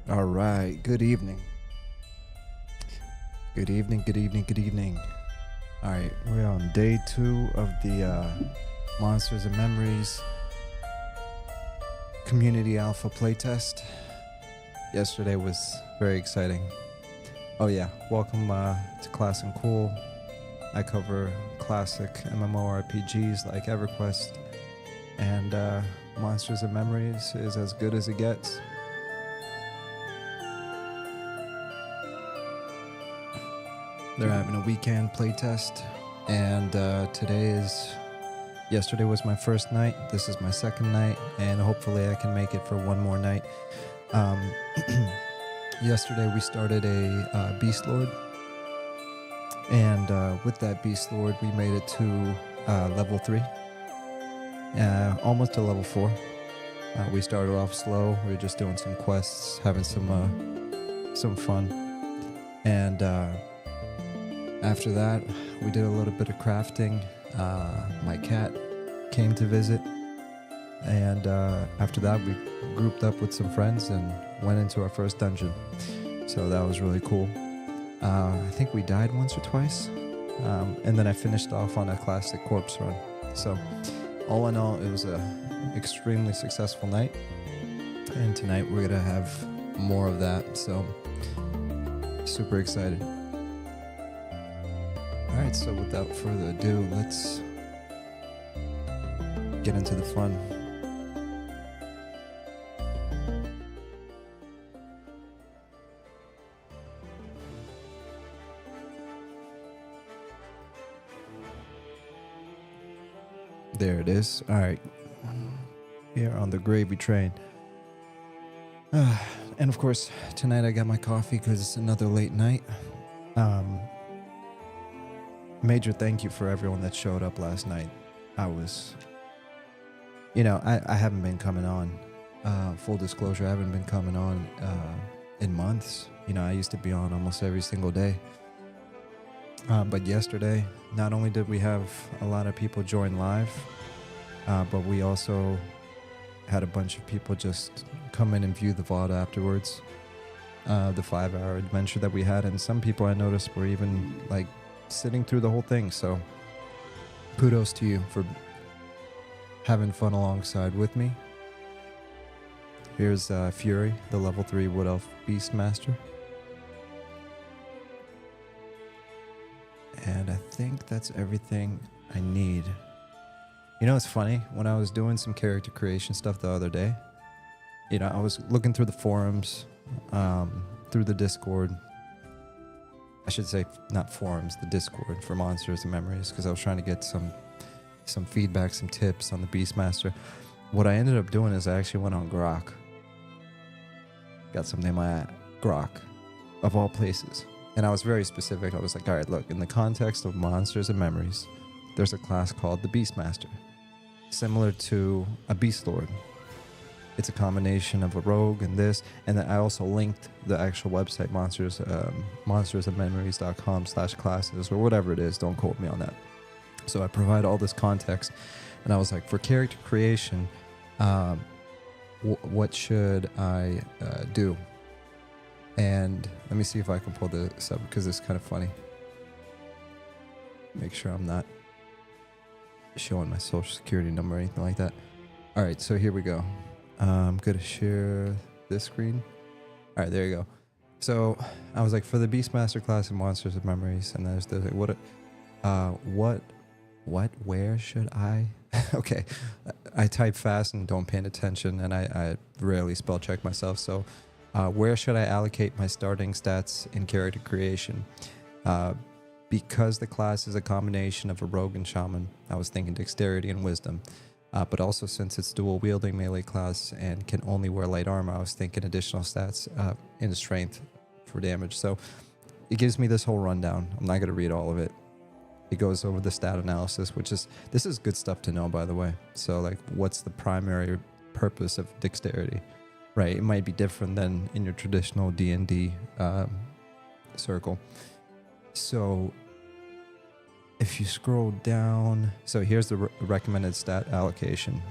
All right, good evening. Good evening, good evening, good evening. All right, we're on day 2 of the Monsters and Memories Community Alpha playtest. Yesterday was very exciting. Oh yeah, welcome to Class&Cool. I cover classic MMORPGs like EverQuest, and Monsters and Memories is as good as it gets. They're having a weekend playtest, and yesterday was my first night. This is my second night, and hopefully I can make it for one more night. Yesterday we started a Beast Lord, and with that Beast Lord we made it to level 3, almost to level 4. We started off slow. We were just doing some quests, having some fun, and after that, we did a little bit of crafting. My cat came to visit, and after that, we grouped up with some friends and went into our first dungeon. So that was really cool. I think we died once or twice, and then I finished off on a classic corpse run. So all in all, it was an extremely successful night, and tonight we're gonna have more of that. So super excited. Alright, so without further ado, let's get into the fun. There it is. Alright, here on the gravy train. And of course, tonight I got my coffee because it's another late night. Major thank you for everyone that showed up last night. I haven't been coming on. Full disclosure, I haven't been coming on in months. I used to be on almost every single day. But yesterday, not only did we have a lot of people join live, but we also had a bunch of people just come in and view the VOD afterwards. The 5-hour adventure that we had, and some people I noticed were even like sitting through the whole thing. So kudos to you for having fun alongside with me. Here's Fury, the level 3 Wood Elf Beastmaster. And I think that's everything I need. It's funny, when I was doing some character creation stuff the other day, I was looking through the forums, through the Discord. I should say not forums, the Discord for Monsters and Memories, because I was trying to get some feedback, some tips on the Beastmaster. What I ended up doing is I actually went on Grok. Got something like Grok, of all places. And I was very specific. I was like, all right, look, in the context of Monsters and Memories, there's a class called the Beastmaster, similar to a Beast Lord. It's a combination of a rogue and this, and then I also linked the actual website, monstersandmemories.com/classes or whatever it is. Don't quote me on that. So I provide all this context, and I was like, for character creation, what should I do? And let me see if I can pull this up because it's kind of funny. Make sure I'm not showing my social security number or anything like that. All right, so here we go. I'm gonna share this screen. All right, there you go. So I was like, for the Beastmaster class and Monsters of Memories, and there's the where should I? Okay, I type fast and don't pay attention, and I rarely spell check myself. So where should I allocate my starting stats in character creation? Because the class is a combination of a rogue and shaman, I was thinking dexterity and wisdom. But also, since it's dual wielding melee class and can only wear light armor, I was thinking additional stats in strength for damage. So it gives me this whole rundown. I'm not going to read all of it. It goes over the stat analysis, this is good stuff to know, by the way. So like, what's the primary purpose of dexterity, right? It might be different than in your traditional D&D circle. So if you scroll down, so here's the recommended stat allocation.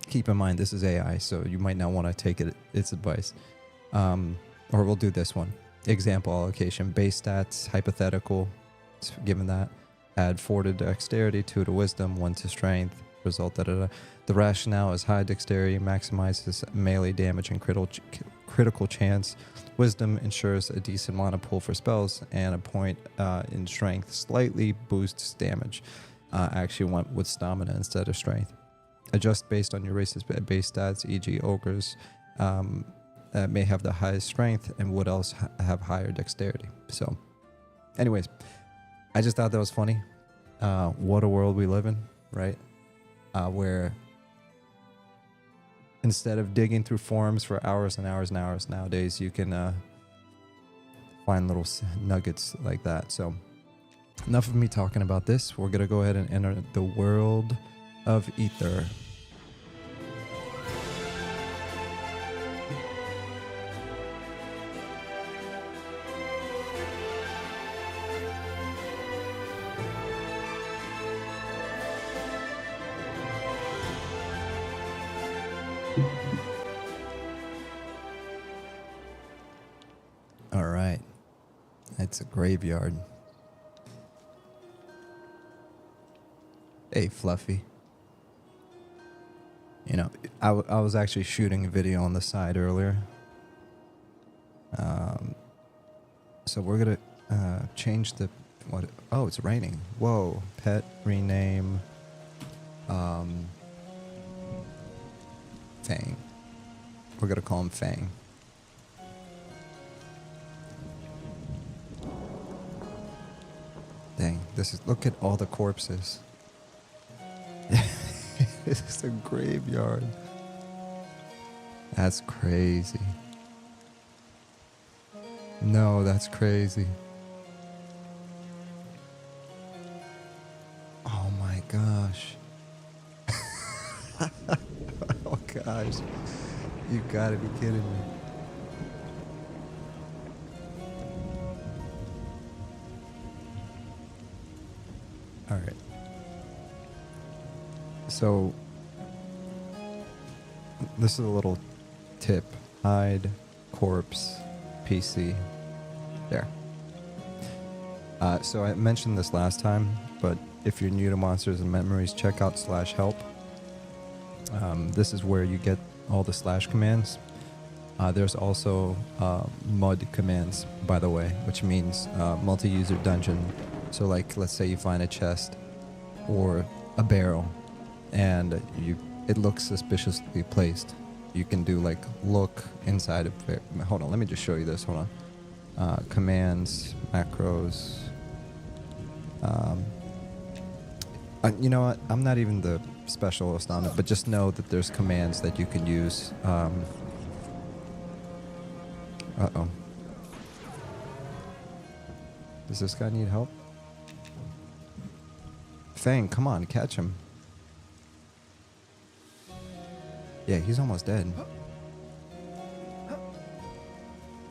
Keep in mind, this is AI, so you might not want to take its advice. or we'll do this one. Example allocation, base stats, hypothetical, given that. Add 4 to dexterity, 2 to wisdom, 1 to strength, result, da da da. The rationale is high dexterity maximizes melee damage and critical chance. Wisdom ensures a decent mana pool for spells, and a point in strength slightly boosts damage. I actually went with stamina instead of strength. Adjust based on your race's base stats, e.g. ogres may have the highest strength and would else have higher dexterity. So anyways, I just thought that was funny. What a world we live in, right? Where instead of digging through forums for hours and hours and hours nowadays, you can find little nuggets like that. So enough of me talking about this. We're going to go ahead and enter the world of Ether. All right. It's a graveyard. Hey, Fluffy. You know, I was actually shooting a video on the side earlier. So we're going to change the... what? Oh, it's raining. Whoa. Pet, rename... Fang. We're going to call him Fang. Dang, this is... look at all the corpses. This is a graveyard. That's crazy. No, that's crazy. Oh my gosh. Oh gosh. You gotta be kidding me. All right. So, this is a little tip. Hide, corpse, PC. There. So I mentioned this last time, but if you're new to Monsters and Memories, check out /help. This is where you get all the slash commands. There's also mud commands, by the way, which means multi-user dungeon. So like, let's say you find a chest or a barrel and it looks suspiciously placed. You can do like look inside of it. Hold on, let me just show you this. Hold on. Commands, macros. You know what? I'm not even the specialist on it, but just know that there's commands that you can use. Uh-oh. Does this guy need help? Fang, come on, catch him. Yeah, he's almost dead.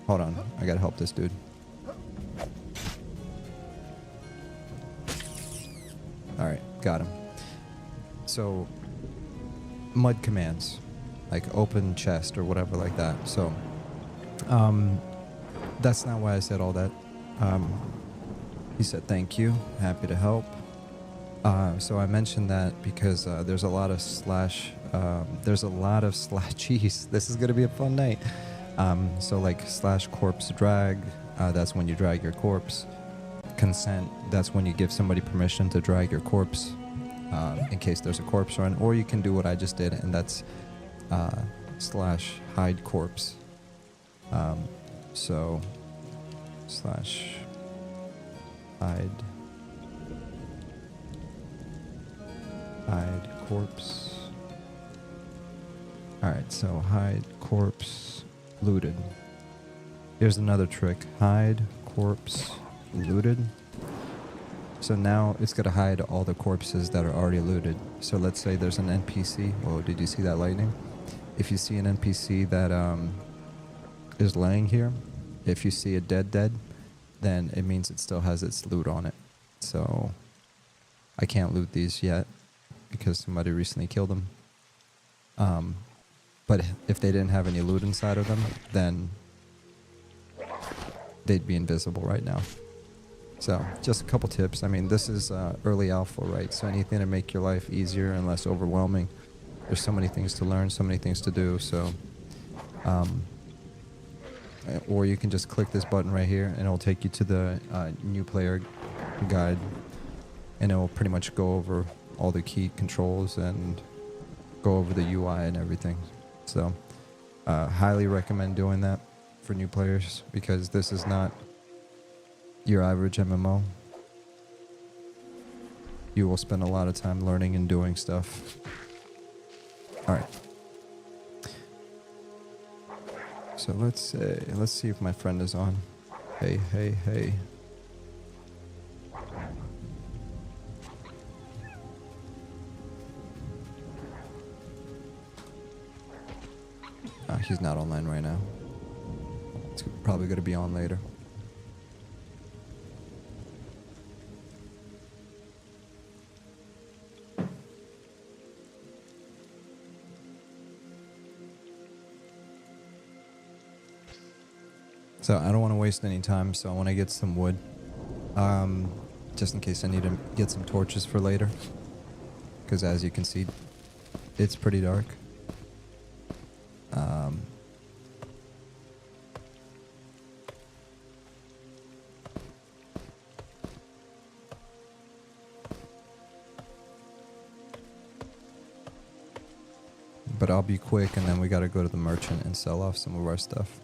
Hold on, I gotta help this dude. Alright, got him. So, mud commands, like open chest or whatever like that. So, that's not why I said all that. He said thank you, happy to help. So I mentioned that because there's a lot of slash, jeez, this is gonna be a fun night. So like /corpse drag, that's when you drag your corpse. Consent, that's when you give somebody permission to drag your corpse, in case there's a corpse run, or you can do what I just did, and that's /hide corpse. So /hide corpse. Alright, so hide corpse looted. Here's another trick. Hide corpse looted. So now it's going to hide all the corpses that are already looted. So let's say there's an NPC. Whoa, did you see that lightning? If you see an NPC that is laying here, if you see a dead, then it means it still has its loot on it. So I can't loot these yet because somebody recently killed them. But if they didn't have any loot inside of them, then they'd be invisible right now. So just a couple tips. I mean, this is early alpha, right? So anything to make your life easier and less overwhelming. There's so many things to learn, so many things to do. So, or you can just click this button right here and it'll take you to the new player guide, and it will pretty much go over all the key controls and go over the UI and everything. So highly recommend doing that for new players, because this is not your average MMO. You will spend a lot of time learning and doing stuff. Alright. So let's see if my friend is on. Hey, hey, hey. He's not online right now. It's probably going to be on later. So I don't want to waste any time, so I want to get some wood. Just in case I need to get some torches for later. Because as you can see, it's pretty dark. But I'll be quick, and then we gotta go to the merchant and sell off some of our stuff.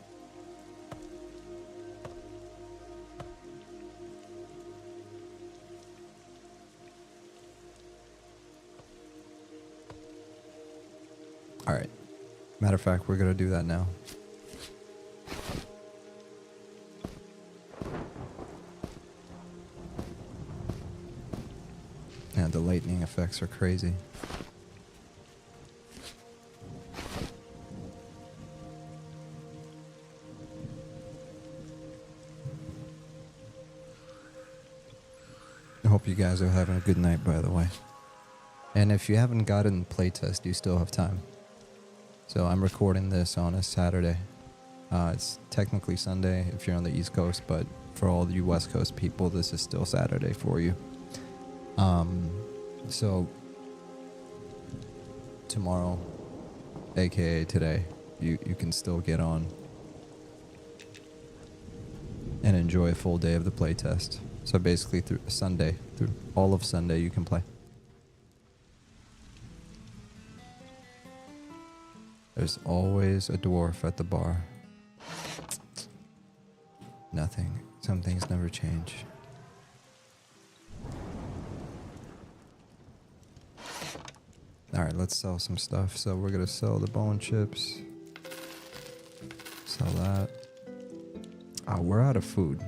Alright. Matter of fact, we're gonna do that now. Yeah, the lightning effects are crazy. I hope you guys are having a good night, by the way. And if you haven't gotten playtest, you still have time. So I'm recording this on a Saturday. It's technically Sunday if you're on the East Coast, but for all you West Coast people, this is still Saturday for you. So tomorrow, aka today, you can still get on and enjoy a full day of the playtest. So basically through Sunday, through all of Sunday, you can play. There's always a dwarf at the bar. Nothing. Some things never change. Alright, let's sell some stuff. So we're gonna sell the bone chips. Sell that. Oh, we're out of food.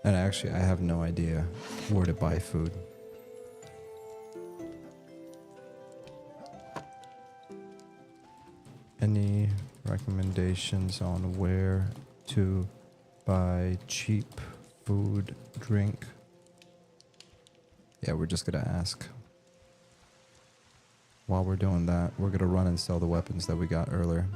And actually, I have no idea where to buy food. Any recommendations on where to buy cheap food, drink? Yeah, we're just gonna ask. While we're doing that, we're gonna run and sell the weapons that we got earlier.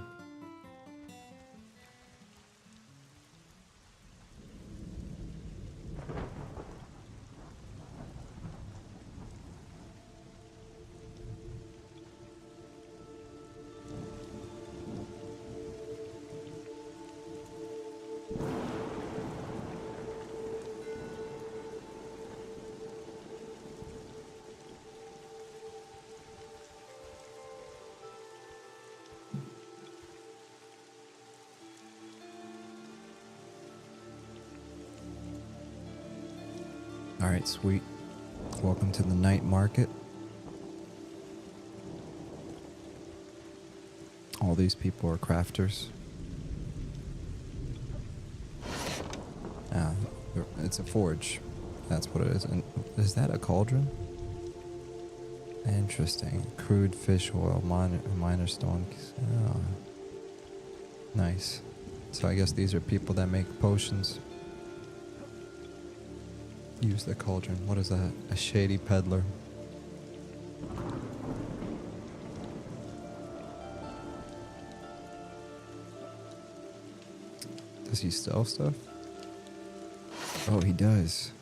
Alright, sweet. Welcome to the night market. All these people are crafters. It's a forge. That's what it is. And is that a cauldron? Interesting. Crude fish oil, miner stone. Oh. Nice. So I guess these are people that make potions. Use the cauldron. What is that? A shady peddler. Does he sell stuff? Oh, he does.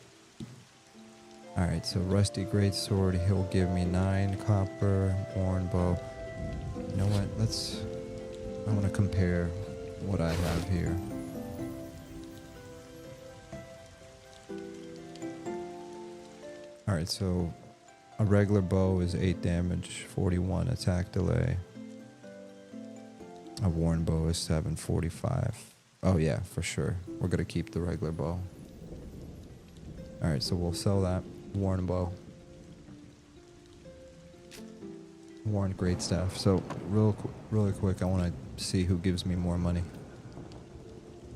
Alright, so rusty greatsword, he'll give me 9 copper, worn bow. You know what? I want to compare what I have here. Alright, so a regular bow is 8 damage, 41 attack delay. A worn bow is 7, 45. Oh yeah, for sure. We're gonna keep the regular bow. Alright, so we'll sell that worn bow. Worn great staff. So really quick, I want to see who gives me more money.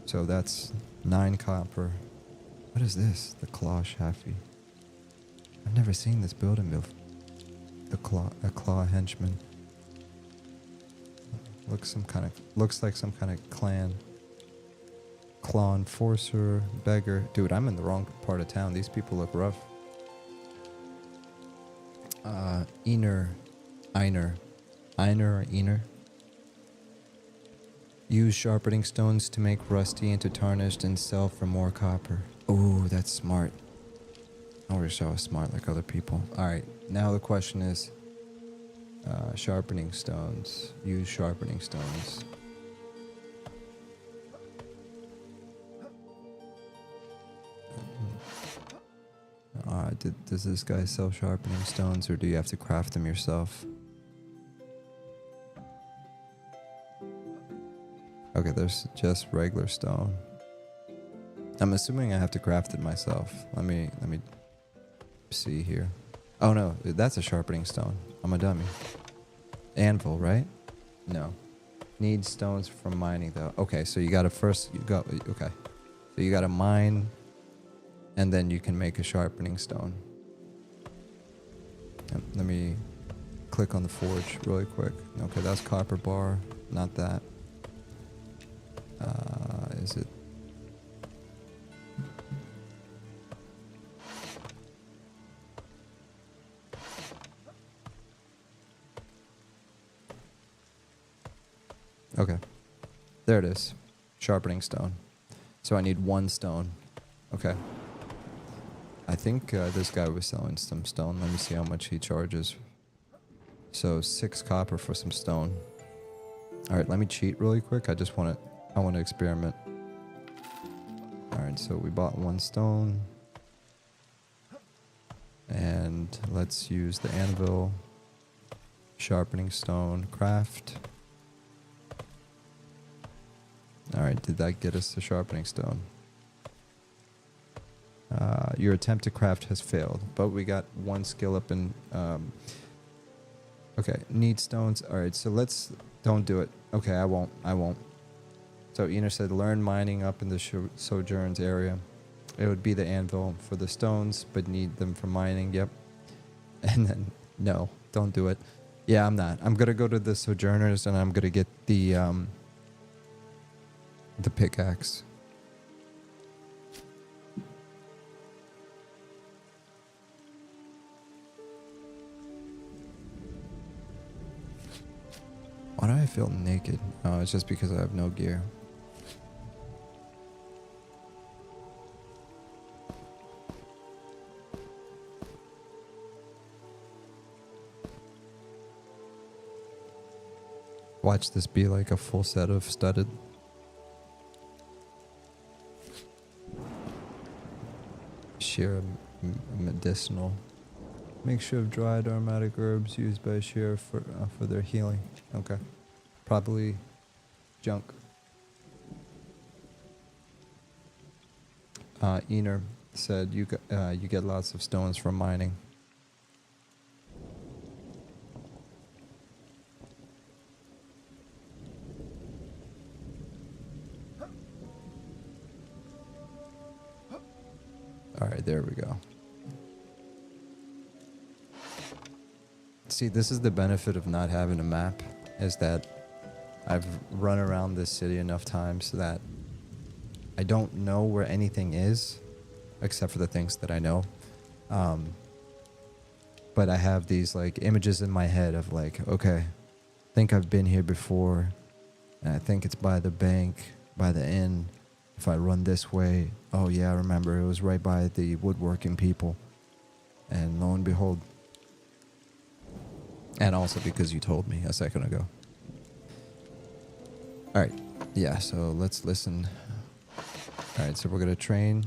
So that's 9 copper. What is this? The claw shaffy. I've never seen this building build. A claw henchman. Looks like some kind of clan. Claw enforcer, beggar. Dude, I'm in the wrong part of town. These people look rough. Einer. Use sharpening stones to make rusty into tarnished and sell for more copper. Oh, that's smart. I wish I was smart like other people. Alright, now the question is sharpening stones. Use sharpening stones. Does this guy sell sharpening stones, or do you have to craft them yourself? Okay, there's just regular stone. I'm assuming I have to craft it myself. Let me see here. Oh no, that's a sharpening stone. I'm a dummy. Anvil, right? No. Need stones from mining though. Okay, so you gotta okay. So you gotta mine, and then you can make a sharpening stone. Let me click on the forge really quick. Okay, that's copper bar, not that. Is it? Okay, there it is. Sharpening stone. So I need 1 stone. Okay. I think this guy was selling some stone. Let me see how much he charges. So 6 copper for some stone. All right, let me cheat really quick. I want to experiment. All right, so we bought 1 stone. And let's use the anvil, sharpening stone, craft. All right, did that get us the sharpening stone? Your attempt to craft has failed, but we got 1 skill up in... okay, need stones. All right, so don't do it. Okay, I won't. So Ener said, learn mining up in the Sojourns area. It would be the anvil for the stones, but need them for mining. Yep. And then, no, don't do it. Yeah, I'm not. I'm going to go to the Sojourners, and I'm going to get the pickaxe. Why do I feel naked? Oh, it's just because I have no gear. Watch this be like a full set of studded. Sheer medicinal. Mixture of dried aromatic herbs used by Sheer for their healing. Okay. Probably junk. Ener said you get lots of stones from mining. All right, there we go. See, this is the benefit of not having a map, is that I've run around this city enough times that I don't know where anything is, except for the things that I know. But I have these like images in my head of like, okay, I think I've been here before, and I think it's by the bank, by the inn. If I run this way, oh yeah, I remember it was right by the woodworking people. And lo and behold, and also because you told me a second ago. All right, yeah, so let's listen. All right, so we're gonna train,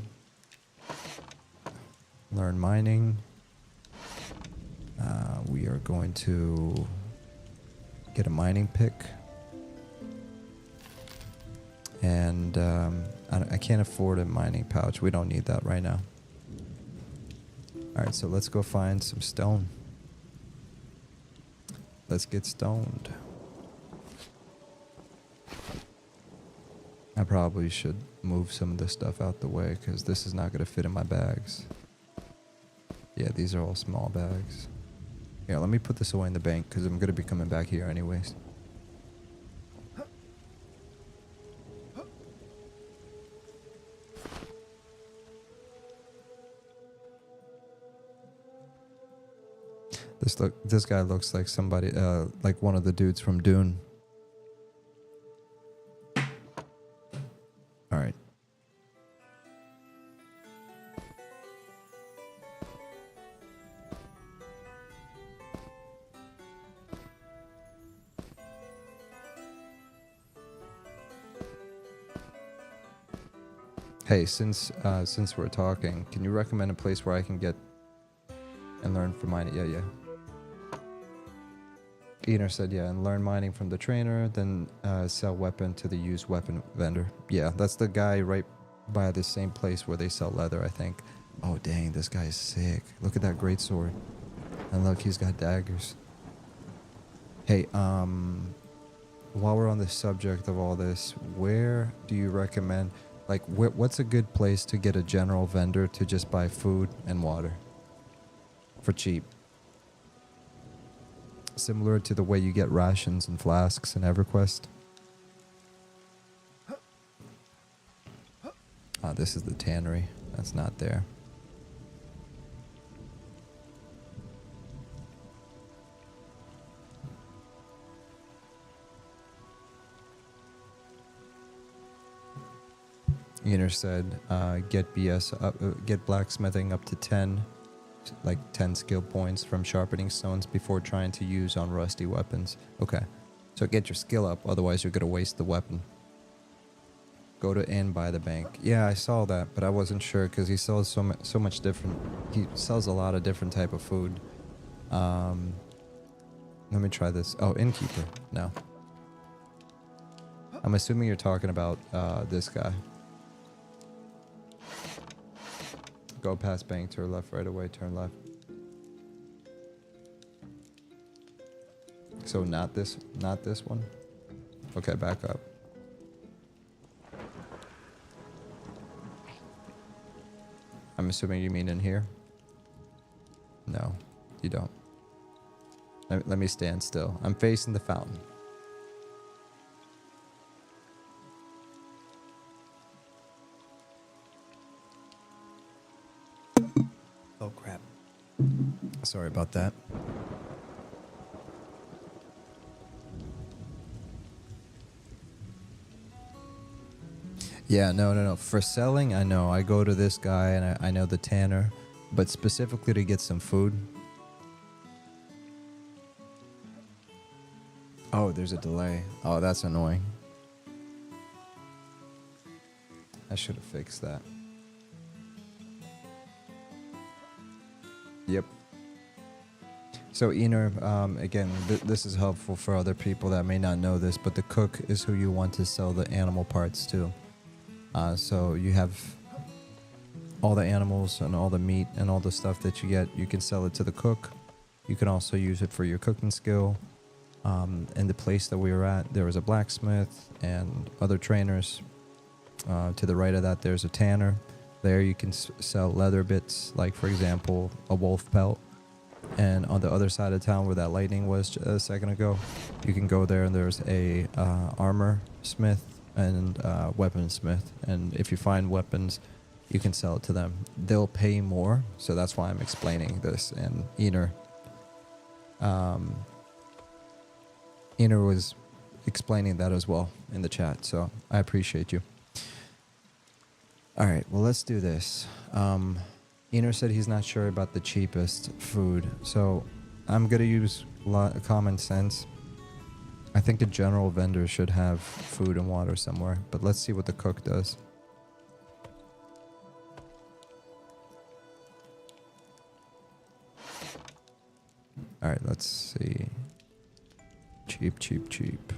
learn mining. We are going to get a mining pick. And I can't afford a mining pouch. We don't need that right now. Alright, so let's go find some stone. Let's get stoned. I probably should move some of this stuff out the way because this is not going to fit in my bags. Yeah, these are all small bags. Yeah, let me put this away in the bank because I'm going to be coming back here anyways. This guy looks like somebody, like one of the dudes from Dune. All right. Hey, since we're talking, can you recommend a place where I can get and learn from mining? Yeah. Eater said, yeah, and learn mining from the trainer, then sell weapon to the used weapon vendor. Yeah, that's the guy right by the same place where they sell leather, I think. Oh, dang, this guy is sick. Look at that greatsword. And look, he's got daggers. Hey, while we're on the subject of all this, where do you recommend, like, what's a good place to get a general vendor to just buy food and water for cheap? Similar to the way you get rations and flasks in EverQuest. This is the tannery. That's not there. Eater said, get blacksmithing up to 10. Like 10 skill points from sharpening stones before trying to use on rusty weapons. Okay, so get your skill up, otherwise you're gonna waste the weapon. Go to inn by the bank. Yeah, I saw that, but I wasn't sure because he sells so much different. He sells a lot of different type of food. Let me try this. Oh, innkeeper. No, I'm assuming you're talking about this guy. Go past bank, turn left, right away, turn left. So not this one? Okay, back up. I'm assuming you mean in here? No, you don't. Let me stand still. I'm facing the fountain. Oh crap. Sorry about that. Yeah, no. For selling, I know. I go to this guy and I know the tanner, but specifically to get some food. Oh, there's a delay. Oh, that's annoying. I should have fixed that. Yep. So Ener, again, this is helpful for other people that may not know this, but the cook is who you want to sell the animal parts to. So you have all the animals and all the meat and all the stuff that you get. You can sell it to the cook. You can also use it for your cooking skill. In the place that we were at, there was a blacksmith and other trainers. To the right of that, there's a tanner. There you can sell leather bits, like for example, a wolf pelt. And on the other side of town where that lightning was a second ago, you can go there and there's a armor smith and weaponsmith. And if you find weapons you can sell it to them. They'll pay more, so that's why I'm explaining this. And Ener was explaining that as well in the chat, so I appreciate you. All right, well, let's do this. Ener said he's not sure about the cheapest food, so I'm gonna use common sense. I think a general vendor should have food and water somewhere, but let's see what the cook does. All right, let's see. Cheap, cheap, cheap.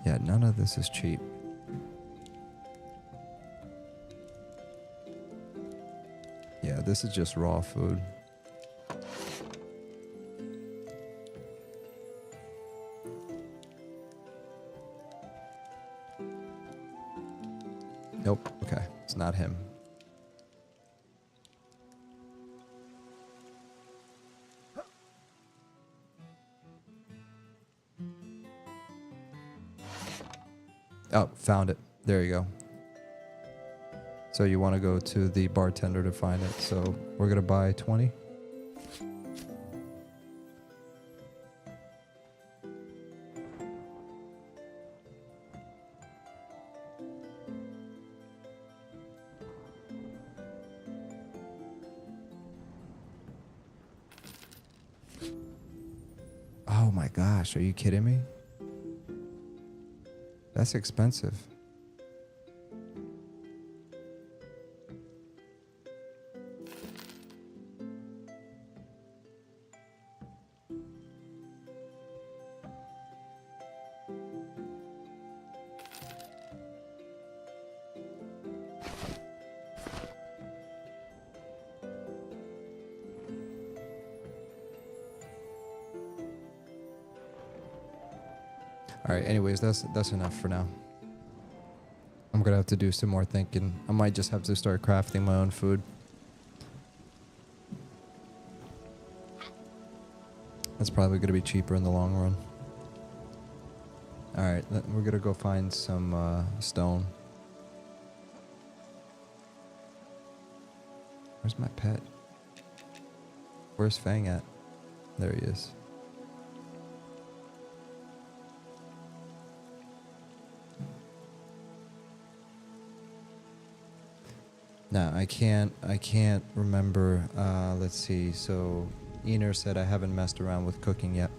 Yeah, none of this is cheap. Yeah, this is just raw food. Nope, okay, it's not him. Oh, found it. There you go. So you want to go to the bartender to find it. So we're going to buy 20. Oh my gosh, are you kidding me? That's expensive. All right, anyways, that's enough for now. I'm gonna have to do some more thinking. I might just have to start crafting my own food. That's probably gonna be cheaper in the long run. All right, we're gonna go find some stone. Where's my pet? Where's Fang at? There he is. No, I can't remember. Let's see. So Ener said I haven't messed around with cooking yet.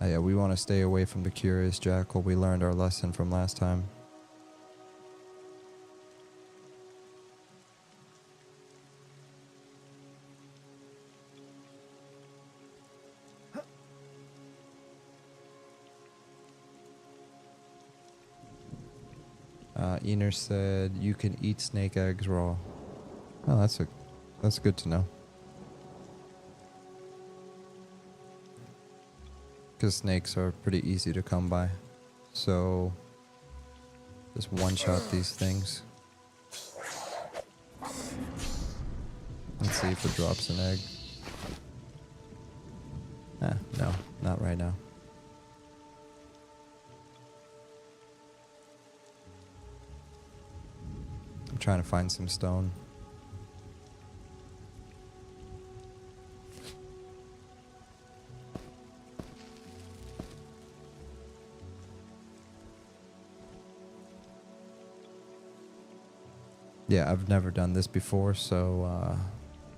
Yeah, we want to stay away from the curious jackal. We learned our lesson from last time. Ener said you can eat snake eggs raw. Oh, that's good to know. Because snakes are pretty easy to come by. So just one-shot these things. Let's see if it drops an egg. No, not right now. I'm trying to find some stone. Yeah, I've never done this before, so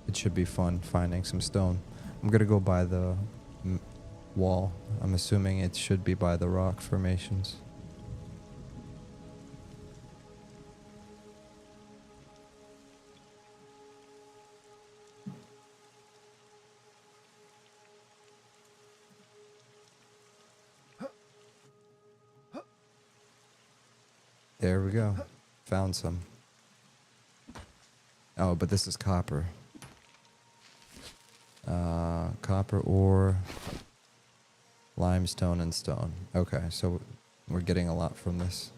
it should be fun finding some stone. I'm gonna go by the wall. I'm assuming it should be by the rock formations. There we go. Found some. Oh, but this is copper. Copper ore, limestone, and stone. Okay, so we're getting a lot from this.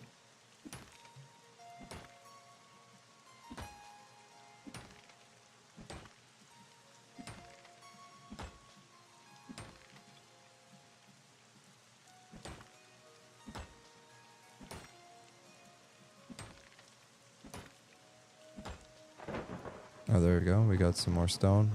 Oh, there we go. We got some more stone.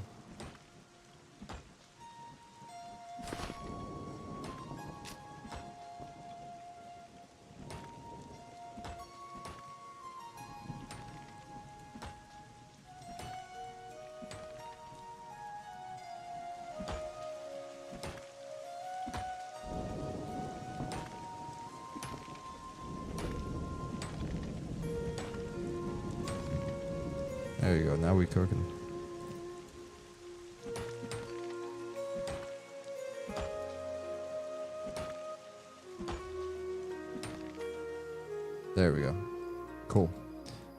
There you go. Now we cooking. There we go. Cool.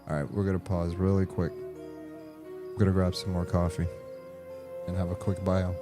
All right, we're gonna pause really quick. We're gonna grab some more coffee and have a quick bio.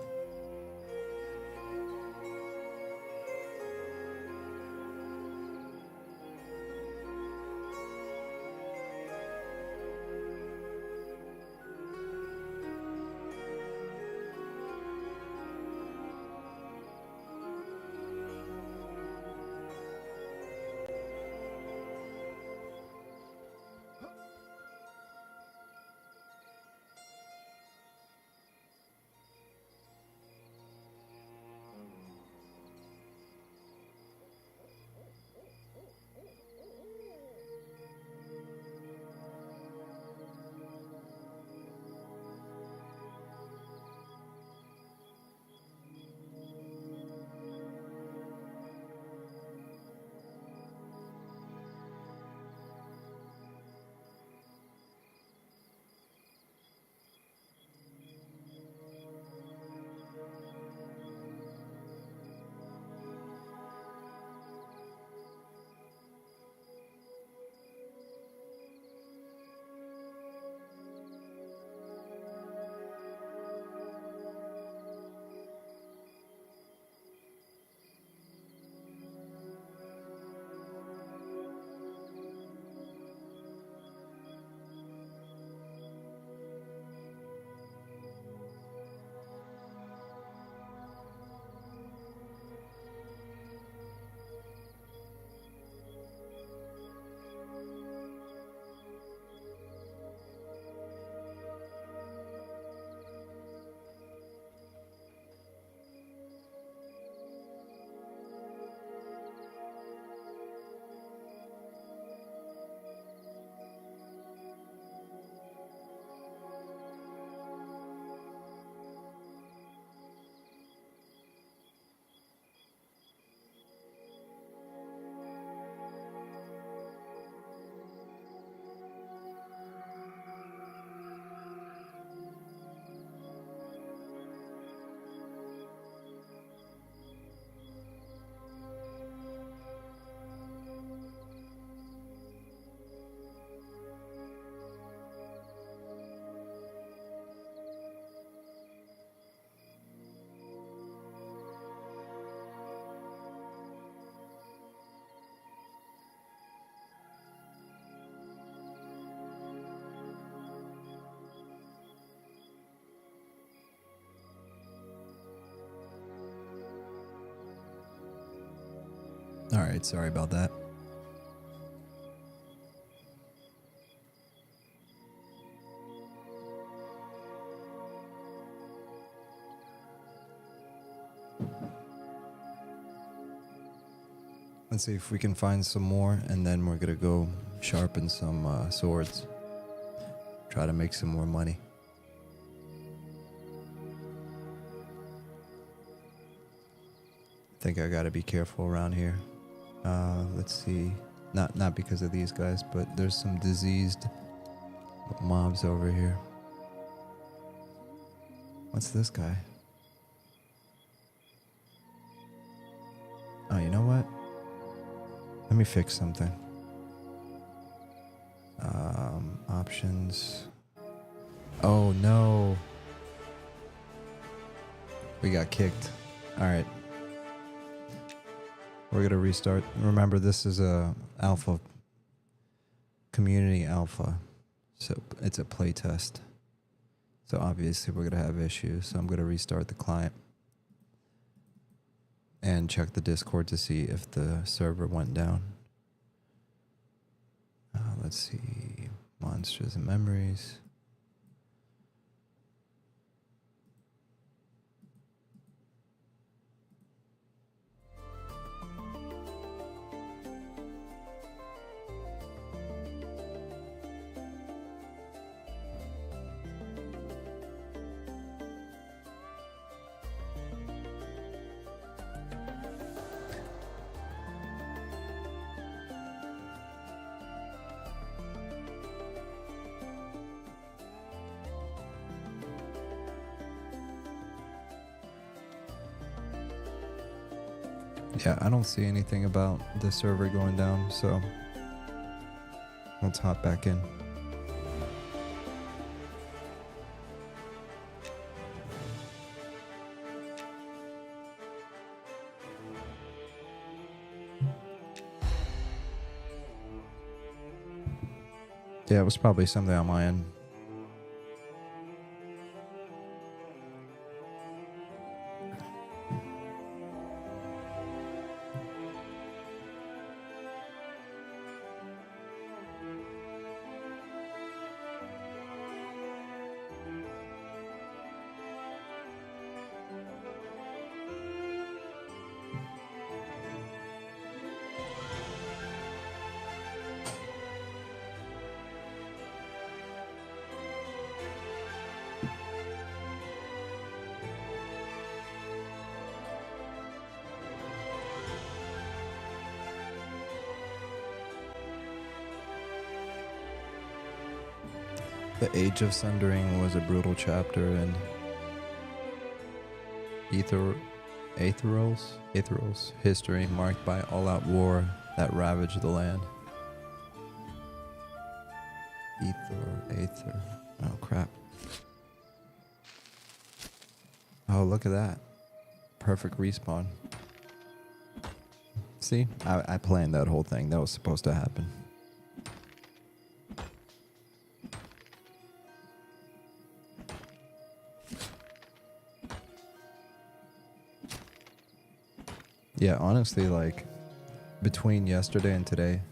All right, sorry about that. Let's see if we can find some more, and then we're gonna go sharpen some swords. Try to make some more money. I think I gotta be careful around here. Let's see. Not because of these guys, but there's some diseased mobs over here. What's this guy? Oh, you know what? Let me fix something. Options. Oh no. We got kicked. Alright. We're gonna restart. Remember, this is a alpha, community alpha, so it's a play test. So obviously we're gonna have issues. So I'm gonna restart the client and check the Discord to see if the server went down. Let's see, monsters and memories. Yeah, I don't see anything about the server going down, so let's hop back in. Yeah, it was probably something on my end. The Age of Sundering was a brutal chapter in Aetherol's history, marked by all-out war that ravaged the land. Aether. Oh, crap. Oh, look at that. Perfect respawn. See? I planned that whole thing. That was supposed to happen. Yeah, honestly, like, between yesterday and today,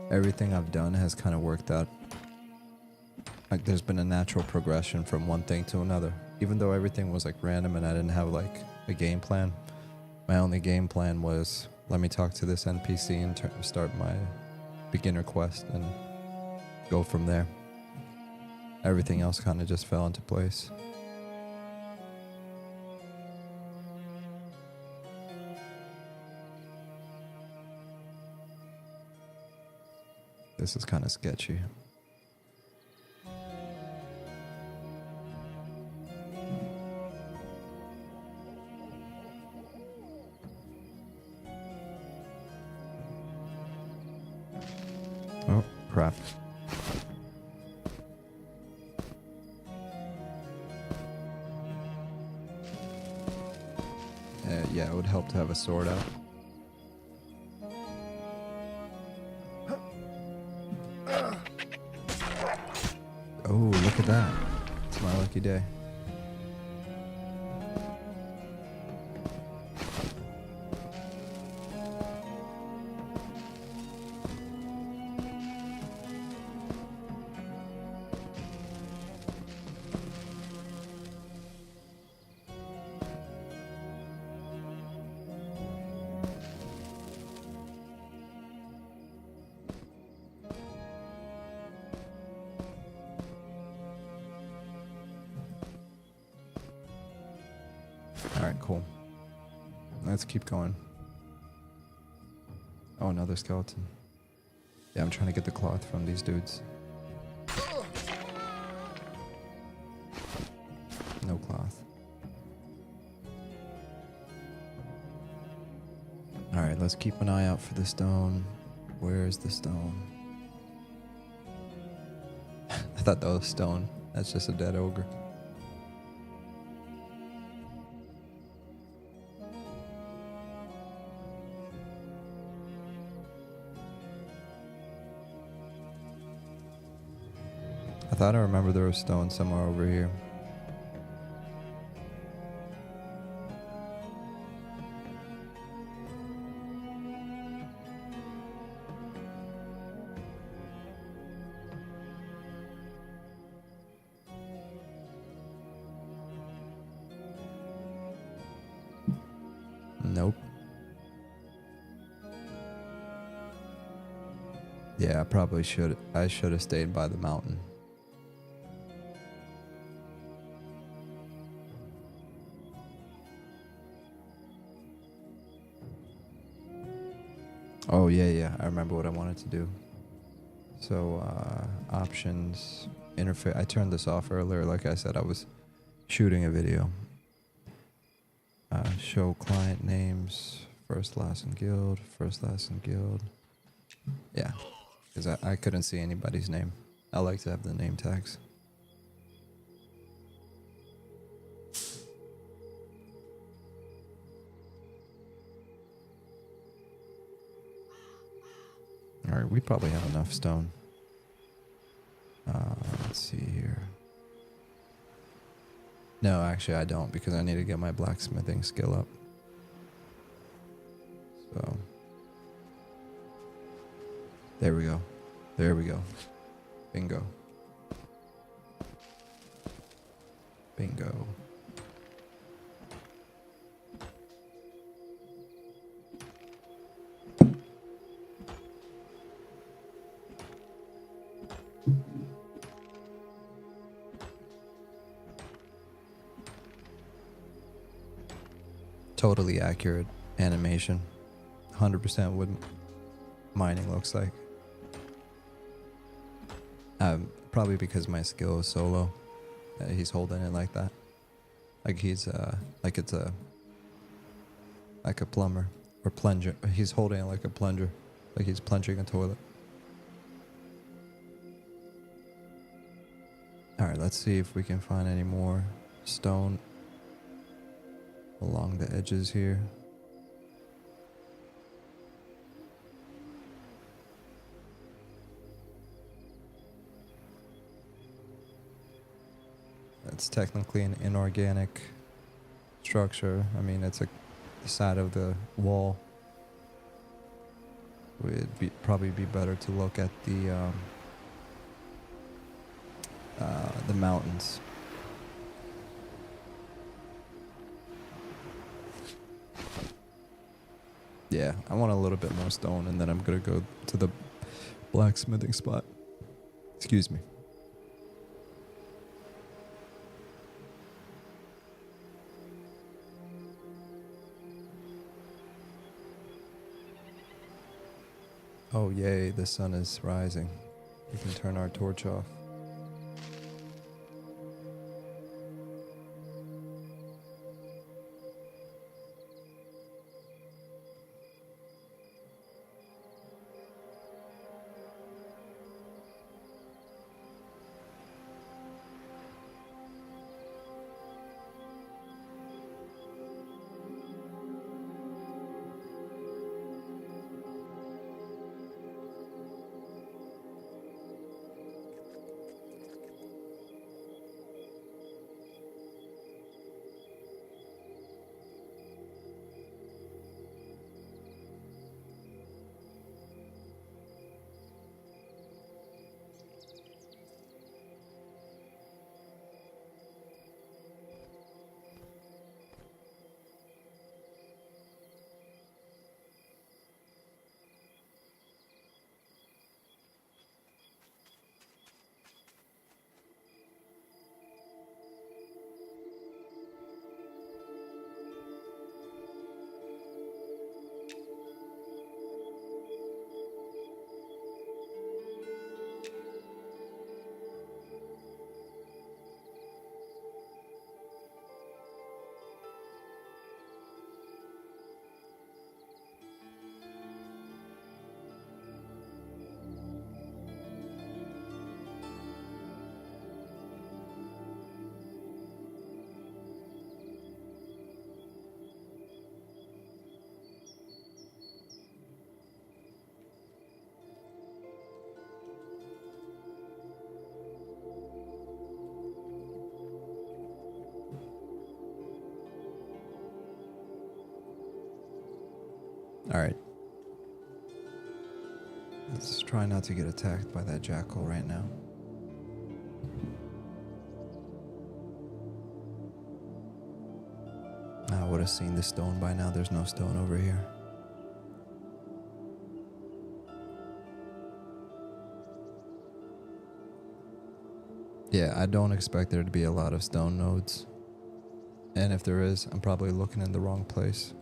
everything I've done has kind of worked out. Like, there's been a natural progression from one thing to another. Even though everything was, like, random and I didn't have, like, a game plan. My only game plan was, let me talk to this NPC and start my beginner quest and go from there. Everything else kind of just fell into place. This is kind of sketchy. Oh, crap. Yeah, it would help to have a sword out. Oh, look at that. It's my lucky day. Alright, cool. Let's keep going. Oh, another skeleton. Yeah, I'm trying to get the cloth from these dudes. No cloth. Alright, let's keep an eye out for the stone. Where is the stone? I thought that was stone. That's just a dead ogre. I thought I remember there was stone somewhere over here. Nope. Yeah, I probably should. I should have stayed by the mountain. Oh, yeah, I remember what I wanted to do. So, options, interface. I turned this off earlier. Like I said, I was shooting a video. Show client names, First, last, and guild. First, last, and guild. Yeah, because I couldn't see anybody's name. I like to have the name tags. Alright, we probably have enough stone. Let's see here. No, actually I don't, because I need to get my blacksmithing skill up. So there we go. There we go. Bingo. Bingo. Totally accurate animation. 100% what mining looks like. Probably because my skill is so low. He's holding it like that. Like he's like it's like a plumber or plunger. He's holding it like a plunger, like he's plunging a toilet. All right, let's see if we can find any more stone along the edges here. It's technically an inorganic structure. I mean, it's the side of the wall. Would probably be better to look at the mountains. Yeah, I want a little bit more stone, and then I'm gonna go to the blacksmithing spot. Excuse me. Oh yay, the sun is rising. We can turn our torch off. Alright. Let's try not to get attacked by that jackal right now. I would have seen the stone by now. There's no stone over here. Yeah, I don't expect there to be a lot of stone nodes. And if there is, I'm probably looking in the wrong place.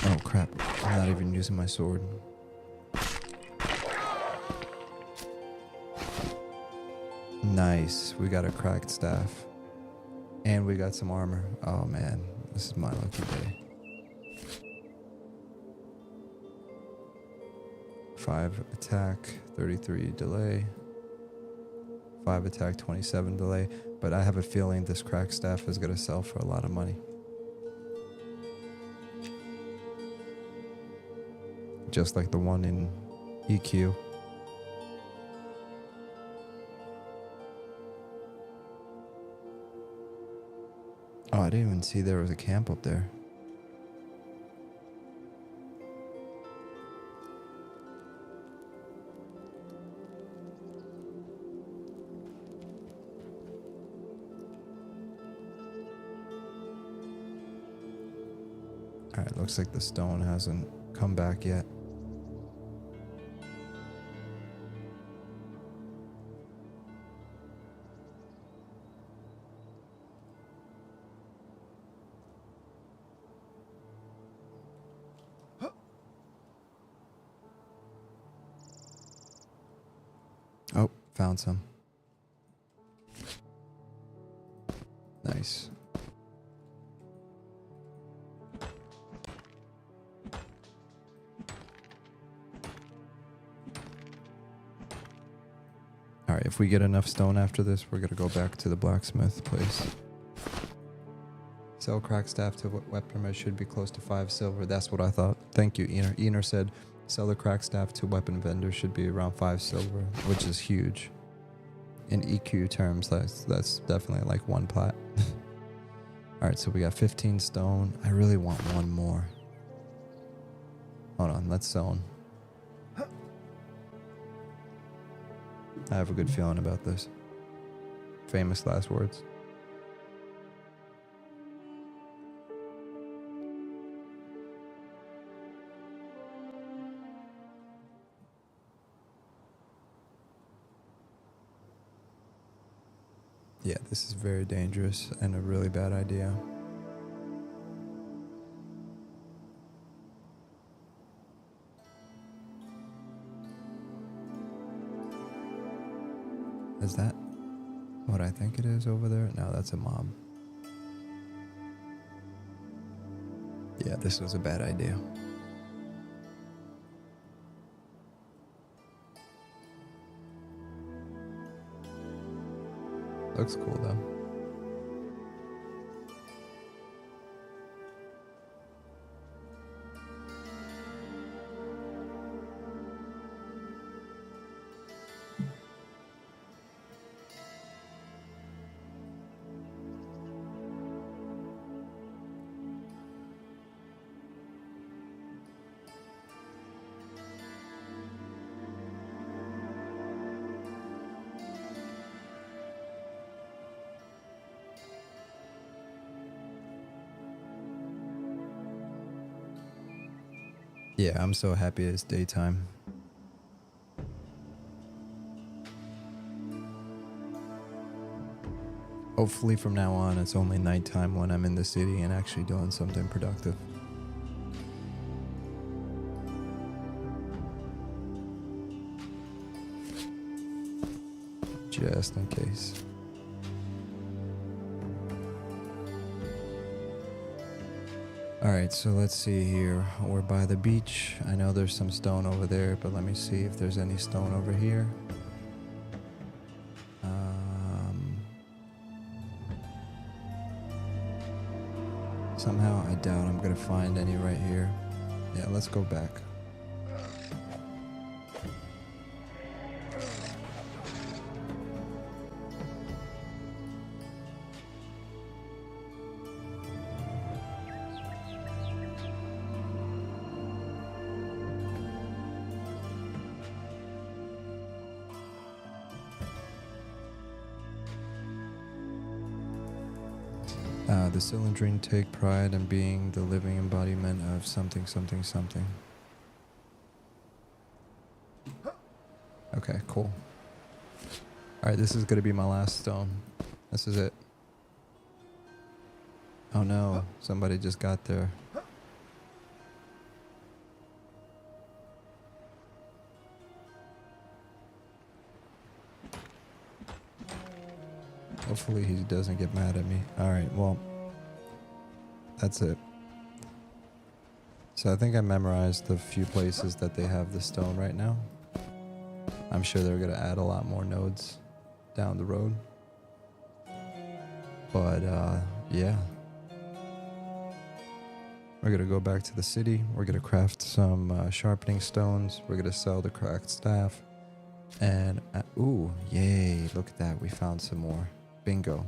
Oh crap, I'm not even using my sword. Nice. We got a cracked staff. And we got some armor. Oh man, this is my lucky day. 5 attack, 33 delay. 5 attack, 27 delay. But I have a feeling this cracked staff is going to sell for a lot of money. Just like the one in EQ. Oh, I didn't even see there was a camp up there. Alright, looks like the stone hasn't come back yet. Oh, found some. Nice. Alright, if we get enough stone after this, we're gonna go back to the blacksmith place. Sell cracked staff to weaponry should be close to 5 silver. That's what I thought. Thank you, Ener. Ener said, sell the cracked staff to weapon vendors should be around 5 silver, which is huge. In EQ terms, that's definitely like 1 plat. Alright, so we got 15 stone. I really want one more. Hold on, let's zone. I have a good feeling about this. Famous last words. Yeah, this is very dangerous and a really bad idea. Is that what I think it is over there? No, that's a mob. Yeah, this was a bad idea. Looks cool though. Yeah, I'm so happy it's daytime. Hopefully from now on it's only nighttime when I'm in the city and actually doing something productive. Just in case. Alright, so let's see here. We're by the beach. I know there's some stone over there, but let me see if there's any stone over here. Somehow I doubt I'm gonna find any right here. Yeah, let's go back. The Cylindrine take pride in being the living embodiment of something, something, something. Okay, cool. Alright, this is gonna be my last stone. This is it. Oh no, somebody just got there. Hopefully he doesn't get mad at me. Alright, well, that's it. So I think I memorized the few places that they have the stone right now. I'm sure they're going to add a lot more nodes down the road. But, yeah. We're going to go back to the city. We're going to craft some sharpening stones. We're going to sell the cracked staff. And, ooh, yay, look at that. We found some more. Bingo.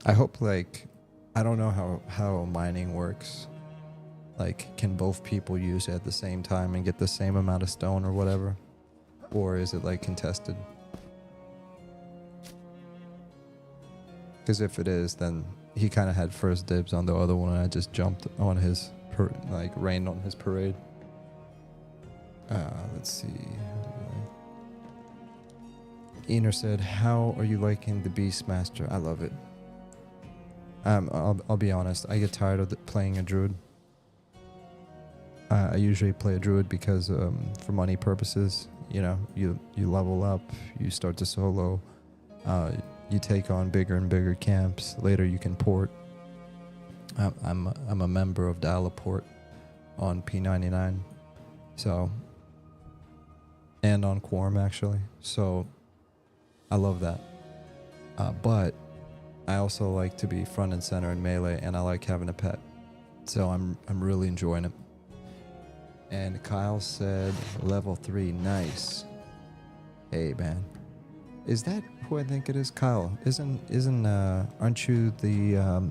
I hope, like, I don't know how mining works. Like, can both people use it at the same time and get the same amount of stone or whatever? Or is it, like, contested? Because if it is, then he kind of had first dibs on the other one, and I just jumped on his, rained on his parade. Let's see. Ener said, how are you liking the Beastmaster? I love it. I'll be honest, I get tired of playing a druid. I usually play a druid because for money purposes, you know, you level up, you start to solo, you take on bigger and bigger camps. Later you can port. I'm a member of Dial-A-Port on P99, so, and on Quorum actually. So I love that. But I also like to be front and center in melee, and I like having a pet. So I'm really enjoying it. And Kyle said level 3, nice. Hey man. Is that who I think it is? Kyle. Aren't you the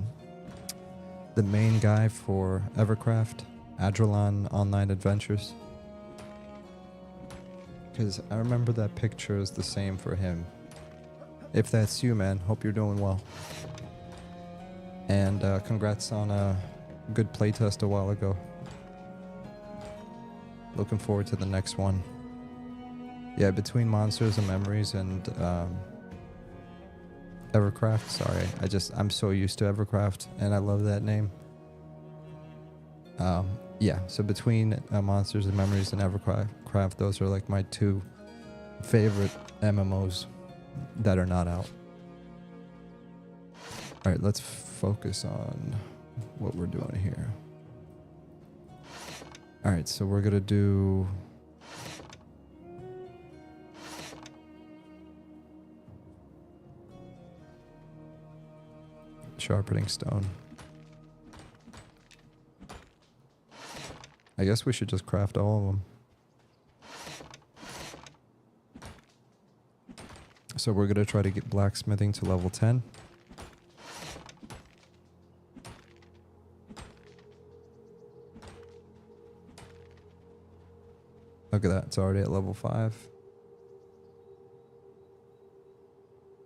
main guy for Evercraft? Adrelon Online Adventures? Because I remember that picture is the same for him. If that's you, man, hope you're doing well. And congrats on a good playtest a while ago. Looking forward to the next one. Yeah, between Monsters and Memories and Evercraft, sorry. I'm so used to Evercraft, and I love that name. Yeah, so between Monsters and Memories and Evercraft, those are like my two favorite MMOs that are not out. Alright, let's focus on what we're doing here. Alright, so we're gonna do sharpening stone. I guess we should just craft all of them. So we're gonna try to get blacksmithing to level 10. Look at that, it's already at level 5.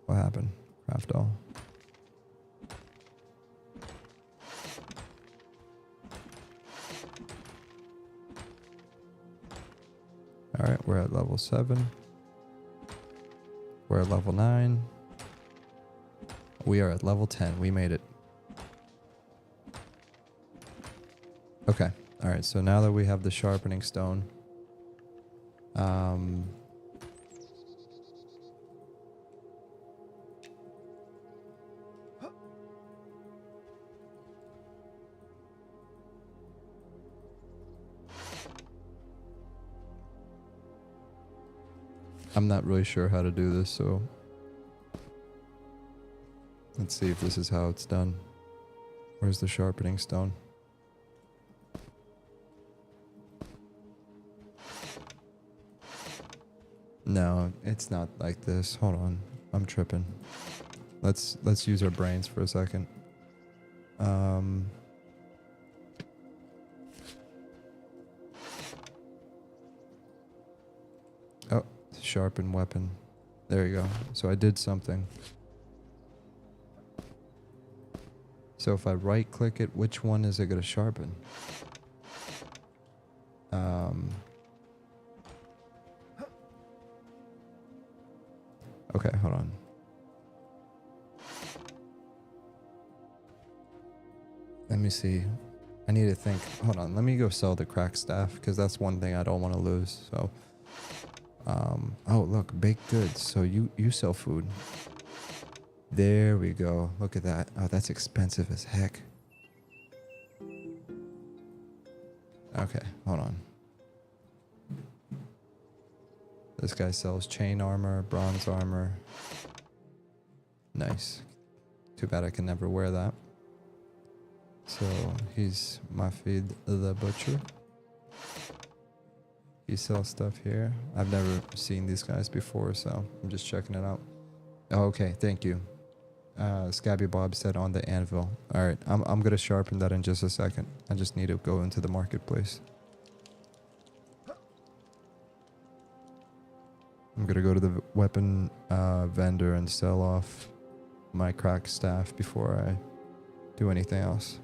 What happened? Craft all. Alright, we're at level 7. We're at level 9. We are at level 10. We made it. Okay. Alright, so now that we have the sharpening stone, I'm not really sure how to do this, so let's see if this is how it's done. Where's the sharpening stone? No, it's not like this. Hold on. I'm tripping. Let's use our brains for a second. Oh, sharpen weapon. There you go. So I did something. So if I right click it, which one is it going to sharpen? Okay, hold on. Let me see. I need to think. Hold on. Let me go sell the crack staff because that's one thing I don't want to lose. So, oh look, baked goods. So you sell food. There we go. Look at that. Oh, that's expensive as heck. Okay, hold on. This guy sells chain armor, bronze armor. Nice. Too bad I can never wear that. So he's Mafid the Butcher. He sells stuff here. I've never seen these guys before, so I'm just checking it out. Oh, okay, thank you. Scabby Bob said on the anvil. All right, I'm gonna sharpen that in just a second. I just need to go into the marketplace. I'm gonna go to the weapon vendor and sell off my crack staff before I do anything else.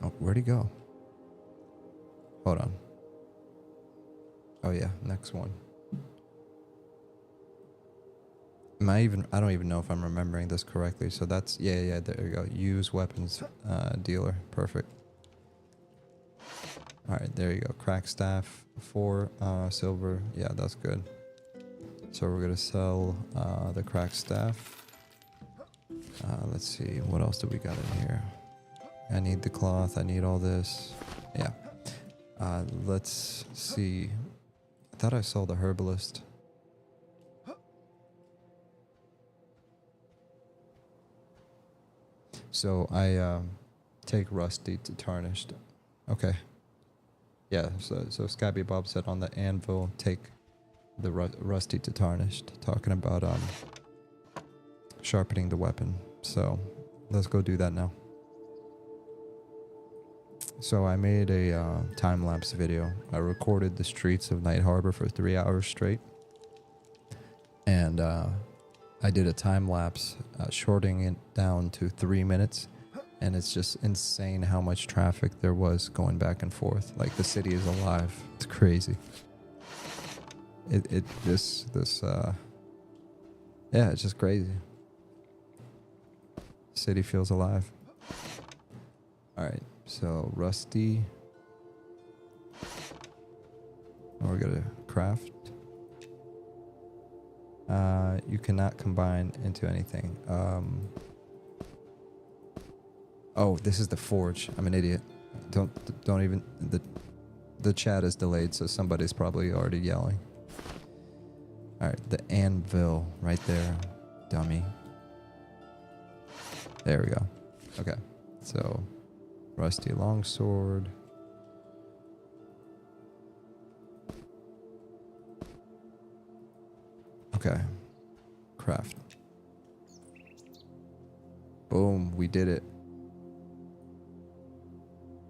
Oh, where'd he go? Hold on. Oh yeah, next one. I don't even know if I'm remembering this correctly. So that's, yeah, there you go. Use weapons dealer. Perfect. All right, there you go. Crack staff, 4 silver. Yeah, that's good. So we're gonna sell the crack staff. Let's see, what else do we got in here? I need the cloth. I need all this. Yeah. Let's see. I thought I saw the herbalist. So I take rusty to tarnished. Okay. Yeah, so Scabby Bob said on the anvil, take the rusty to tarnished. Talking about sharpening the weapon. So let's go do that now. So I made a time-lapse video. I recorded the streets of Night Harbor for 3 hours straight. And I did a time-lapse, shorting it down to 3 minutes. And it's just insane how much traffic there was going back and forth. Like, the city is alive. It's crazy. Yeah, it's just crazy. City feels alive. All right. So, rusty. We're gonna craft. You cannot combine into anything. Oh, this is the forge. I'm an idiot. Don't even. The chat is delayed, so somebody's probably already yelling. All right, the anvil right there, dummy. There we go. Okay, so. Rusty longsword. Okay. Craft. Boom, we did it.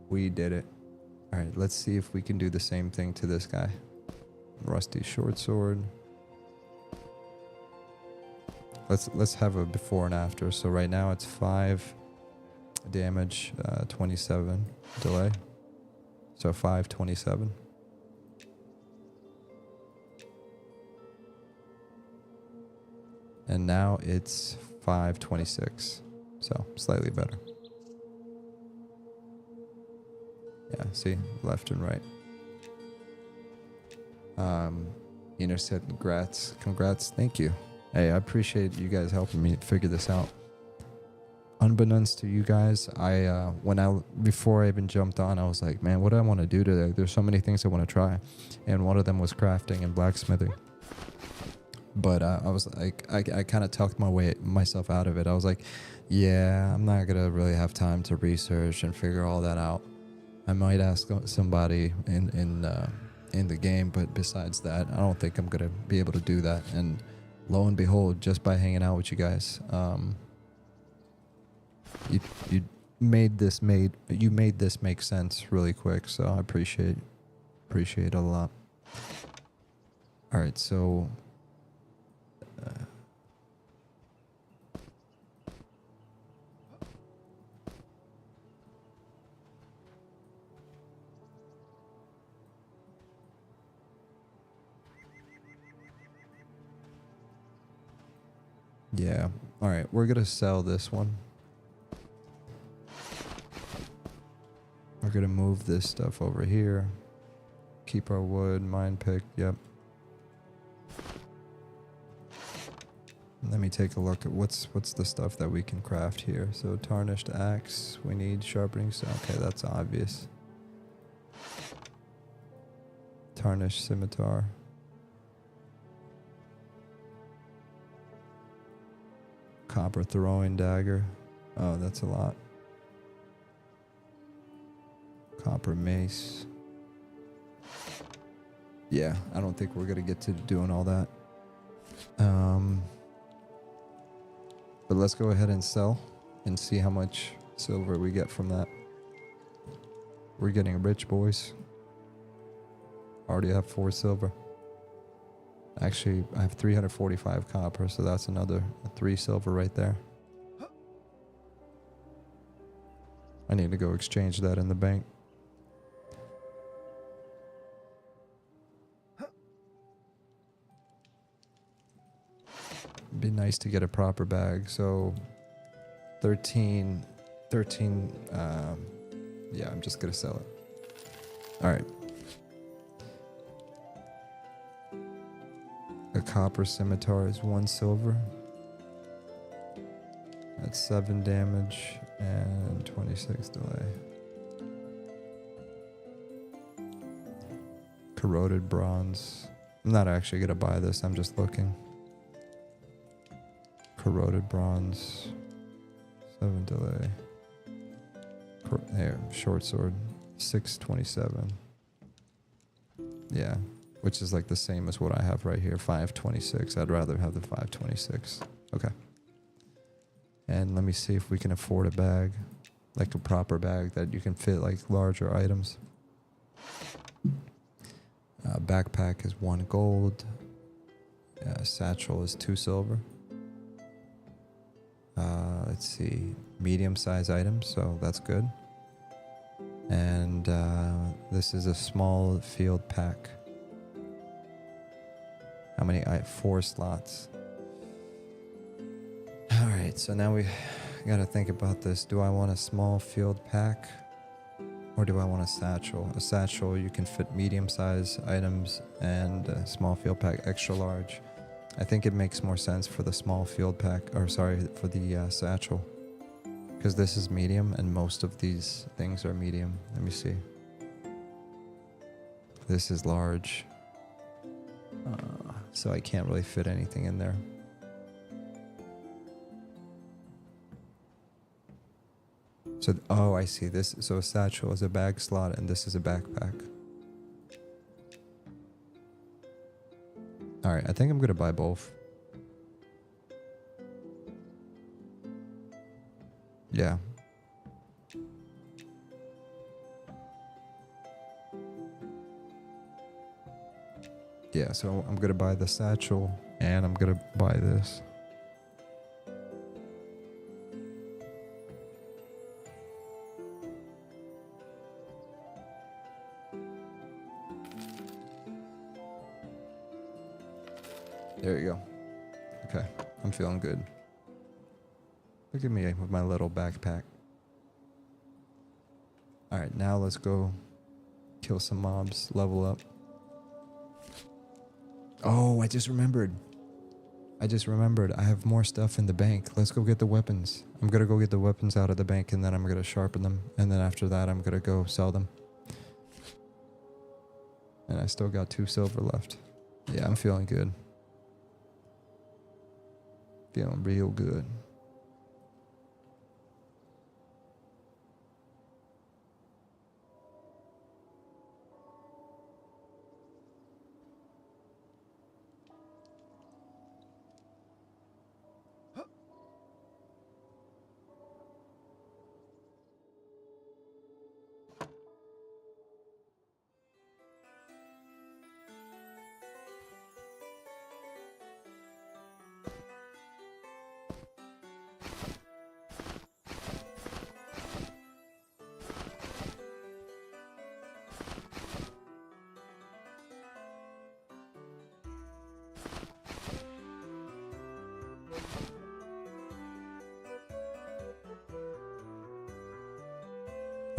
We did it. All right, let's see if we can do the same thing to this guy. Rusty short sword. Let's have a before and after. So right now it's 5 damage, 27 delay, so 527. And now it's 526, so slightly better. Yeah, see, left and right. Ina said congrats, thank you. Hey, I appreciate you guys helping me figure this out. Unbeknownst to you guys, before I even jumped on, I was like, man, what do I want to do today? There's so many things I want to try. And one of them was crafting and blacksmithing. But I was like, I kind of talked myself out of it. I was like, yeah, I'm not going to really have time to research and figure all that out. I might ask somebody in the game, but besides that, I don't think I'm going to be able to do that. And lo and behold, just by hanging out with you guys, you made this make sense really quick, so I appreciate it a lot. All right, so Yeah. All right, we're gonna sell this one. We're gonna move this stuff over here. Keep our wood, mine pick, yep. Let me take a look at what's the stuff that we can craft here. So tarnished axe, we need sharpening stone. Okay, that's obvious. Tarnished scimitar. Copper throwing dagger. Oh, that's a lot. Copper mace. Yeah, I don't think we're gonna get to doing all that. But let's go ahead and sell and see how much silver we get from that. We're getting rich, boys. Already have 4 silver. Actually, I have 345 copper, so that's another 3 silver right there. I need to go exchange that in the bank. It'd be nice to get a proper bag. So 13, yeah, I'm just gonna sell it. All right. A copper scimitar is 1 silver. That's 7 damage and 26 delay. Corroded bronze. I'm not actually gonna buy this, I'm just looking. Corroded bronze. 7 delay. There, short sword. 627. Yeah, which is like the same as what I have right here, 526. I'd rather have the 526. Okay. And let me see if we can afford a bag, like a proper bag that you can fit like larger items. Backpack is 1 gold. Satchel is 2 silver. Let's see, medium-sized items, so that's good. And this is a small field pack. How many? 4 slots. All right, so now we gotta think about this. Do I want a small field pack or do I want a satchel? A satchel, you can fit medium-sized items, and a small field pack, extra large. I think it makes more sense for the small field pack, or sorry, for the satchel. Because this is medium and most of these things are medium. Let me see. This is large. So I can't really fit anything in there. So, oh, I see this. So a satchel is a bag slot and this is a backpack. All right, I think I'm gonna buy both. Yeah. Yeah, so I'm gonna buy the satchel and I'm gonna buy this. There you go. Okay, I'm feeling good. Look at me with my little backpack. Alright, now let's go kill some mobs, level up. Oh, I just remembered. I have more stuff in the bank. Let's go get the weapons. I'm gonna go get the weapons out of the bank and then I'm gonna sharpen them. And then after that, I'm gonna go sell them. And I still got 2 silver left. Yeah, I'm feeling good. Feeling real good.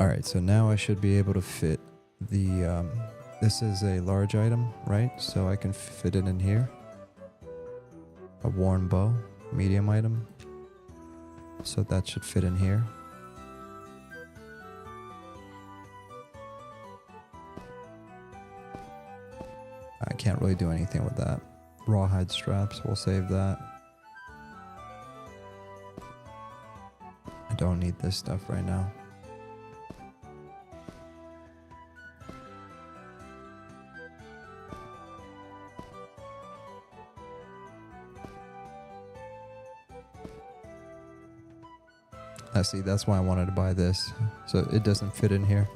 All right, so now I should be able to fit the, this is a large item, right? So I can fit it in here. A worn bow, medium item. So that should fit in here. I can't really do anything with that. Rawhide straps, we'll save that. I don't need this stuff right now. I see, that's why I wanted to buy this. So it doesn't fit in here,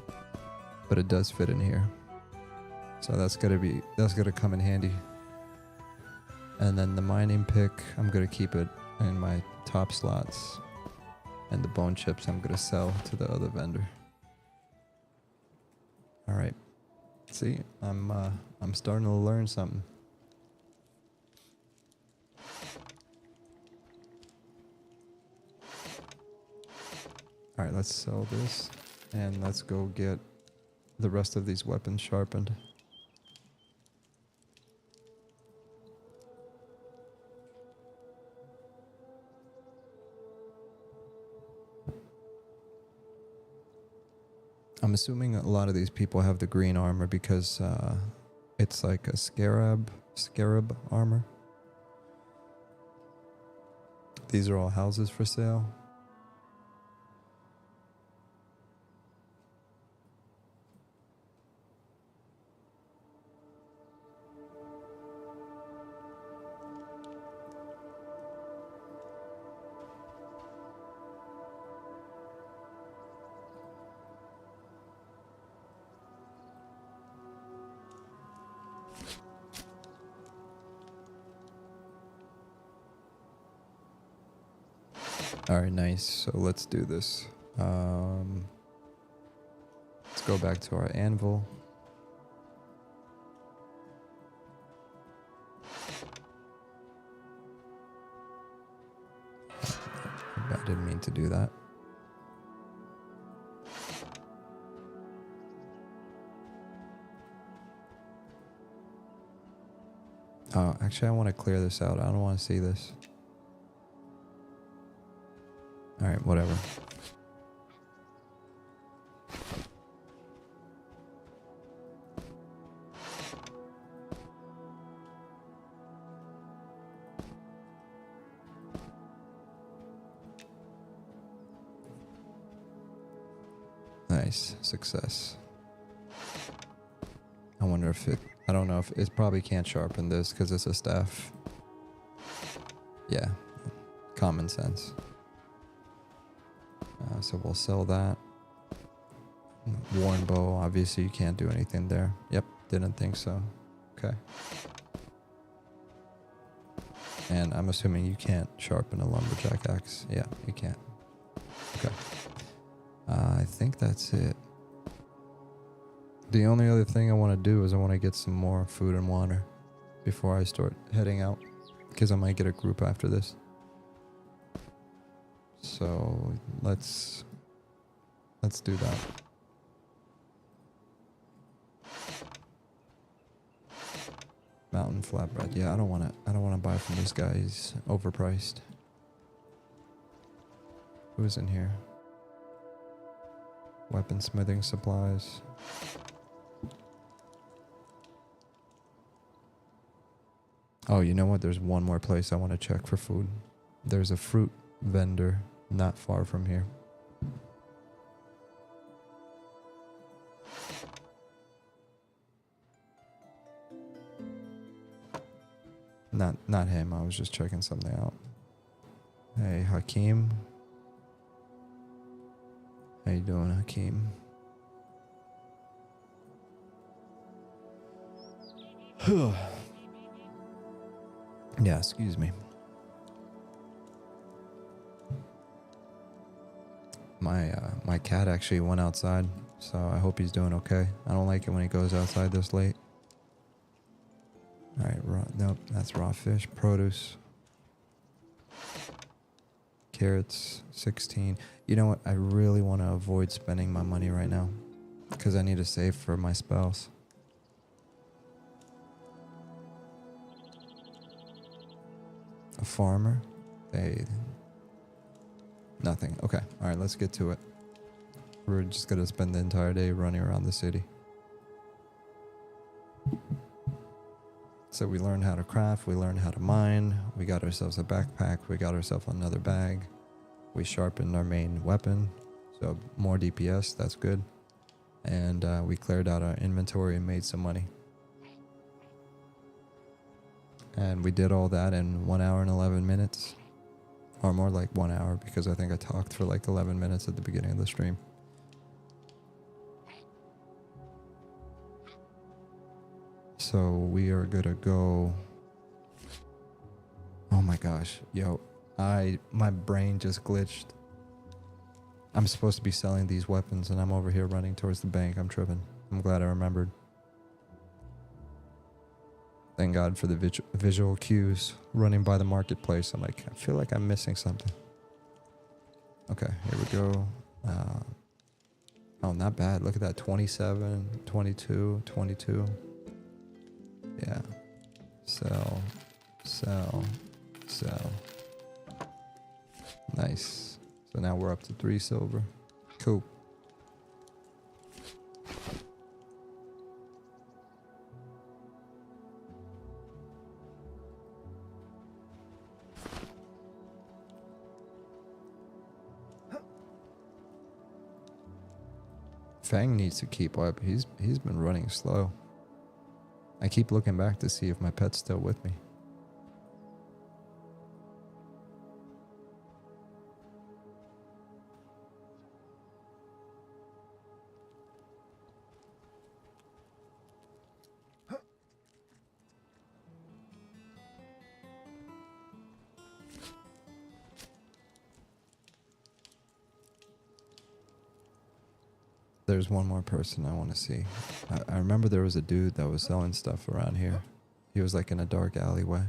but it does fit in here. So that's gonna come in handy. And then the mining pick, I'm gonna keep it in my top slots. And the bone chips I'm gonna sell to the other vendor. All right. See, I'm starting to learn something. All right, let's sell this and let's go get the rest of these weapons sharpened. I'm assuming a lot of these people have the green armor because it's like a scarab armor. These are all houses for sale. All right, nice. So let's do this. Let's go back to our anvil. I didn't mean to do that. Oh, actually, I want to clear this out. I don't want to see this. All right, whatever. Nice, success. I wonder if I don't know if it probably can't sharpen this because it's a staff. Yeah, common sense. So we'll sell that. Worn bow, obviously you can't do anything there. Yep, didn't think so. Okay. And I'm assuming you can't sharpen a lumberjack axe. Yeah, you can't. Okay. I think that's it. The only other thing I want to do is I want to get some more food and water before I start heading out, because I might get a group after this. So let's do that. Mountain flatbread. Yeah, I don't want to buy from this guy. He's overpriced. Who's in here? Weaponsmithing supplies. Oh, you know what? There's one more place I want to check for food. There's a fruit vendor not far from here. Not him. I was just checking something out. Hey, Hakeem. How you doing, Hakeem? Yeah, excuse me. My cat actually went outside, so I hope he's doing okay. I don't like it when he goes outside this late. All right, nope, that's raw fish, produce. Carrots 16. You know what? I really want to avoid spending my money right now because I need to save for my spouse. A farmer? Hey. Nothing. Okay. All right, let's get to it. We're just going to spend the entire day running around the city. So we learned how to craft, we learned how to mine, we got ourselves a backpack, we got ourselves another bag, we sharpened our main weapon, so more DPS, that's good. And we cleared out our inventory and made some money. And we did all that in 1 hour and 11 minutes. Or more like 1 hour, because I think I talked for like 11 minutes at the beginning of the stream. So we are gonna go. Oh my gosh, yo, my brain just glitched. I'm supposed to be selling these weapons and I'm over here running towards the bank. I'm tripping. I'm glad I remembered. Thank God for the visual cues running by the marketplace. I'm like, I feel like I'm missing something. Okay, here we go. Oh, not bad. Look at that. 27, 22, 22. Yeah. Sell, sell, sell. Nice. So now we're up to 3 silver. Cool. Fang needs to keep up. He's been running slow. I keep looking back to see if my pet's still with me. There's one more person I want to see. I remember there was a dude that was selling stuff around here. He was like in a dark alleyway.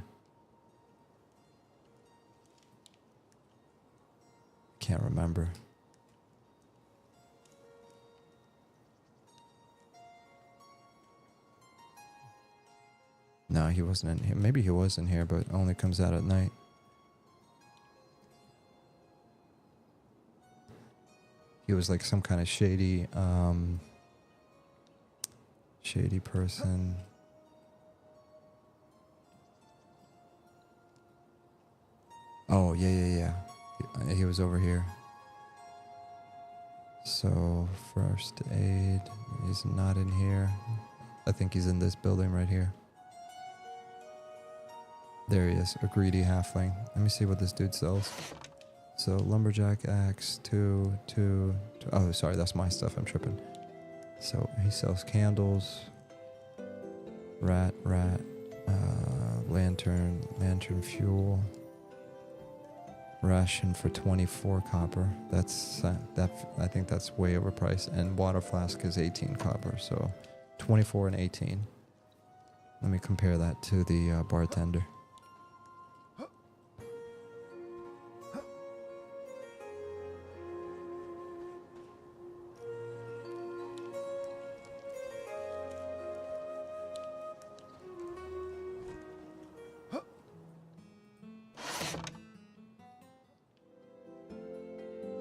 Can't remember. No, he wasn't in here. Maybe he was in here, but only comes out at night. He was like some kind of shady person. Oh, yeah. He was over here. So, first aid. He's not in here. I think he's in this building right here. There he is, a greedy halfling. Let me see what this dude sells. So, lumberjack axe, two. Oh, sorry, that's my stuff. I'm tripping. So, he sells candles. Rat. Lantern fuel. Ration for 24 copper. That's I think that's way overpriced. And water flask is 18 copper. So, 24 and 18. Let me compare that to the bartender.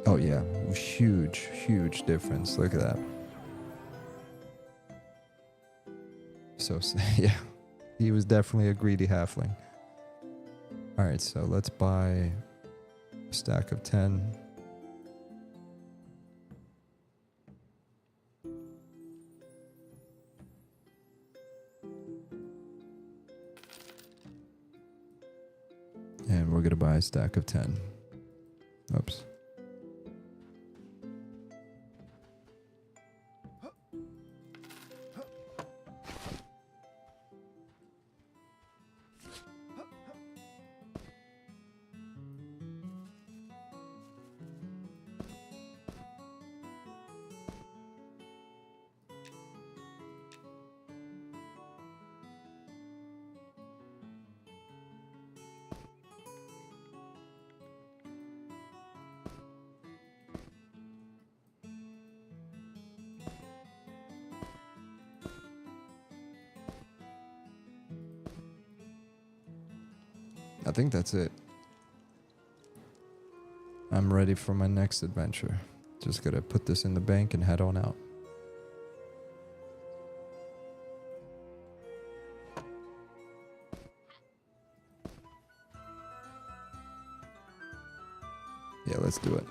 Oh yeah, huge difference. Look at that. So yeah, he was definitely a greedy halfling. All right, so let's buy a stack of 10. And we're gonna buy a stack of 10. Oops. I think that's it. I'm ready for my next adventure. Just gotta put this in the bank and head on out. Yeah, let's do it.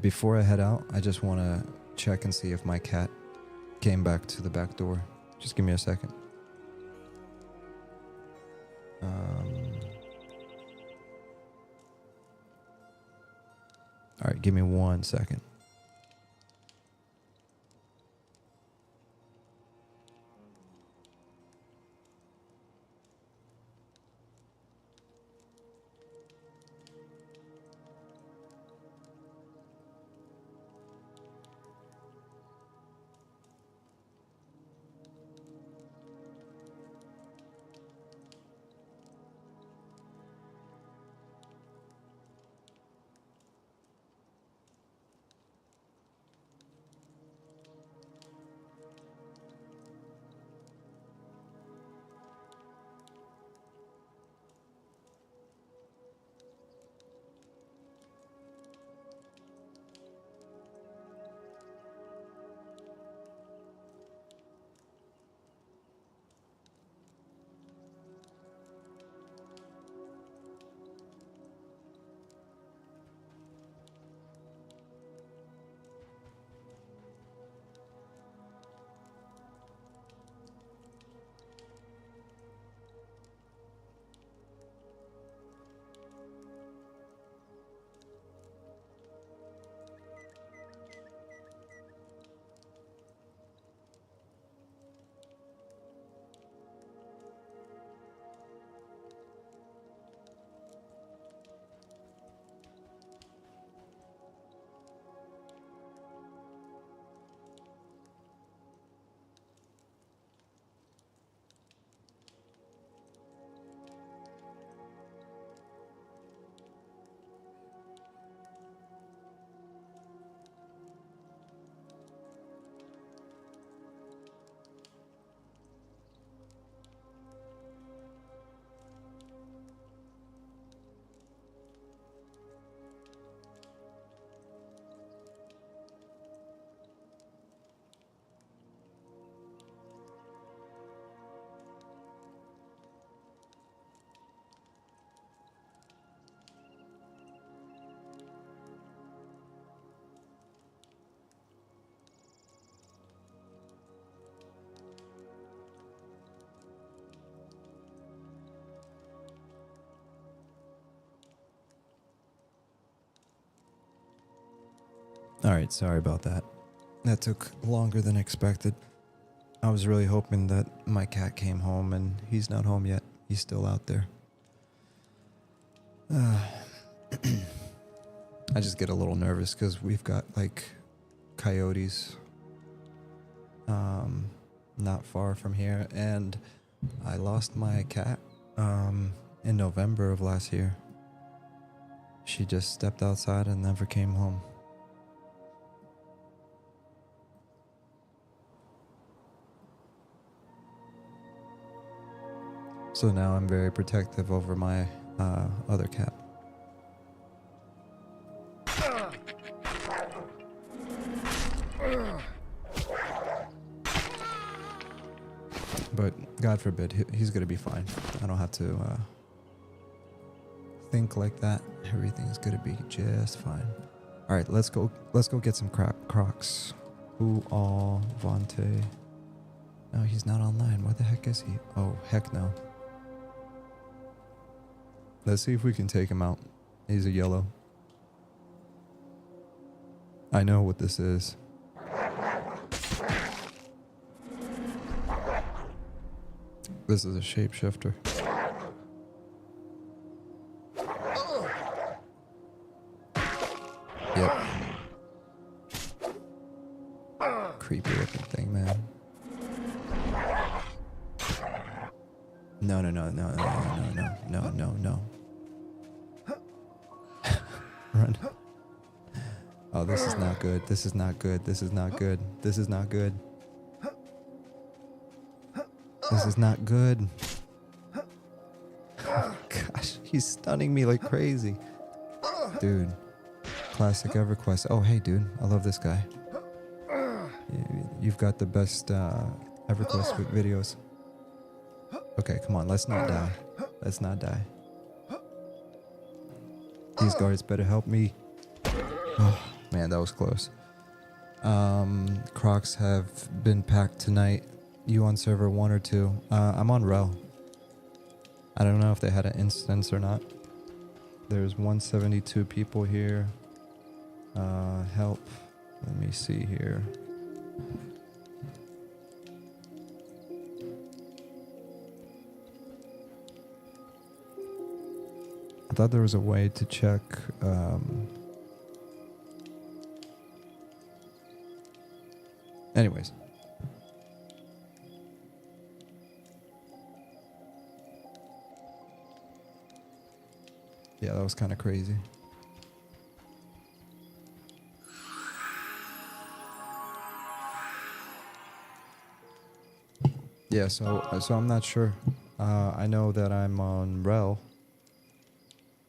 Before I head out, I just want to check and see if my cat came back to the back door. Just give me a second. All right, give me 1 second. Alright, sorry about that. That took longer than expected. I was really hoping that my cat came home, and he's not home yet. He's still out there. I just get a little nervous because we've got like coyotes not far from here, and I lost my cat in November of last year. She just stepped outside and never came home. So now I'm very protective over my other cat. But God forbid, he's gonna be fine. I don't have to think like that. Everything's gonna be just fine. All right, let's go get some Crocs. Who all Vontae? No, he's not online. Where the heck is he? Oh, heck no. Let's see if we can take him out. He's a yellow. I know what this is. This is a shapeshifter. Yep. Creepy looking thing, man. No. Run. Oh, this is not good. This is not good. This is not good. This is not good. This is not good. Oh, gosh, he's stunning me like crazy. Dude. Classic EverQuest. Oh, hey, dude. I love this guy. You've got the best EverQuest videos. Okay, come on. Let's not die. Let's not die. These guards better help me. Oh, man, that was close. Crocs have been packed tonight. You on server 1 or 2? I'm on Rel. I don't know if they had an instance or not. There's 172 people here. Help. Let me see here. I thought there was a way to check. Anyways. Yeah, that was kind of crazy. Yeah, so I'm not sure. I know that I'm on Rel.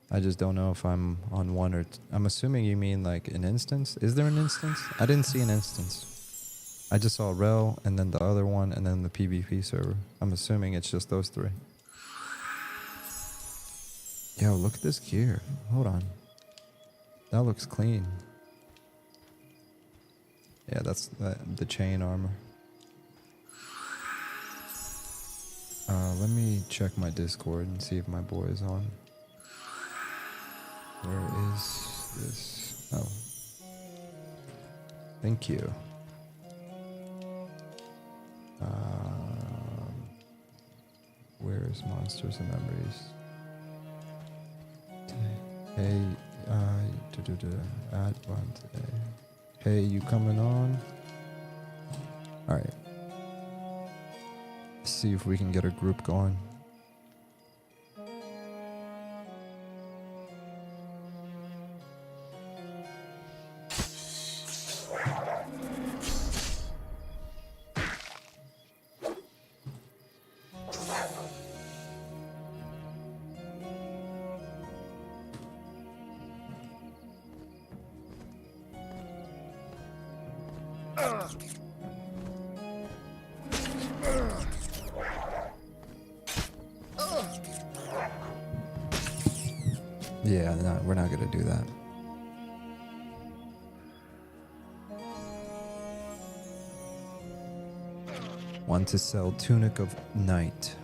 I just don't know if I'm on 1 or I'm assuming you mean like an instance. Is there an instance? I didn't see an instance. I just saw Rel and then the other one and then the PvP server. I'm assuming it's just those 3. Yo, look at this gear. Hold on. That looks clean. Yeah, that's the chain armor. Let me check my Discord and see if my boy is on. Where is this? Oh. Thank you. Where is Monsters and Memories? Hey, add one today. Hey, you coming on? Alright. See if we can get a group going. Yeah, no, we're not gonna do that. Want to sell Tunic of Night.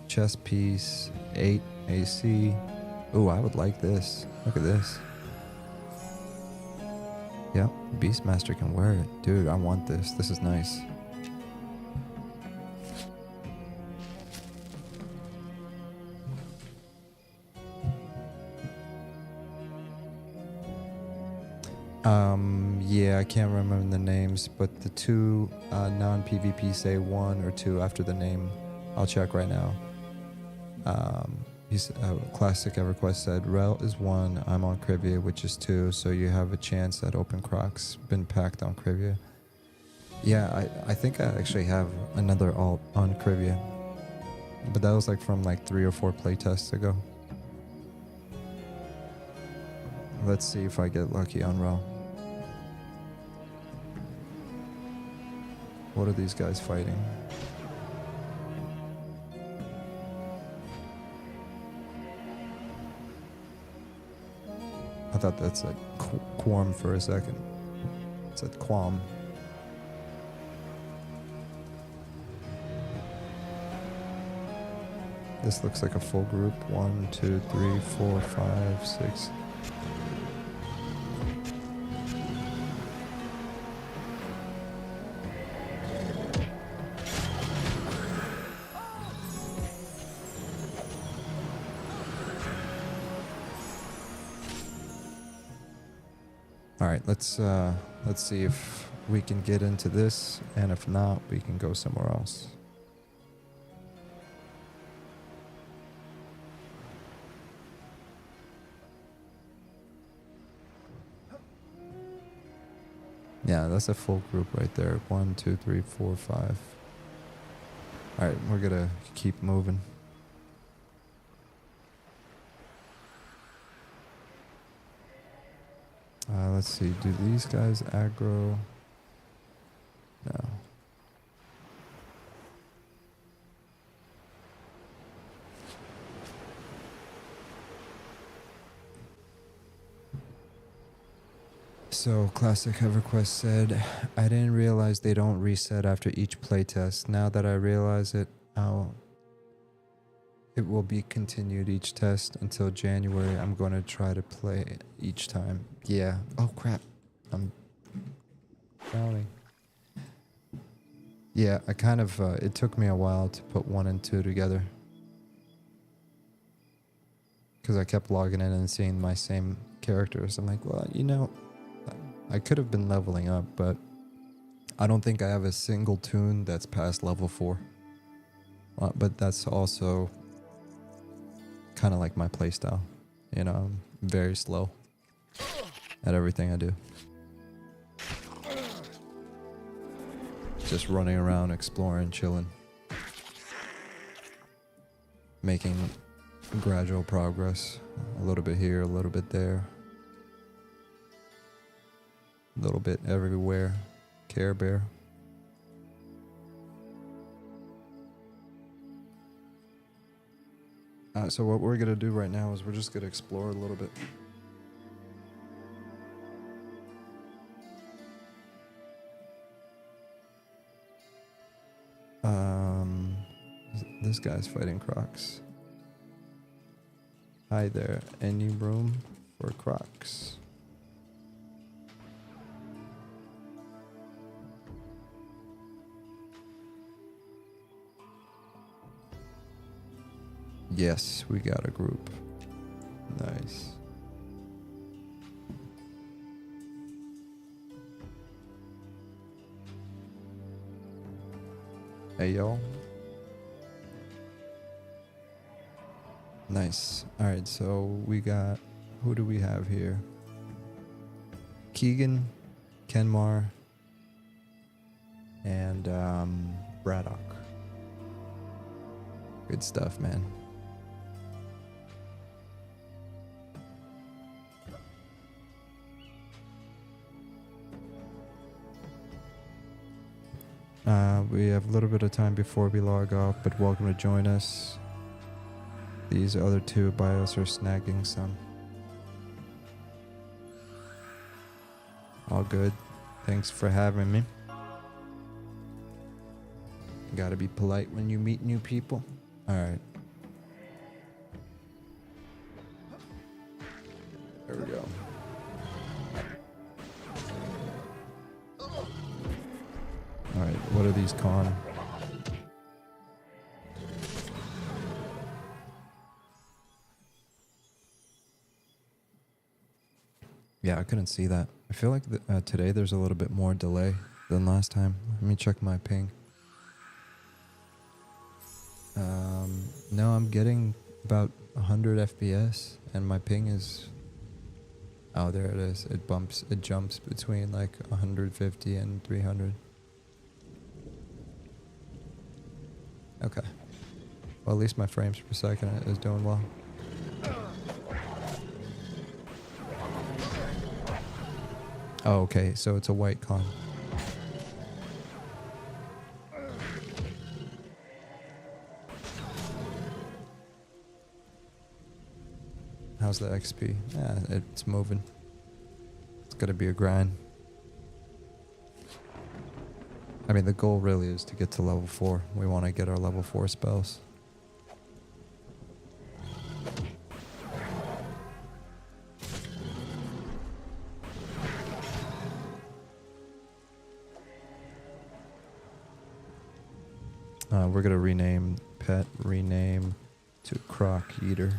Chest piece, 8 AC. Ooh, I would like this. Look at this. Yep, Beastmaster can wear it. Dude, I want this. This is nice. Yeah, I can't remember the names, but the 2 non-PvP say 1 or 2 after the name. I'll check right now. He's Classic EverQuest said, Rel is 1, I'm on Crivia, which is 2, so you have a chance at Open Crocs. Been packed on Crivia. Yeah, I think I actually have another alt on Crivia. But that was like from like 3 or 4 playtests ago. Let's see if I get lucky on Rel. What are these guys fighting? I thought that said Quam for a second. It said Quam. This looks like a full group. 1, 2, 3, 4, 5, 6. All right, let's see if we can get into this, and if not, we can go somewhere else. Yeah, that's a full group right there. 1, 2, 3, 4, 5. Alright, we're gonna keep moving. Let's see, do these guys aggro? No. So, Classic EverQuest said, I didn't realize they don't reset after each playtest. Now that I realize it, it will be continued each test until January. I'm going to try to play each time. Yeah. Oh, crap. I'm drowning. Yeah, I kind of, it took me a while to put 1 and 2 together. Because I kept logging in and seeing my same characters. I'm like, well, you know, I could have been leveling up, but I don't think I have a single tune that's past level 4. But that's also kind of like my playstyle. You know, I'm very slow at everything I do. Just running around, exploring, chilling. Making gradual progress. A little bit here, a little bit there. A little bit everywhere. Care Bear. So what we're going to do right now is we're just going to explore a little bit. This guy's fighting Crocs. Hi there. Any room for Crocs? Yes, we got a group. Nice. Hey, y'all. Nice. Alright, so we got... Who do we have here? Keegan, Kenmar, and Braddock. Good stuff, man. We have a little bit of time before we log off, but welcome to join us. These other two bios are snagging some. All good. Thanks for having me. You gotta be polite when you meet new people. Alright. There we go. Alright, what are these con? Yeah, I couldn't see that. I feel like today there's a little bit more delay than last time. Let me check my ping. No, I'm getting about 100 FPS and my ping is... Oh, there it is. It jumps between like 150 and 300. Okay. Well, at least my frames per second is doing well. Oh, okay. So it's a white con. How's the XP? Yeah, it's moving. It's gonna be a grind. I mean, the goal really is to get to level 4. We want to get our level 4 spells. We're gonna rename pet, rename to Croc Eater.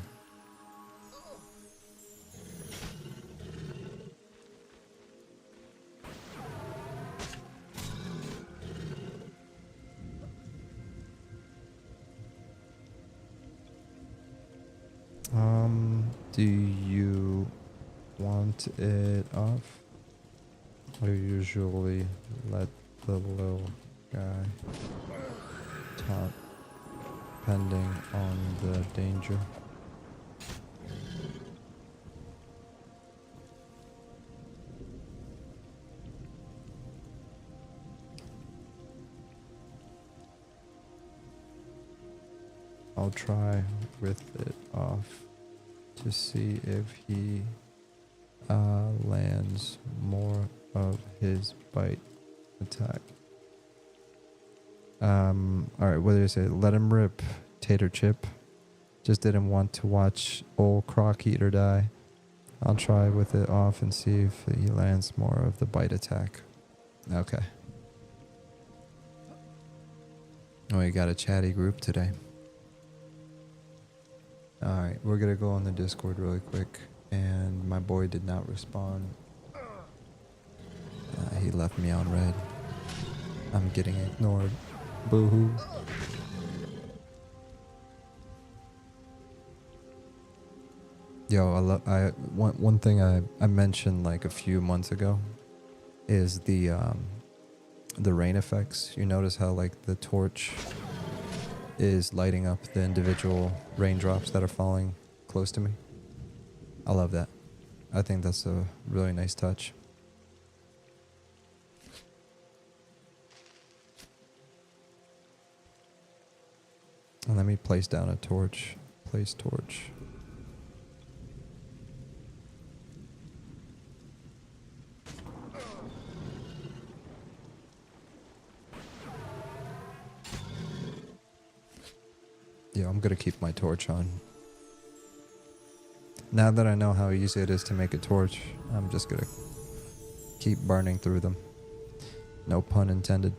Do you want it off? I usually let the little guy taunt depending on the danger. I'll try with it off to see if he lands more of his bite attack. Alright, what did I say? Let him rip, Tater Chip. Just didn't want to watch old Croc Eater die. I'll try with it off and see if he lands more of the bite attack. Okay. Oh, we got a chatty group today. Alright, we're gonna go on the Discord really quick. And my boy did not respond. He left me on red. I'm getting ignored. Boo-hoo. Yo, one thing I mentioned like a few months ago is the rain effects. You notice how like the torch is lighting up the individual raindrops that are falling close to me. I love that. I think that's a really nice touch. And let me place down a torch. Place torch. Yeah, I'm gonna keep my torch on. Now that I know how easy it is to make a torch, I'm just gonna keep burning through them. No pun intended.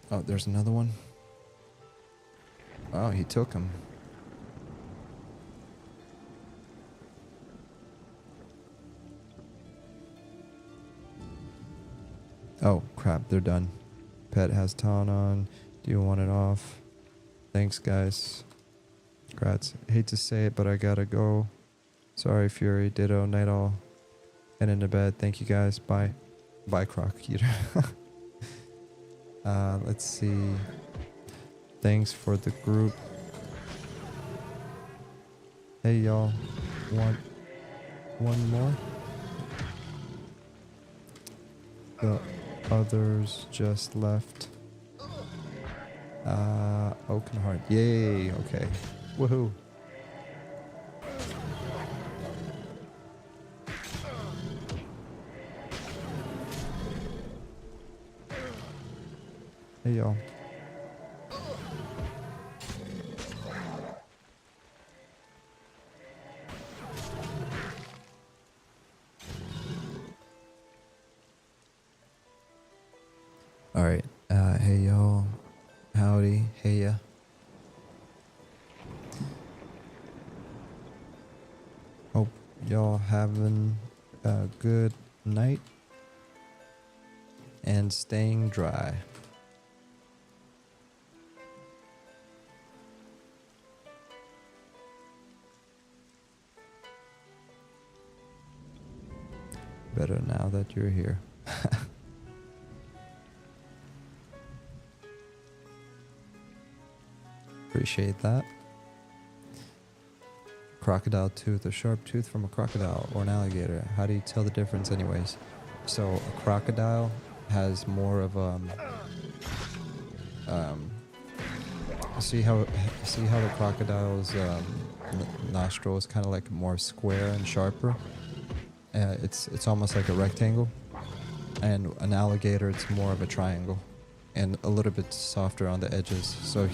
Oh, there's another one. Oh, he took him. Oh, crap, they're done. Pet has taunt on. Do you want it off? Thanks, guys. Congrats. Hate to say it, but I gotta go. Sorry, Fury. Ditto. Night all. Head into bed. Thank you, guys. Bye. Bye, Croc Eater. Let's see. Thanks for the group. Hey, y'all. Want one more? The others just left. Oakenheart. Yay. Okay. Woohoo. Hey, y'all. All right. Hey, y'all. Howdy. Hey, ya. Hope y'all having a good night and staying dry. Better now that you're here. Appreciate that. Crocodile tooth, a sharp tooth from a crocodile or an alligator. How do you tell the difference anyways? So a crocodile has more of see how the crocodile's nostril is kind of like more square and sharper. It's almost like a rectangle, and an alligator it's more of a triangle and a little bit softer on the edges. So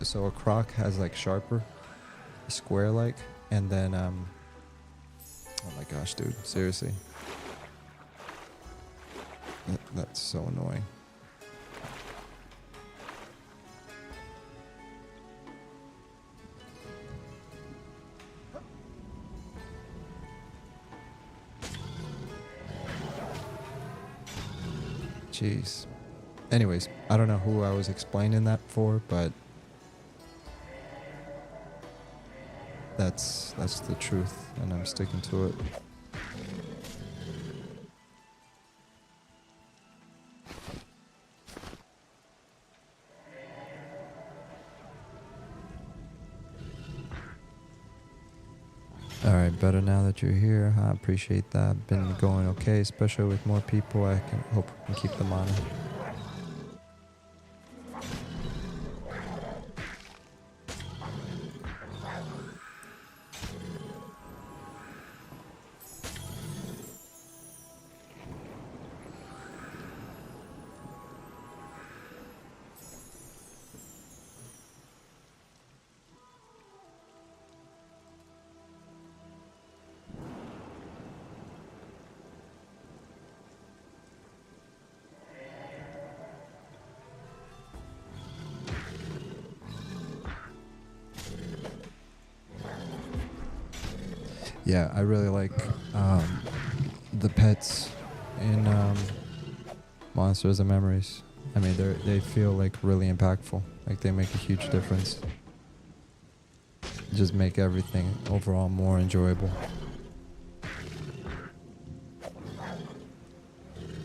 so a croc has like sharper, square like, and then oh my gosh, dude, seriously, that's so annoying. Jeez. Anyways, I don't know who I was explaining that for, but that's the truth, and I'm sticking to it. All right, better now that you're here. I appreciate that. Been going okay, especially with more people. I can hope we can keep them on. Yeah, I really like the pets in Monsters and Memories. I mean, they feel like really impactful. Like they make a huge difference. Just make everything overall more enjoyable.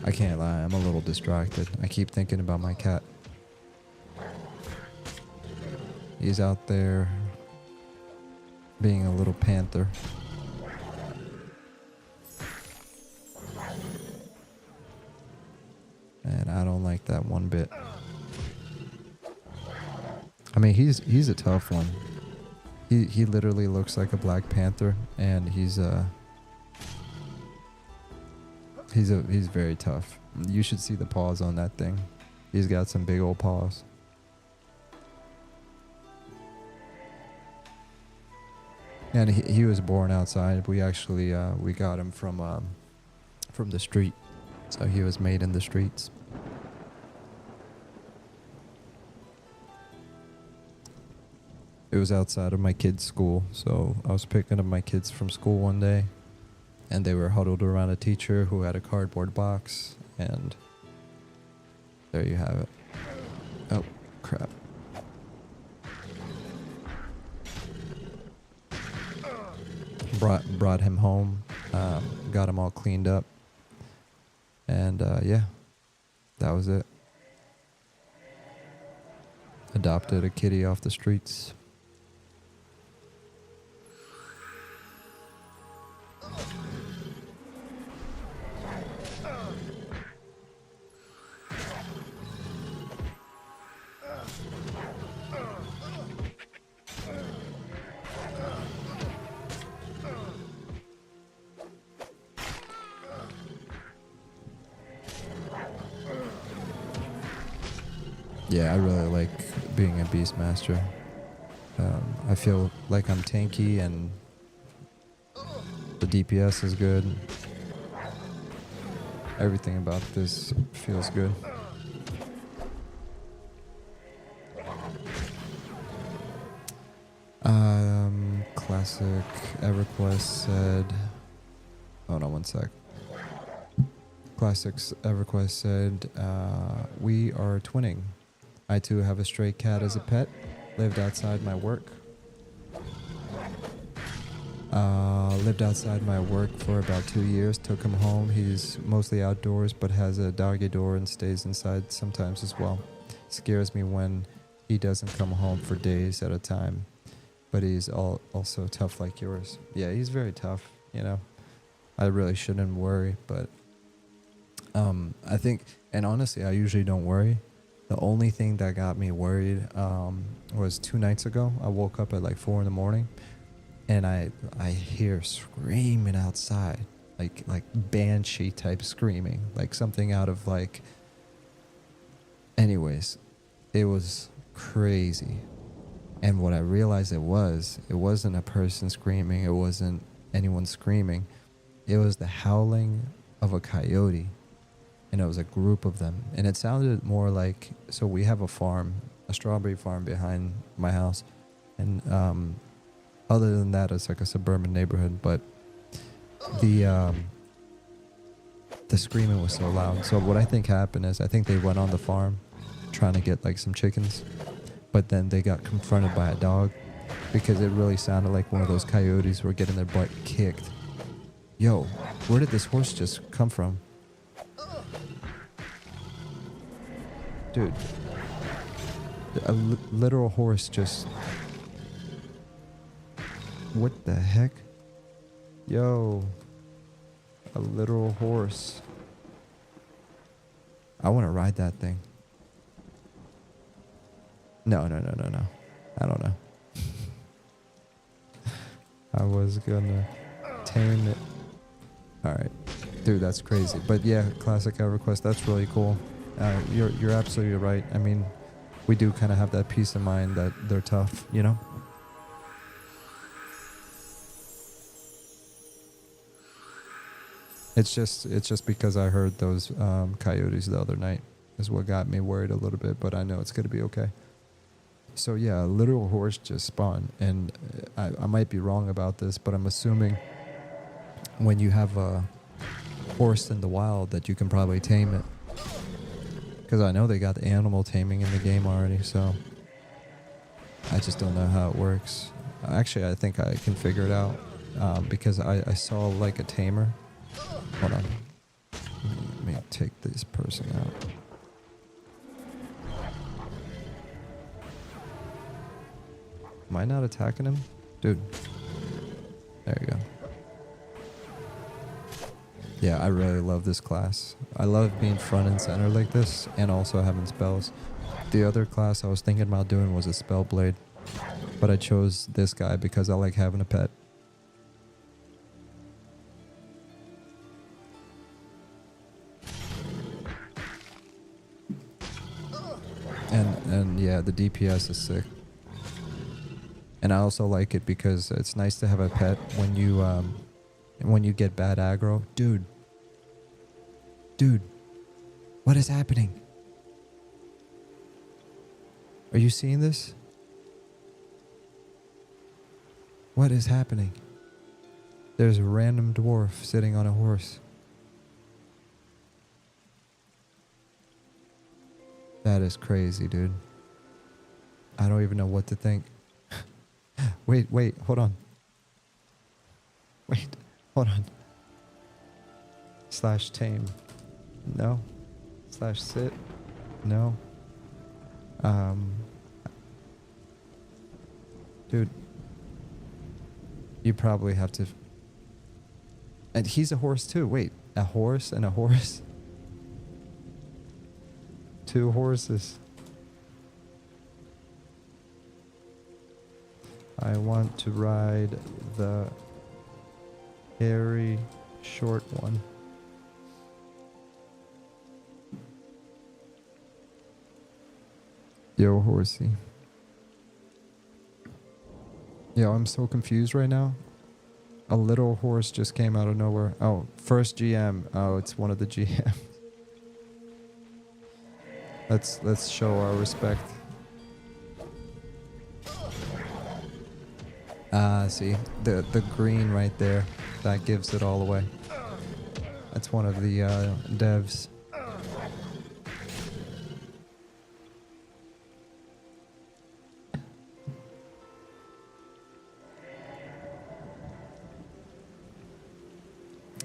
I can't lie, I'm a little distracted. I keep thinking about my cat. He's out there being a little panther. And I don't like that one bit. I mean, he's a tough one. He literally looks like a Black Panther, and he's very tough. You should see the paws on that thing. He's got some big old paws. And he was born outside. We actually we got him from the street, so he was made in the streets. It was outside of my kids' school, so I was picking up my kids from school one day, and they were huddled around a teacher who had a cardboard box, and there you have it. Oh, crap. Brought him home, got him all cleaned up, and yeah, that was it. Adopted a kitty off the streets. Yeah, I really like being a Beastmaster. I feel like I'm tanky and the DPS is good. Everything about this feels good. Classic EverQuest said... Hold on one sec. Classics EverQuest said, we are twinning. I too have a stray cat as a pet. Lived outside my work. Lived outside my work for about 2 years. Took him home. He's mostly outdoors, but has a doggy door and stays inside sometimes as well. Scares me when he doesn't come home for days at a time. But he's also tough like yours. Yeah, he's very tough, you know. I really shouldn't worry, but I think, and honestly, I usually don't worry. The only thing that got me worried was 2 nights ago. I woke up at like 4 in the morning, and I hear screaming outside, like banshee type screaming, like something out of like. Anyways, it was crazy, and what I realized it wasn't a person screaming. It wasn't anyone screaming. It was the howling of a coyote. And it was a group of them. And it sounded more like... So we have a farm, a strawberry farm behind my house. And other than that, it's like a suburban neighborhood. But the screaming was so loud. So what I think happened is I think they went on the farm trying to get like some chickens. But then they got confronted by a dog. Because it really sounded like one of those coyotes were getting their butt kicked. Yo, where did this horse just come from? Dude, a literal horse just... What the heck? Yo, a literal horse. I want to ride that thing. No. I don't know. I was gonna tame it. Alright. Dude, that's crazy. But yeah, classic EverQuest, that's really cool. You're absolutely right. I mean, we do kind of have that peace of mind that they're tough, you know? It's just because I heard those coyotes the other night is what got me worried a little bit, but I know it's gonna be okay. So yeah, a literal horse just spawned, and I might be wrong about this, but I'm assuming when you have a horse in the wild that you can probably tame it. Because I know they got the animal taming in the game already, so I just don't know how it works. Actually, I think I can figure it out because I saw like a tamer. Hold on. Let me take this person out. Am I not attacking him? Dude. There you go. Yeah, I really love this class. I love being front and center like this and also having spells. The other class I was thinking about doing was a spell blade, but I chose this guy because I like having a pet. And yeah, the DPS is sick. And I also like it because it's nice to have a pet when you get bad aggro. Dude, what is happening? Are you seeing this? What is happening? There's a random dwarf sitting on a horse. That is crazy, dude. I don't even know what to think. Wait, hold on. Wait, hold on. / tame. No. / sit. No. Dude. You probably have to... And he's a horse too. Wait, a horse and a horse? 2 horses. I want to ride the hairy short one. Yo, horsey. Yo, I'm so confused right now. A little horse just came out of nowhere. Oh, first GM. Oh, it's one of the GMs. Let's show our respect. See, the green right there, that gives it all away. That's one of the devs.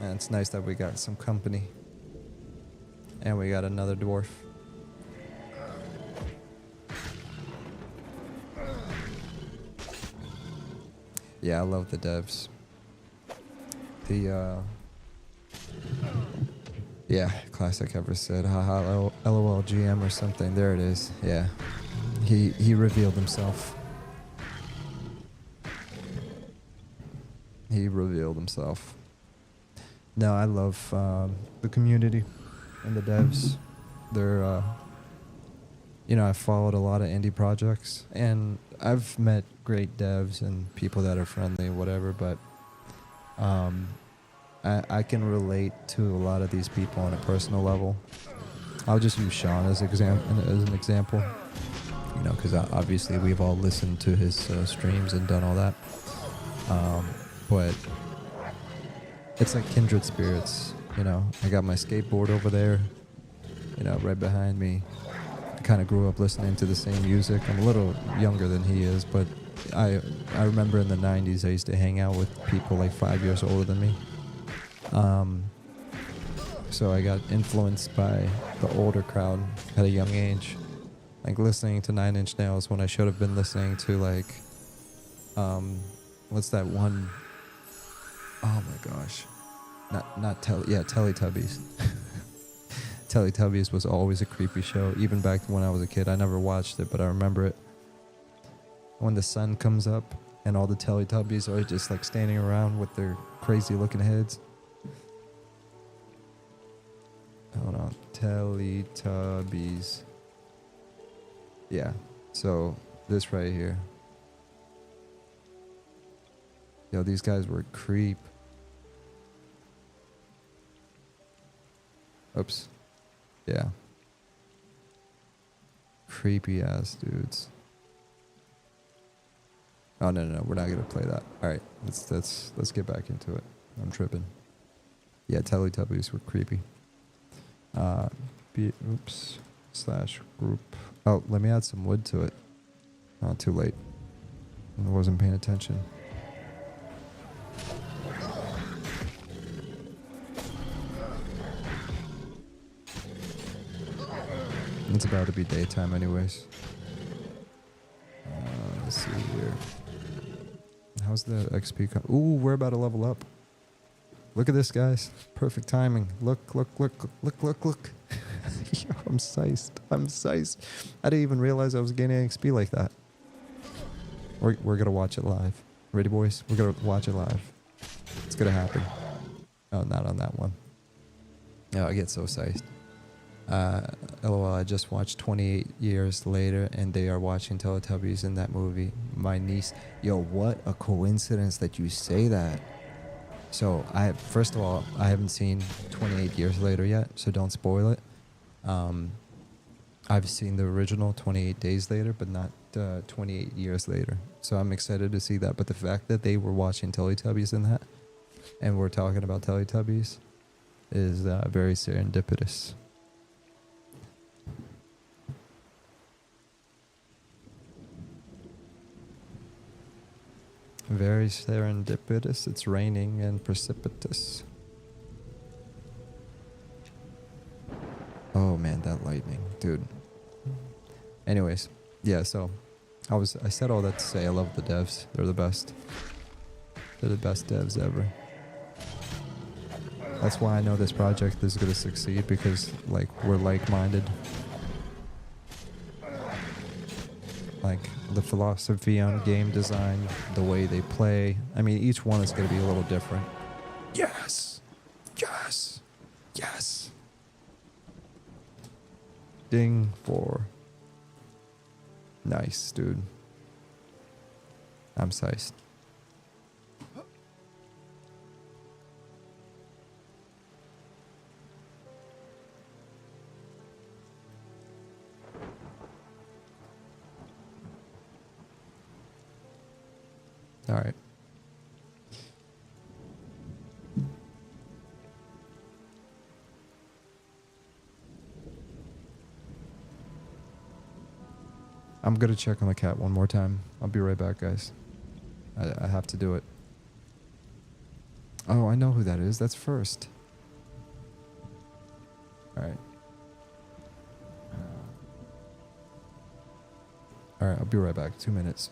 And it's nice that we got some company. And we got another dwarf. Yeah, I love the devs. Yeah, classic ever said, haha, LOL GM or something. There it is. Yeah, he revealed himself. He revealed himself. No, I love the community and the devs. They're, I've followed a lot of indie projects, and I've met great devs and people that are friendly, whatever, but I can relate to a lot of these people on a personal level. I'll just use Sean as an example, because obviously we've all listened to his streams and done all that. But it's like kindred spirits, I got my skateboard over there, right behind me. I kind of grew up listening to the same music. I'm a little younger than he is, but I remember in the 90s I used to hang out with people like 5 years older than me. So I got influenced by the older crowd at a young age. Like listening to 9 Inch Nails when I should have been listening to like, what's that one Oh my gosh. Yeah, Teletubbies. Teletubbies was always a creepy show, even back when I was a kid. I never watched it, but I remember it. When the sun comes up and all the Teletubbies are just like standing around with their crazy looking heads. Hold on. Teletubbies. Yeah. So this right here. Yo, these guys were creep. Oops. Yeah. Creepy ass dudes. Oh no, we're not gonna play that. All right, let's get back into it. I'm tripping. Yeah, Teletubbies were creepy. Oops. /group. Oh, let me add some wood to it. Oh, too late. I wasn't paying attention. It's about to be daytime anyways. Let's see here. How's the XP Ooh, we're about to level up. Look at this, guys. Perfect timing. Look. Yo, I'm psyched. I didn't even realize I was gaining XP like that. We're gonna watch it live. Ready, boys? We're gonna watch it live. It's gonna happen. Oh, not on that one. Oh, I get so psyched. LOL, I just watched 28 years later and they are watching Teletubbies in that movie. My niece. Yo, what a coincidence that you say that. So, first of all, I haven't seen 28 years later yet, so don't spoil it. I've seen the original 28 days later, but not 28 years later. So I'm excited to see that. But the fact that they were watching Teletubbies in that, and we're talking about Teletubbies, is very serendipitous. Very serendipitous. It's raining and precipitous. Oh man, that lightning, dude. Anyways, yeah, so I said all that to say I love the devs. They're the best. They're the best devs ever. That's why I know this project is gonna succeed, because like we're like-minded. Like the philosophy on game design, the way they play. I mean, each one is gonna be a little different. Yes! Ding 4. Nice, dude. I'm psyched. All right. I'm gonna check on the cat one more time. I'll be right back, guys. I have to do it. Oh, I know who that is. That's First. All right. All right, I'll be right back. 2 minutes.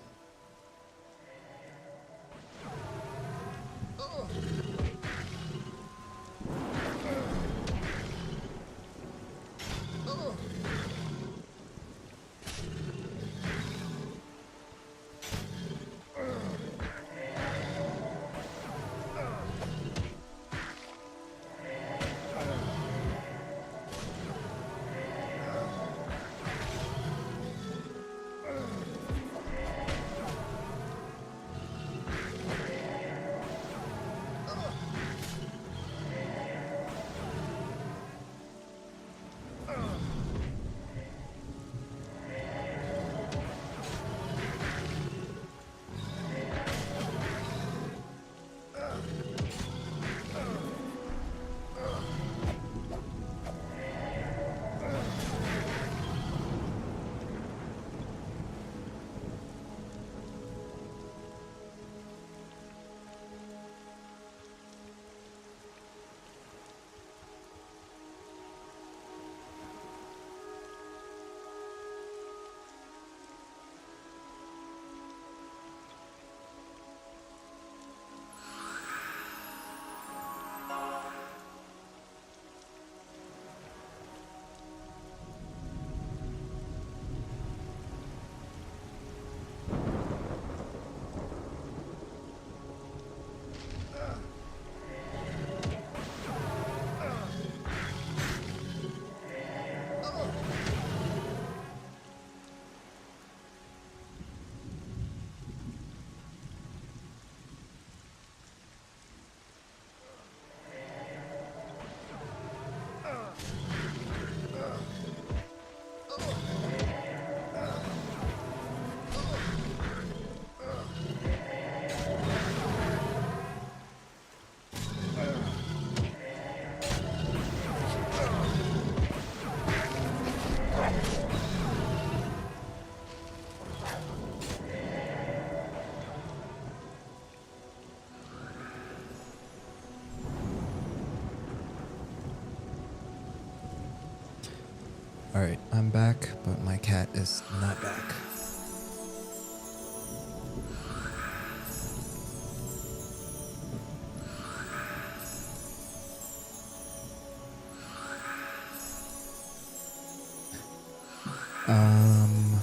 Alright, I'm back, but my cat is not back.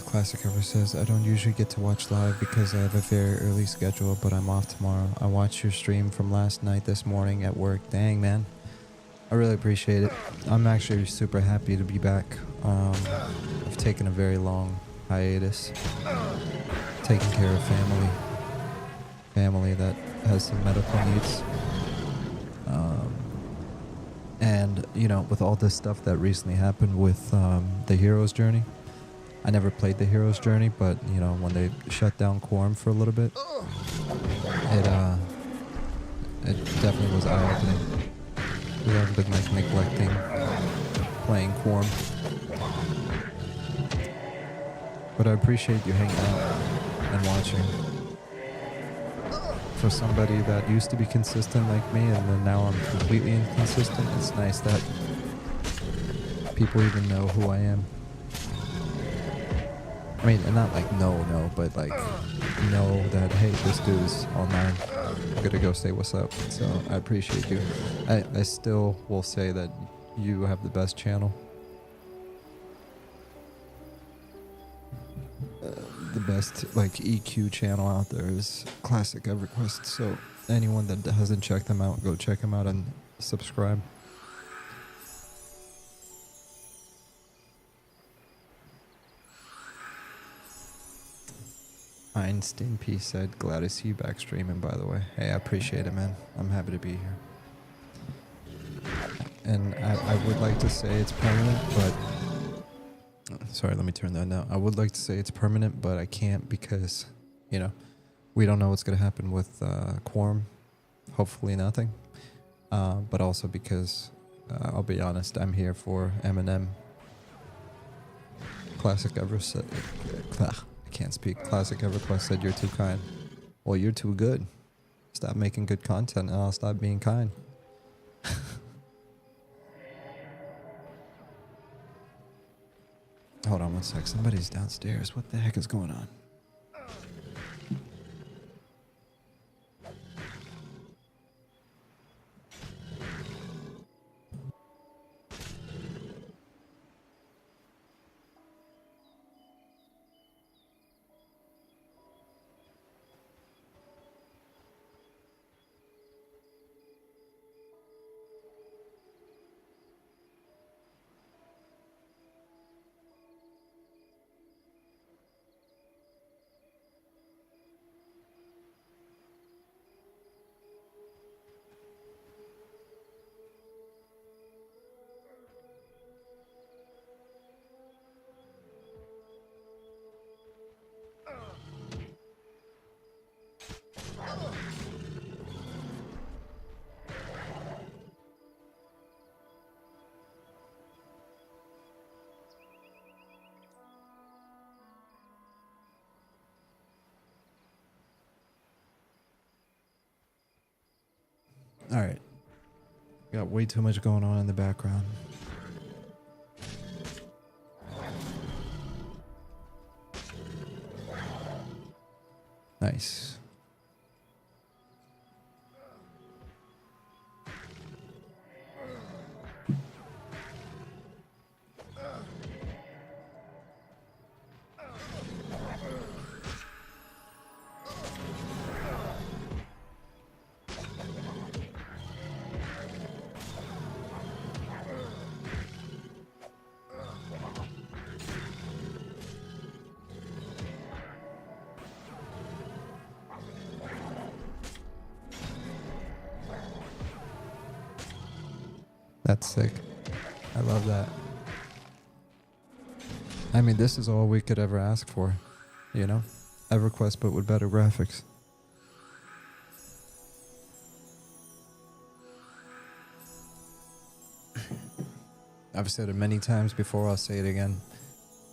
Classic Ever says, I don't usually get to watch live because I have a very early schedule, but I'm off tomorrow. I watched your stream from last night this morning at work. Dang, man. I really appreciate it. I'm actually super happy to be back. I've taken a very long hiatus. Taking care of family that has some medical needs. And, you know, with all this stuff that recently happened with the Hero's Journey, I never played the Hero's Journey, but, you know, when they shut down Quorum for a little bit, it definitely was eye-opening. I've been, like, neglecting playing Quorum. But I appreciate you hanging out and watching. For somebody that used to be consistent like me, and then now I'm completely inconsistent, it's nice that people even know who I am. I mean, and not like no, but like know that, hey, this dude's online. I'm gonna go say what's up. So I appreciate you. I still will say that you have the best channel. The best like EQ channel out there is Classic EverQuest. So anyone that hasn't checked them out, go check them out and subscribe. Einstein P said, glad to see you back streaming, by the way. Hey, I appreciate it, man. I'm happy to be here. And I would like to say it's permanent, but... Sorry, let me turn that down. I would like to say it's permanent, but I can't because, you know, we don't know what's going to happen with Quorum. Hopefully nothing. But also because, I'll be honest, I'm here for Eminem. Classic Ever said... I can't speak. Classic EverQuest said you're too kind. Well, you're too good. Stop making good content and I'll stop being kind. Hold on one sec. Somebody's downstairs. What the heck is going on? All right. Got way too much going on in the background. Nice. That's sick. I love that. I mean, this is all we could ever ask for, you know? EverQuest, but with better graphics. I've said it many times before, I'll say it again.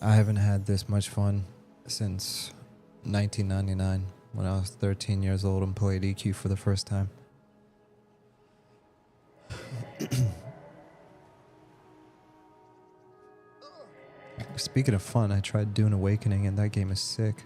I haven't had this much fun since 1999, when I was 13 years old and played EQ for the first time. Speaking of fun, I tried Dune Awakening and that game is sick.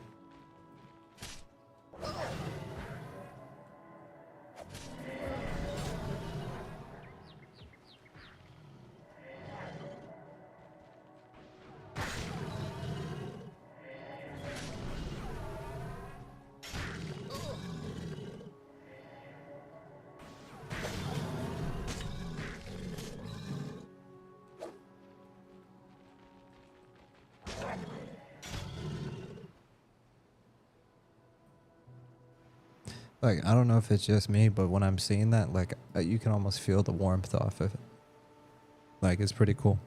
Like, I don't know if it's just me, but when I'm seeing that, like, you can almost feel the warmth off of it. Like, it's pretty cool.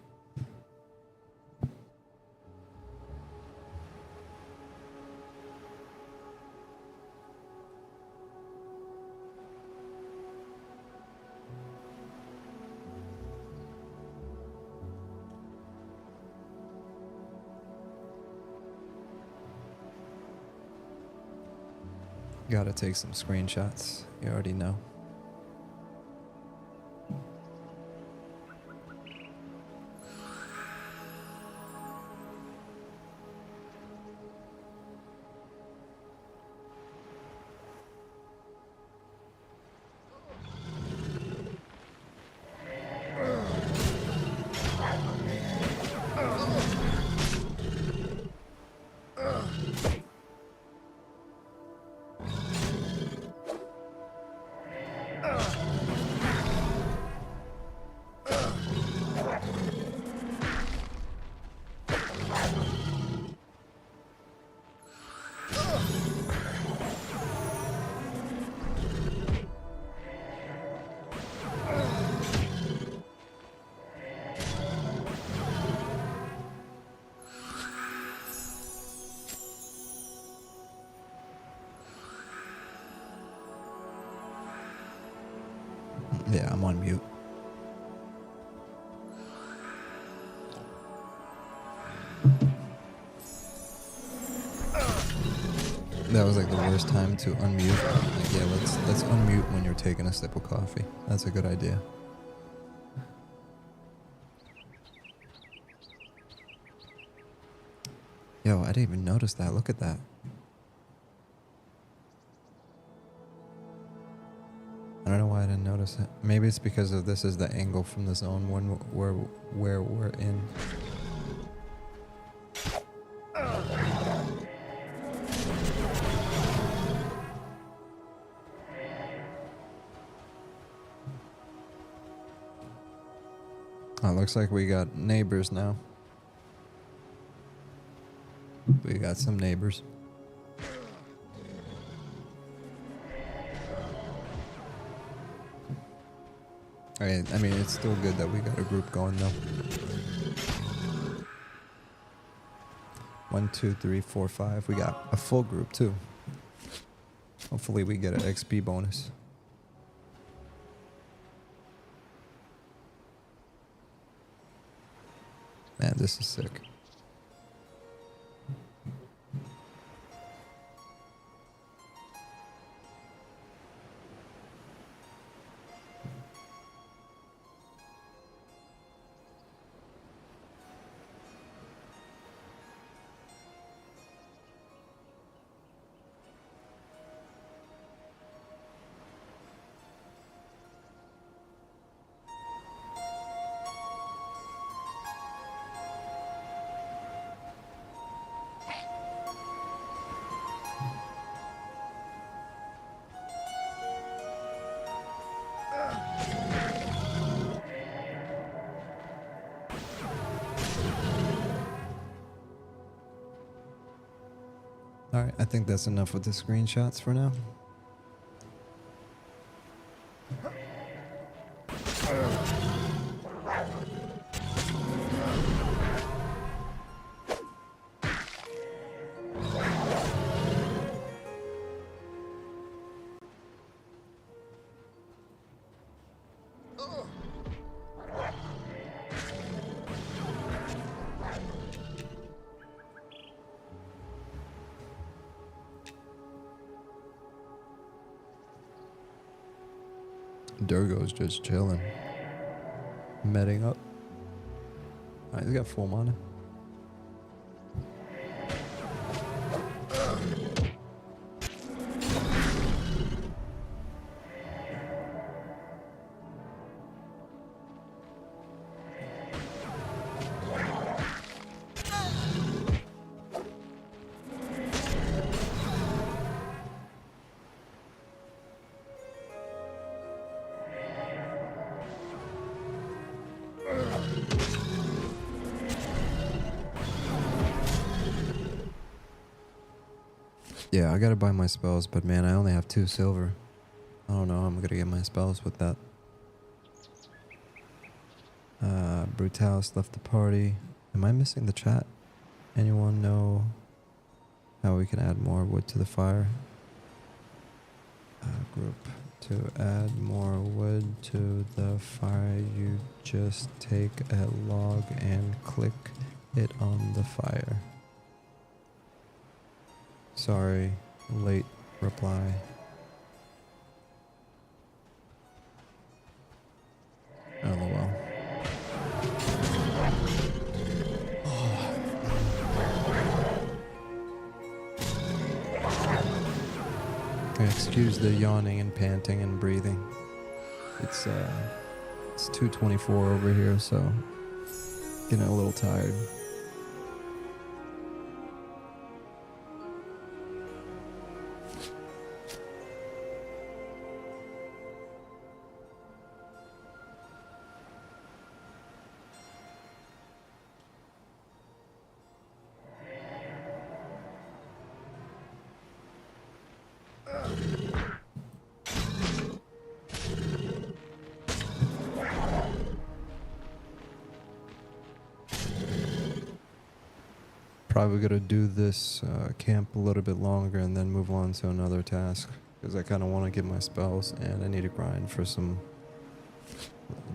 Gotta take some screenshots. You already know. Yeah, I'm on mute. That was like the worst time to unmute. Like, yeah, let's unmute when you're taking a sip of coffee. That's a good idea. Yo, I didn't even notice that. Look at that. I don't know why I didn't notice it. Maybe it's because of this is the angle from the zone when where we're in. Oh, looks like we got neighbors now. We got some neighbors. I mean, it's still good that we got a group going though. 1, 2, 3, 4, 5. We got a full group too. Hopefully we get an XP bonus. Man, this is sick. Alright, I think that's enough with the screenshots for now. Durgo's just chilling. Medding up. Alright, he's got full mana. Yeah, I gotta buy my spells, but man, I only have 2 silver. I don't know how I'm gonna get my spells with that. Brutalis left the party. Am I missing the chat? Anyone know how we can add more wood to the fire? Group. To add more wood to the fire, you just take a log and click it on the fire. Sorry, late reply. LOL. Excuse the yawning and panting and breathing. It's 2:24 over here, so getting a little tired. Probably gonna do this camp a little bit longer and then move on to another task, because I kind of want to get my spells and I need to grind for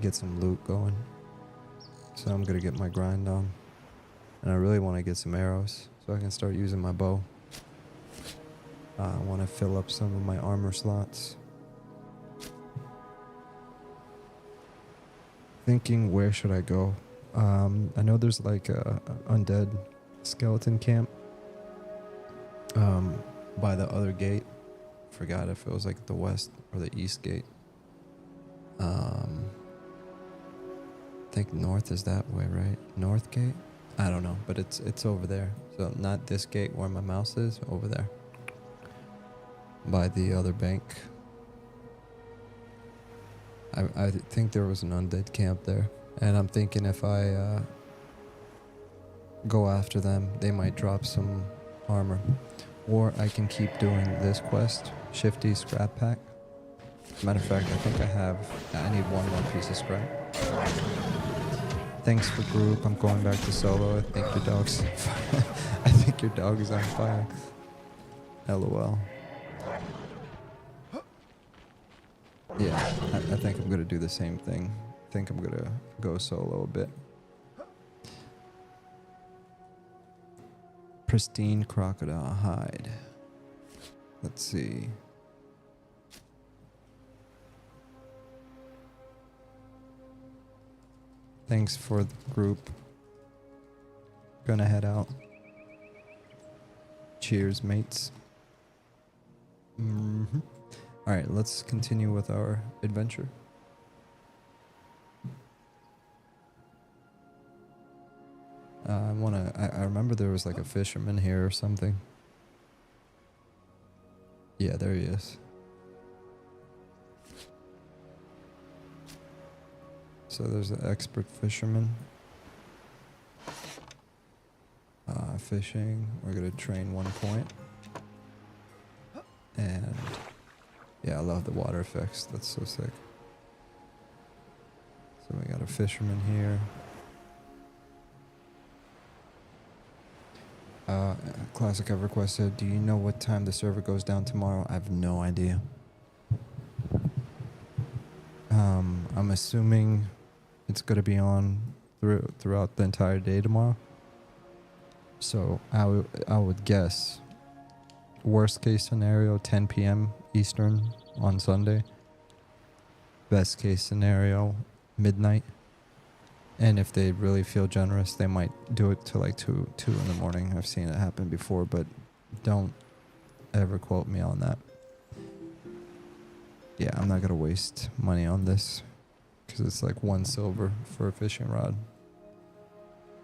get some loot going. So I'm gonna get my grind on, and I really want to get some arrows so I can start using my bow. I want to fill up some of my armor slots. Thinking, where should I go? I know there's like a undead skeleton camp by the other gate. Forgot if it was like the west or the east gate. I think north is that way, right? North gate? I don't know, but it's over there. So not this gate where my mouse is, over there by the other bank. I think there was an undead camp there, and I'm thinking if I go after them, they might drop some armor, or I can keep doing this quest, Shifty Scrap Pack. Matter of fact, I think I need one more piece of scrap. Thanks for group. I'm going back to solo. I think your dog's I think your dog is on fire. LOL. Yeah, I think I'm gonna do the same thing. I think I'm gonna go solo a bit. Pristine crocodile hide. Let's see. Thanks for the group. Gonna head out. Cheers, mates. Alright, let's continue with our adventure. I remember there was like a fisherman here or something. Yeah, there he is. So there's an expert fisherman. Fishing. We're gonna train 1 point. And yeah, I love the water effects. That's so sick. So we got a fisherman here. Classic EverQuest said, do you know what time the server goes down tomorrow? I have no idea. I'm assuming it's going to be on throughout the entire day tomorrow. So I would guess worst case scenario 10 p.m. Eastern on Sunday. Best case scenario midnight. And if they really feel generous, they might do it to like 2 in the morning. I've seen it happen before, but don't ever quote me on that. Yeah, I'm not going to waste money on this because it's like 1 silver for a fishing rod.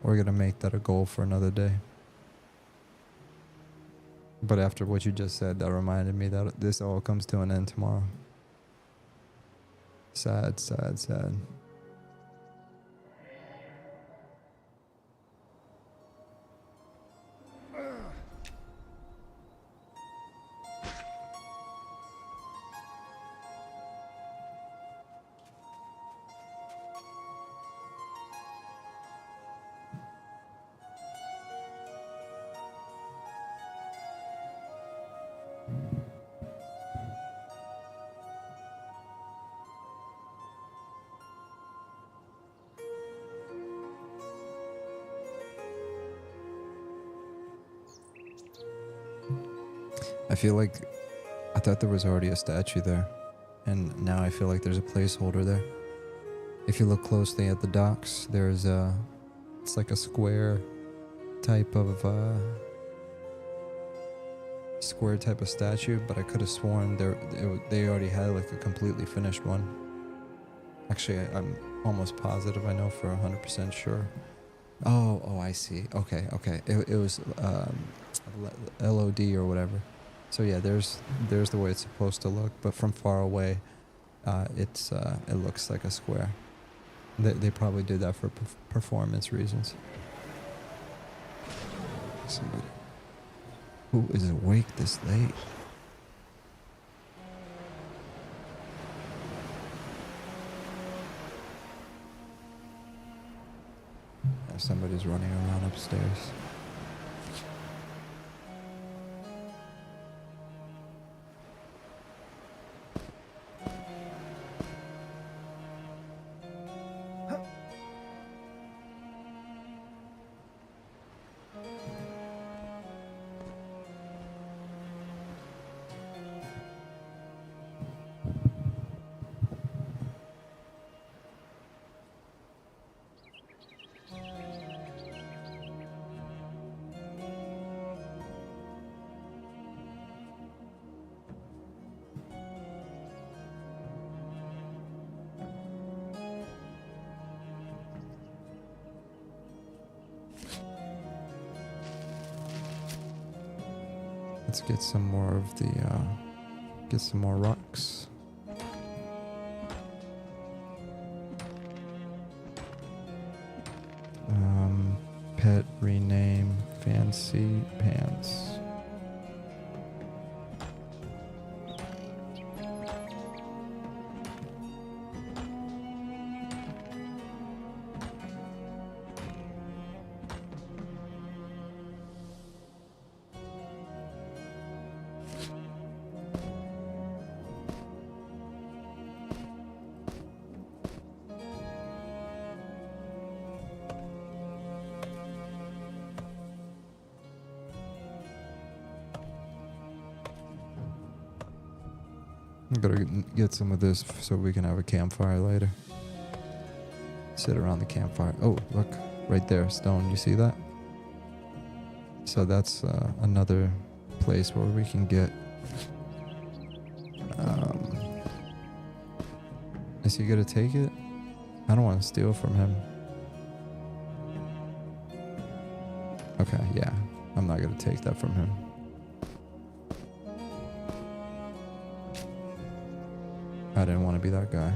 We're going to make that a goal for another day. But after what you just said, that reminded me that this all comes to an end tomorrow. Sad, sad, sad. I feel like I thought there was already a statue there, and now I feel like there's a placeholder there. If you look closely at the docks, there's it's like a square type of statue, but I could have sworn they already had like a completely finished one. Actually, I'm almost positive. I know for 100% sure. Oh, I see. Okay. It was LOD or whatever. So yeah, there's the way it's supposed to look, but from far away, it looks like a square. They probably did that for performance reasons. Somebody who is awake this late? Somebody's running around upstairs. Let's get some more of the, get some more rocks. Pet rename fancy pants. I'm gonna get some of this so we can have a campfire later. Sit around the campfire. Oh, look, right there, stone. You see that? So that's another place where we can get. Is he gonna take it? I don't want to steal from him. Okay, yeah, I'm not gonna take that from him. I didn't want to be that guy.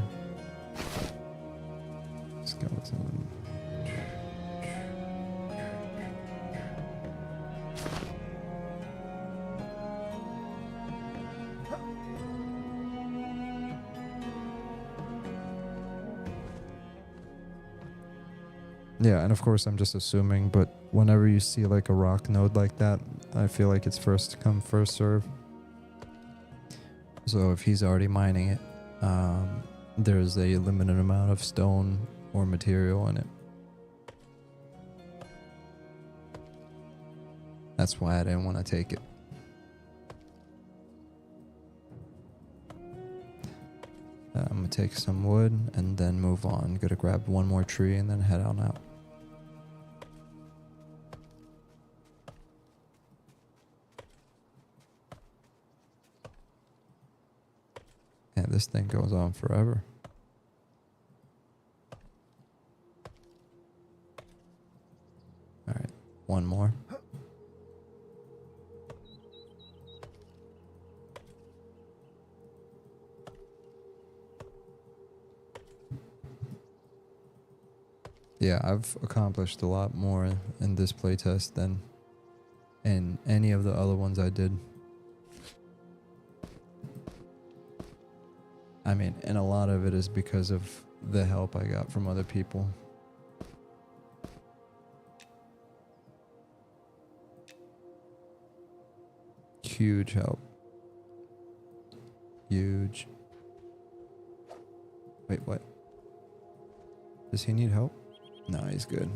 Skeleton. Yeah, and of course I'm just assuming, but whenever you see like a rock node like that, I feel like it's first come, first serve. So if he's already mining it, there's a limited amount of stone or material in it. That's why I didn't want to take it. I'm gonna take some wood and then move on. Gonna grab one more tree and then head on out. And this thing goes on forever. All right, one more. Yeah, I've accomplished a lot more in this playtest than in any of the other ones I did. I mean, and a lot of it is because of the help I got from other people. Huge help. Huge. Wait, what? Does he need help? No, he's good.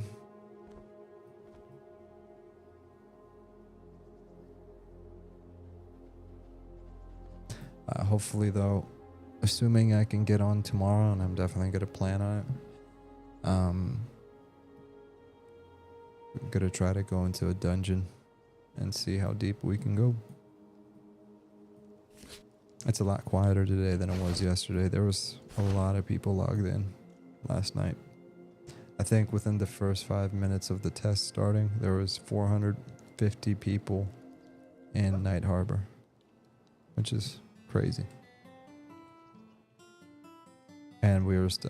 Hopefully though, assuming I can get on tomorrow, and I'm definitely gonna plan on it. I'm gonna try to go into a dungeon and see how deep we can go. It's a lot quieter today than it was yesterday. There was a lot of people logged in last night. I think within the first 5 minutes of the test starting, there was 450 people in Night Harbor, which is crazy. And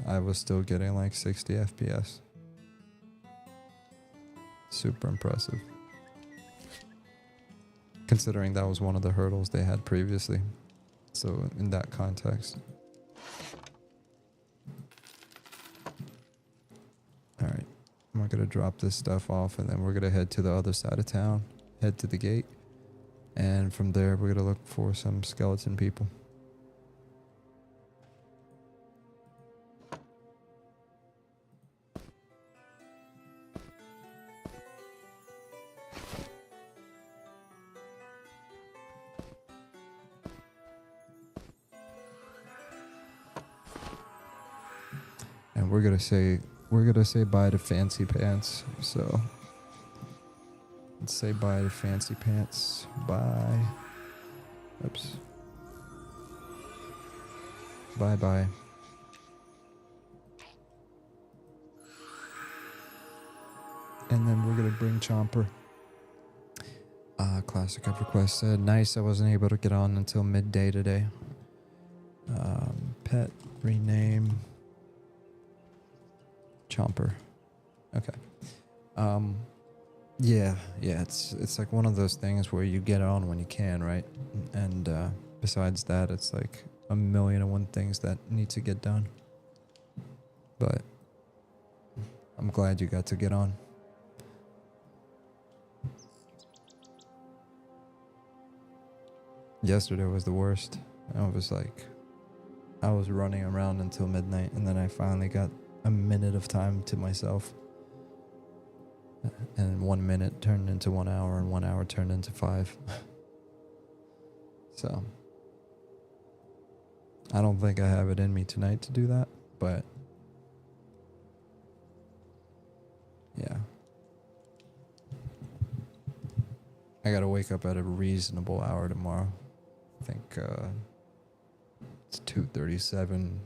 I was still getting like 60 FPS. Super impressive. Considering that was one of the hurdles they had previously. So in that context. Alright. We're gonna drop this stuff off, and then we're gonna head to the other side of town. Head to the gate. And from there we're gonna look for some skeleton people. And we're gonna say bye to fancy pants. So let's say bye to fancy pants. Bye. Oops. Bye bye. And then we're gonna bring Chomper. Classic Up Request said, nice, I wasn't able to get on until midday today. Pet rename Chomper. Okay. Yeah, it's like one of those things where you get on when you can, right? And besides that, it's like 1,000,001 things that need to get done. But I'm glad you got to get on. Yesterday was the worst. I was running around until midnight, and then I finally got a minute of time to myself. And 1 minute turned into 1 hour, and 1 hour turned into 5. So I don't think I have it in me tonight to do that, but yeah. I gotta wake up at a reasonable hour tomorrow. I think it's 2:37.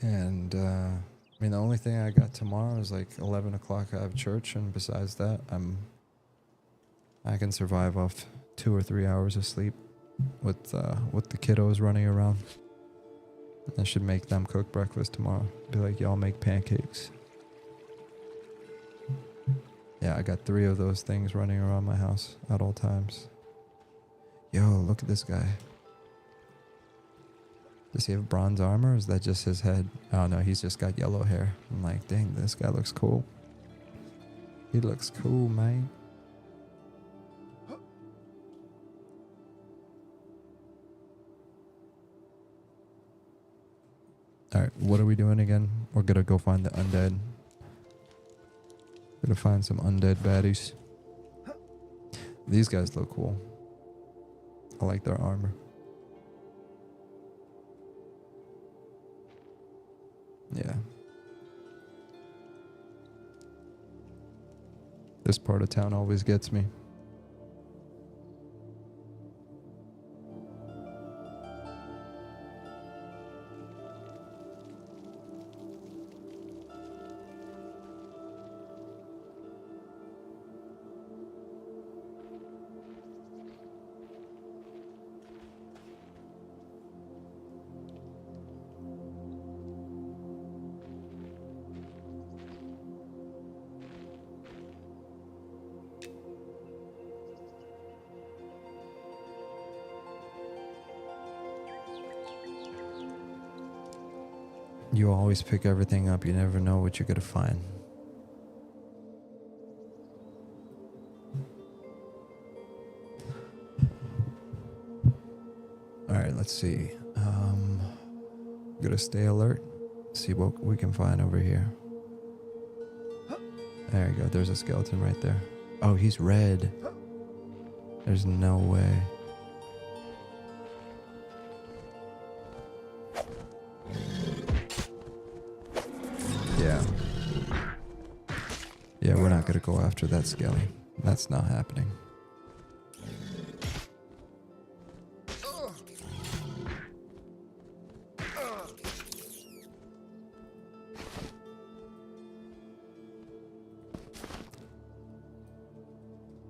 And I mean, the only thing I got tomorrow is like 11 o'clock I have church, and besides that, I can survive off 2 or 3 hours of sleep with the kiddos running around. I should make them cook breakfast tomorrow. Be like, y'all make pancakes. Yeah, I got 3 of those things running around my house at all times. Yo, look at this guy. Does he have bronze armor, or is that just his head? Oh no, he's just got yellow hair. I'm like, dang, this guy looks cool. He looks cool, man. Alright, what are we doing again? We're gonna go find the undead. Gonna find some undead baddies. These guys look cool. I like their armor. Yeah. This part of town always gets me. You always pick everything up. You never know what you're gonna find. Alright, let's see. Gonna stay alert. See what we can find over here. There you go. There's a skeleton right there. Oh, he's red. There's no way. Yeah. Yeah, we're not gonna go after that skelly. That's not happening.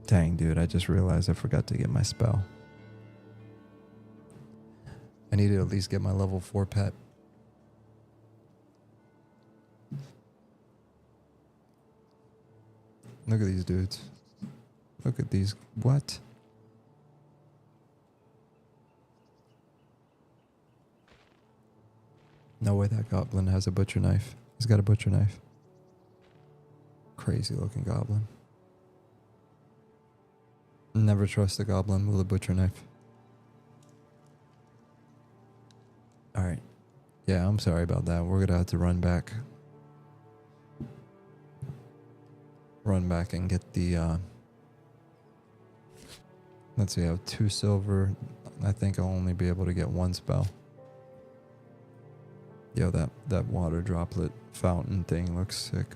Dang, dude, I just realized I forgot to get my spell. I need to at least get my level 4 pet. Look at these dudes. Look at these. What? No way that goblin has a butcher knife. He's got a butcher knife. Crazy looking goblin. Never trust a goblin with a butcher knife. Alright. Yeah, I'm sorry about that. We're gonna have to run back. Run back and get the, let's see, I have 2 silver. I think I'll only be able to get 1 spell. Yo, that water droplet fountain thing looks sick.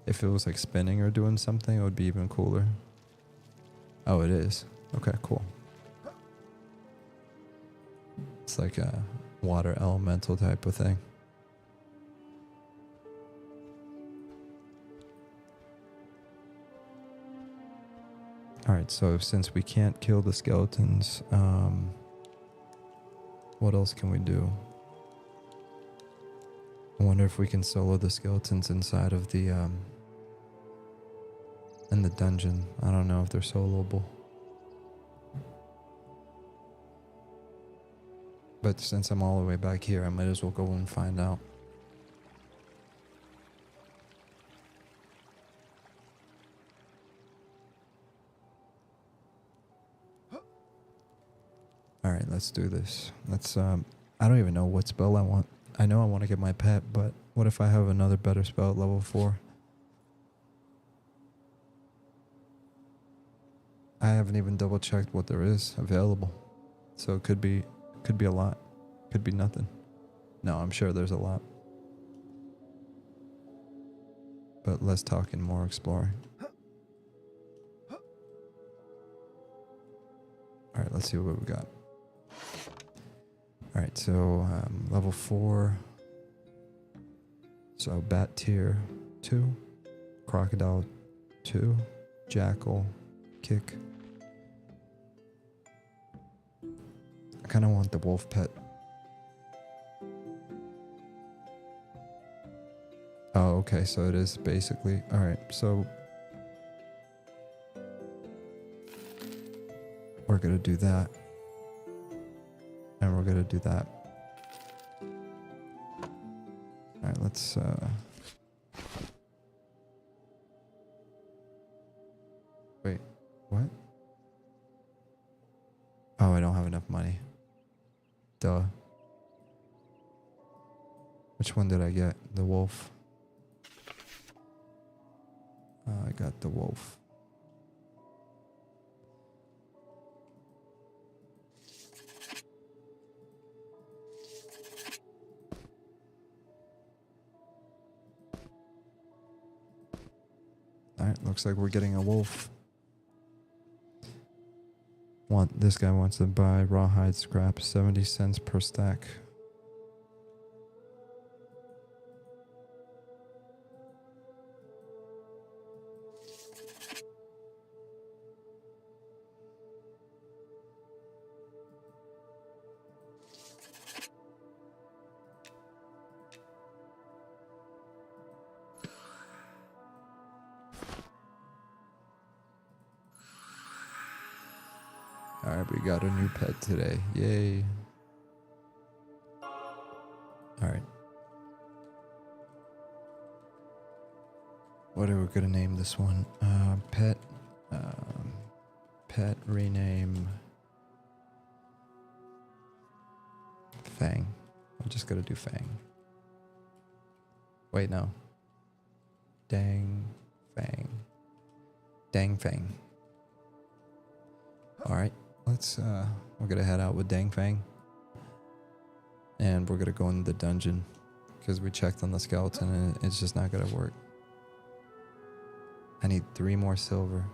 If it was like spinning or doing something, it would be even cooler. Oh, it is. Okay, cool. It's like a water elemental type of thing. Alright, so since we can't kill the skeletons, what else can we do? I wonder if we can solo the skeletons inside of the, in the dungeon. I don't know if they're soloable. But since I'm all the way back here, I might as well go and find out. Alright, let's do this. Let's, I don't even know what spell I want. I know I want to get my pet, but what if I have another better spell at level 4? I haven't even double checked what there is available. So it could be a lot. Could be nothing. No, I'm sure there's a lot. But less talking, more exploring. Alright, let's see what we got. Alright, so level 4. So bat tier 2. Crocodile 2. Jackal. Kick. I kind of want the wolf pet. Oh, okay, so it is basically... Alright, so... we're gonna do that. And we're gonna do that. Alright, let's... Wait, what? Oh, I don't have enough money. Duh. Which one did I get? The wolf. I got the wolf. Alright, looks like we're getting a wolf. This guy wants to buy rawhide scrap, 70 cents per stack. Alright, we got a new pet today. Yay. Alright. What are we gonna name this one? Pet. Pet rename. Fang. I'm just gonna do Fang. Wait, no. Dang Fang. Dang Fang. Alright. Let's, we're gonna head out with Dang Fang. And we're gonna go in the dungeon because we checked on the skeleton and it's just not gonna work. I need 3 more silver.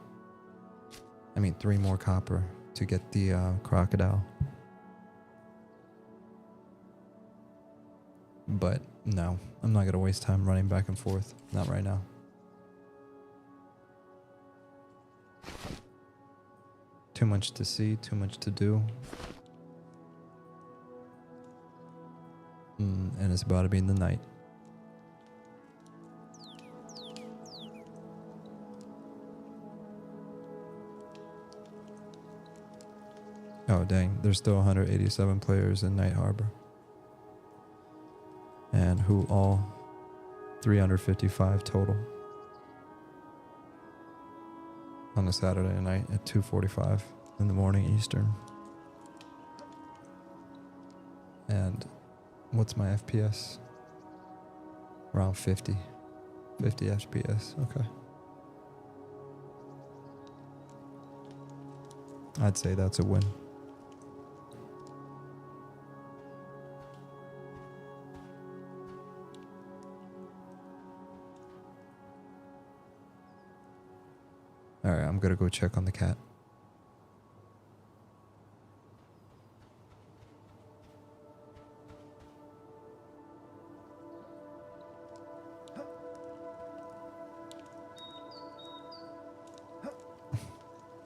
I mean 3 more copper to get the crocodile. But no, I'm not gonna waste time running back and forth. Not right now. Too much to see, too much to do. And it's about to be in the night. Oh dang, there's still 187 players in Night Harbor. And who all 355 total on a Saturday night at 2:45 in the morning Eastern. And what's my FPS? Around 50 FPS. Okay. I'd say that's a win. Alright, I'm gonna go check on the cat.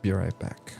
Be right back.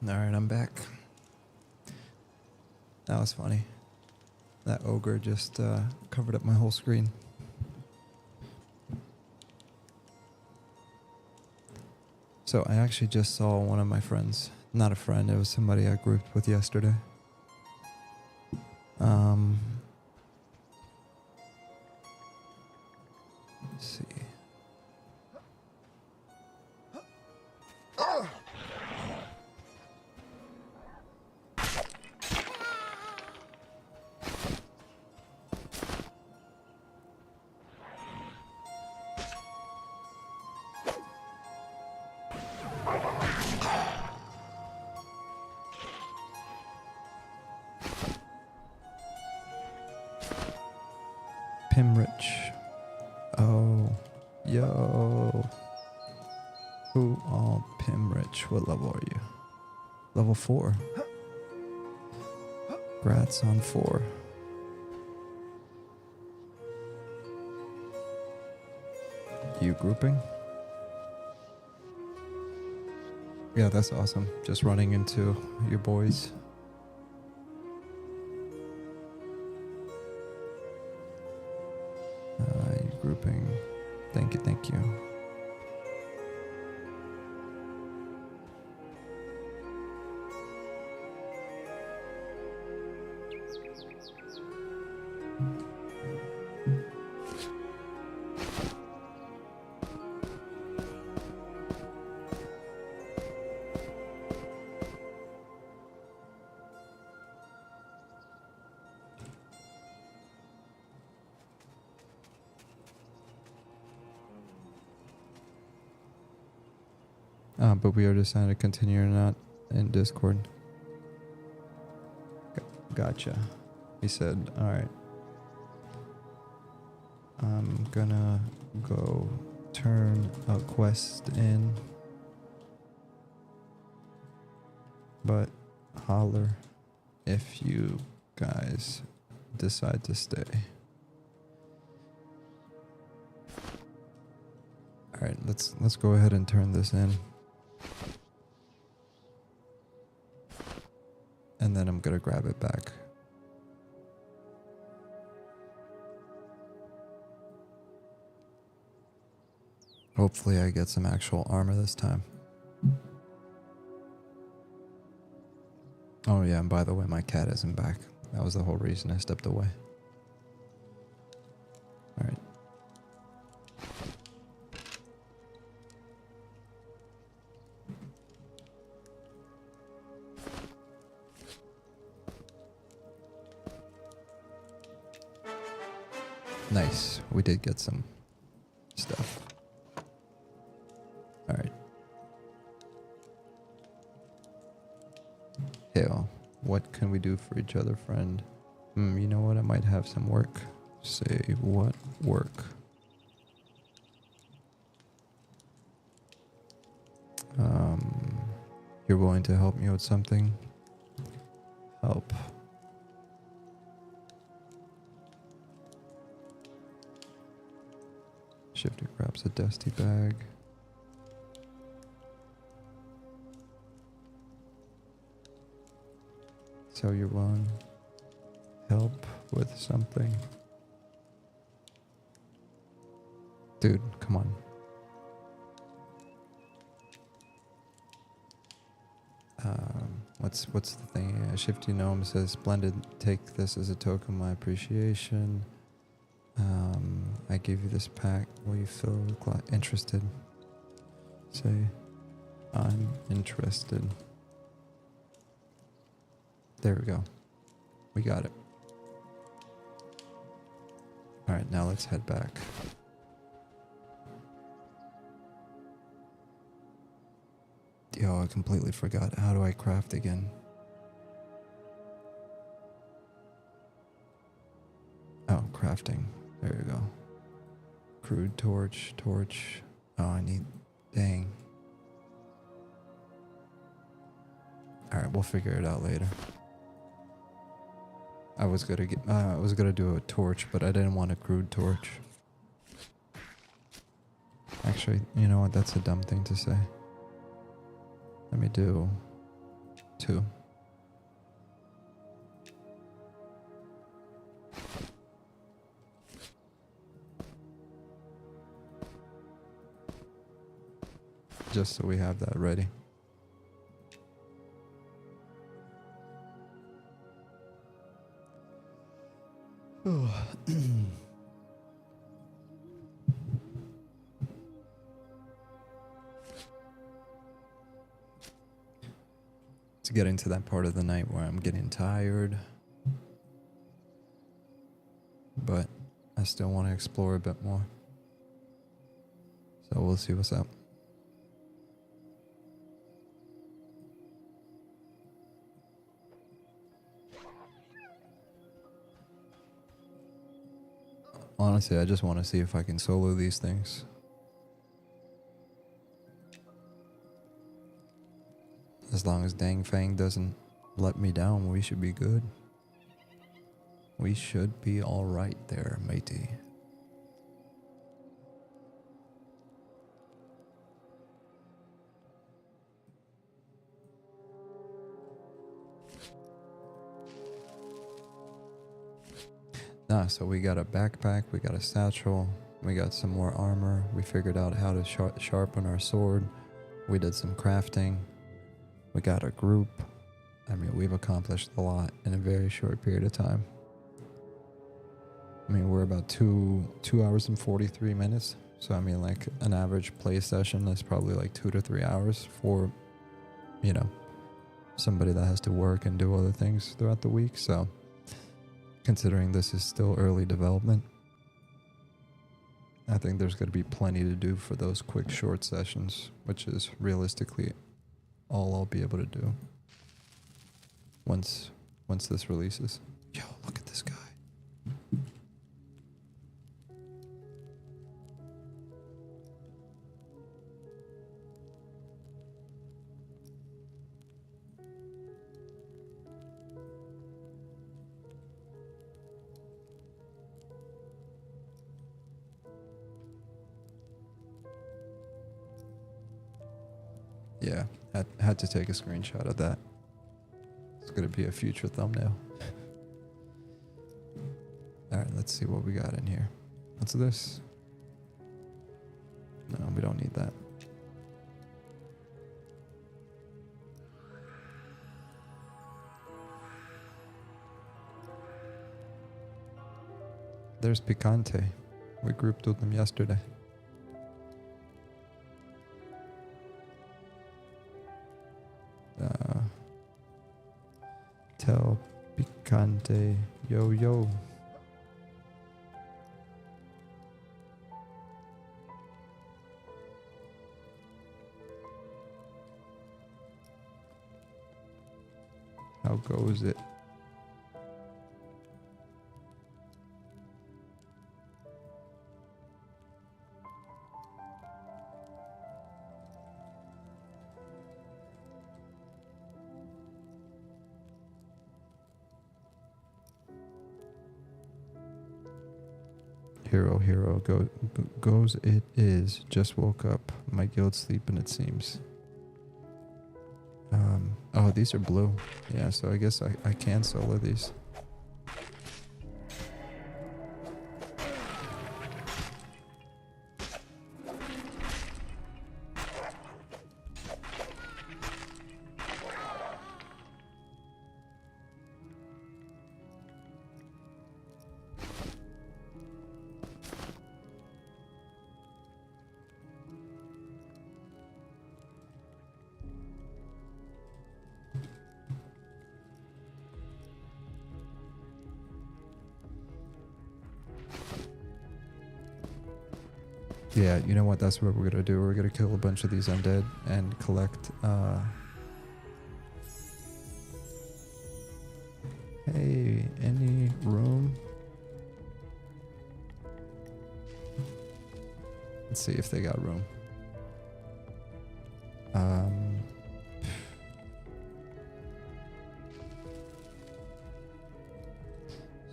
Alright, I'm back. That was funny. That ogre just covered up my whole screen. So I actually just saw one of my friends. Not a friend, it was somebody I grouped with yesterday. Let's see. Pimrich. Oh, yo. Who all Pimrich? What level are you? Level 4. Grats on 4. You grouping? Yeah, that's awesome. Just running into your boys. You grouping. Thank you, thank you. But we are deciding to continue or not in Discord. Gotcha. He said, alright. I'm gonna go turn a quest in. But holler if you guys decide to stay. Alright, let's go ahead and turn this in. And then I'm gonna grab it back. Hopefully I get some actual armor this time. Oh yeah, and by the way, my cat isn't back. That was the whole reason I stepped away. Alright. Nice. We did get some stuff. Alright. Hell, what can we do for each other, friend? You know what? I might have some work. Say what work? You're willing to help me with something? Help. Shifter grabs a dusty bag. So you're willing help with something? Dude, come on. What's the thing? Shifty Gnome says, "Splendid. Take this as a token of my appreciation. I give you this pack. Will you feel interested? Say, I'm interested." There we go. We got it. Alright, now let's head back. Yo, I completely forgot. How do I craft again? Oh, crafting. There you go. Crude torch. Oh, I need... Dang. Alright, we'll figure it out later. I was gonna do a torch, but I didn't want a crude torch. Actually, you know what? That's a dumb thing to say. Let me do 2. Just so we have that ready. It's getting to that part of the night where I'm getting tired, but I still want to explore a bit more. So we'll see what's up. Honestly, I just want to see if I can solo these things. As long as Dang Fang doesn't let me down, we should be good. We should be alright there, matey. Nah, so we got a backpack, we got a satchel, we got some more armor, we figured out how to sharpen our sword, we did some crafting, we got a group. I mean, we've accomplished a lot in a very short period of time. I mean, we're about 2 hours and 43 minutes. So, I mean, like, an average play session is probably like 2 to 3 hours for, you know, somebody that has to work and do other things throughout the week. So, considering this is still early development, I think there's going to be plenty to do for those quick short sessions, which is realistically all I'll be able to do once this releases. Yo, look at this guy. Yeah, had to take a screenshot of that. It's gonna be a future thumbnail. Alright, let's see what we got in here. What's this? No, we don't need that. There's Picante. We grouped with them yesterday. Tell Picante, yo yo. How goes it? Hero, goes it is. Just woke up. My guild's sleeping, it seems. Oh, these are blue. Yeah, so I guess I can solo these. Yeah, you know what? That's what we're gonna do. We're gonna kill a bunch of these undead and collect. Hey, any room? Let's see if they got room.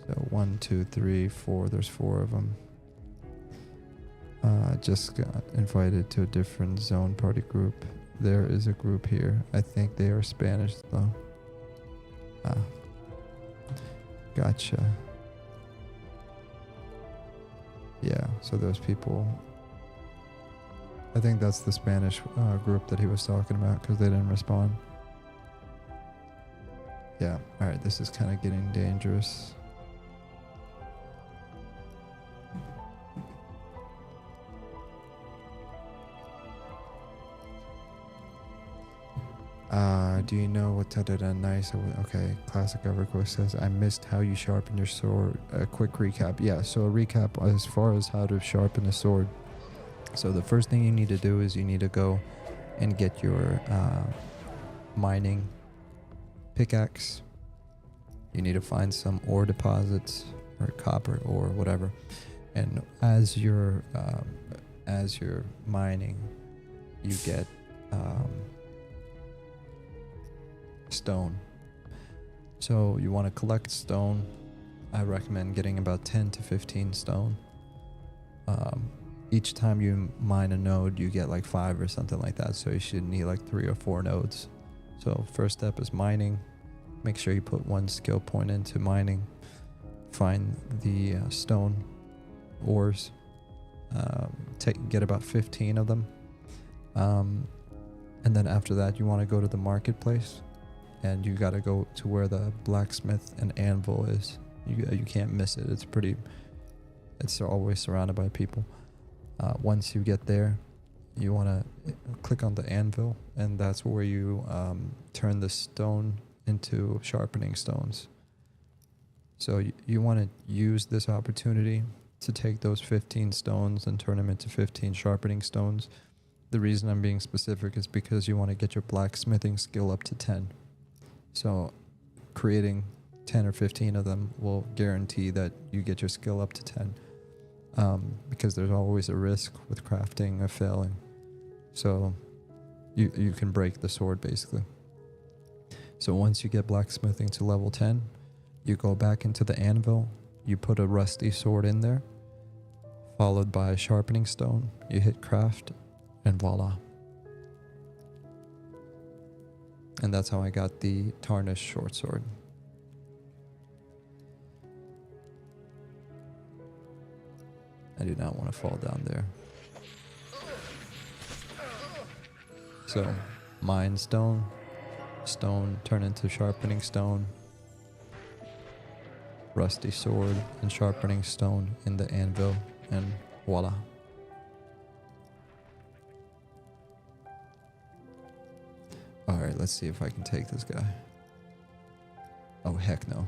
So 1, 2, 3, 4. There's 4 of them. Just got invited to a different zone party group. There is a group here. I think they are Spanish though. Gotcha. Yeah, so those people. I think that's the Spanish group that he was talking about because they didn't respond. Yeah, alright, this is kind of getting dangerous. Do you know what nice? Okay, classic EverQuest says, I missed how you sharpen your sword. A quick recap. Yeah, so a recap as far as how to sharpen a sword. So the first thing you need to do is you need to go and get your mining pickaxe. You need to find some ore deposits or copper or whatever. And as you're mining, you get stone. So you want to collect stone. I recommend getting about 10 to 15 stone. Each time you mine a node, you get like 5 or something like that. So you should need like 3 or 4 nodes. So first step is mining. Make sure you put 1 skill point into mining. Find the stone ores. Get about 15 of them. And then after that, you want to go to the marketplace. And you got to go to where the blacksmith and anvil is. You can't miss it. It's always surrounded by people. Once you get there, you want to click on the anvil, and that's where you turn the stone into sharpening stones. So you want to use this opportunity to take those 15 stones and turn them into 15 sharpening stones. The reason I'm being specific is because you want to get your blacksmithing skill up to 10. So creating 10 or 15 of them will guarantee that you get your skill up to 10. Because there's always a risk with crafting of failing. So you can break the sword basically. So once you get blacksmithing to level 10, you go back into the anvil, you put a rusty sword in there, followed by a sharpening stone, you hit craft, and voila. And that's how I got the tarnished short sword. I do not want to fall down there. So, mine stone, stone turn into sharpening stone, rusty sword and sharpening stone in the anvil, and voila. Alright, let's see if I can take this guy. Oh, heck no.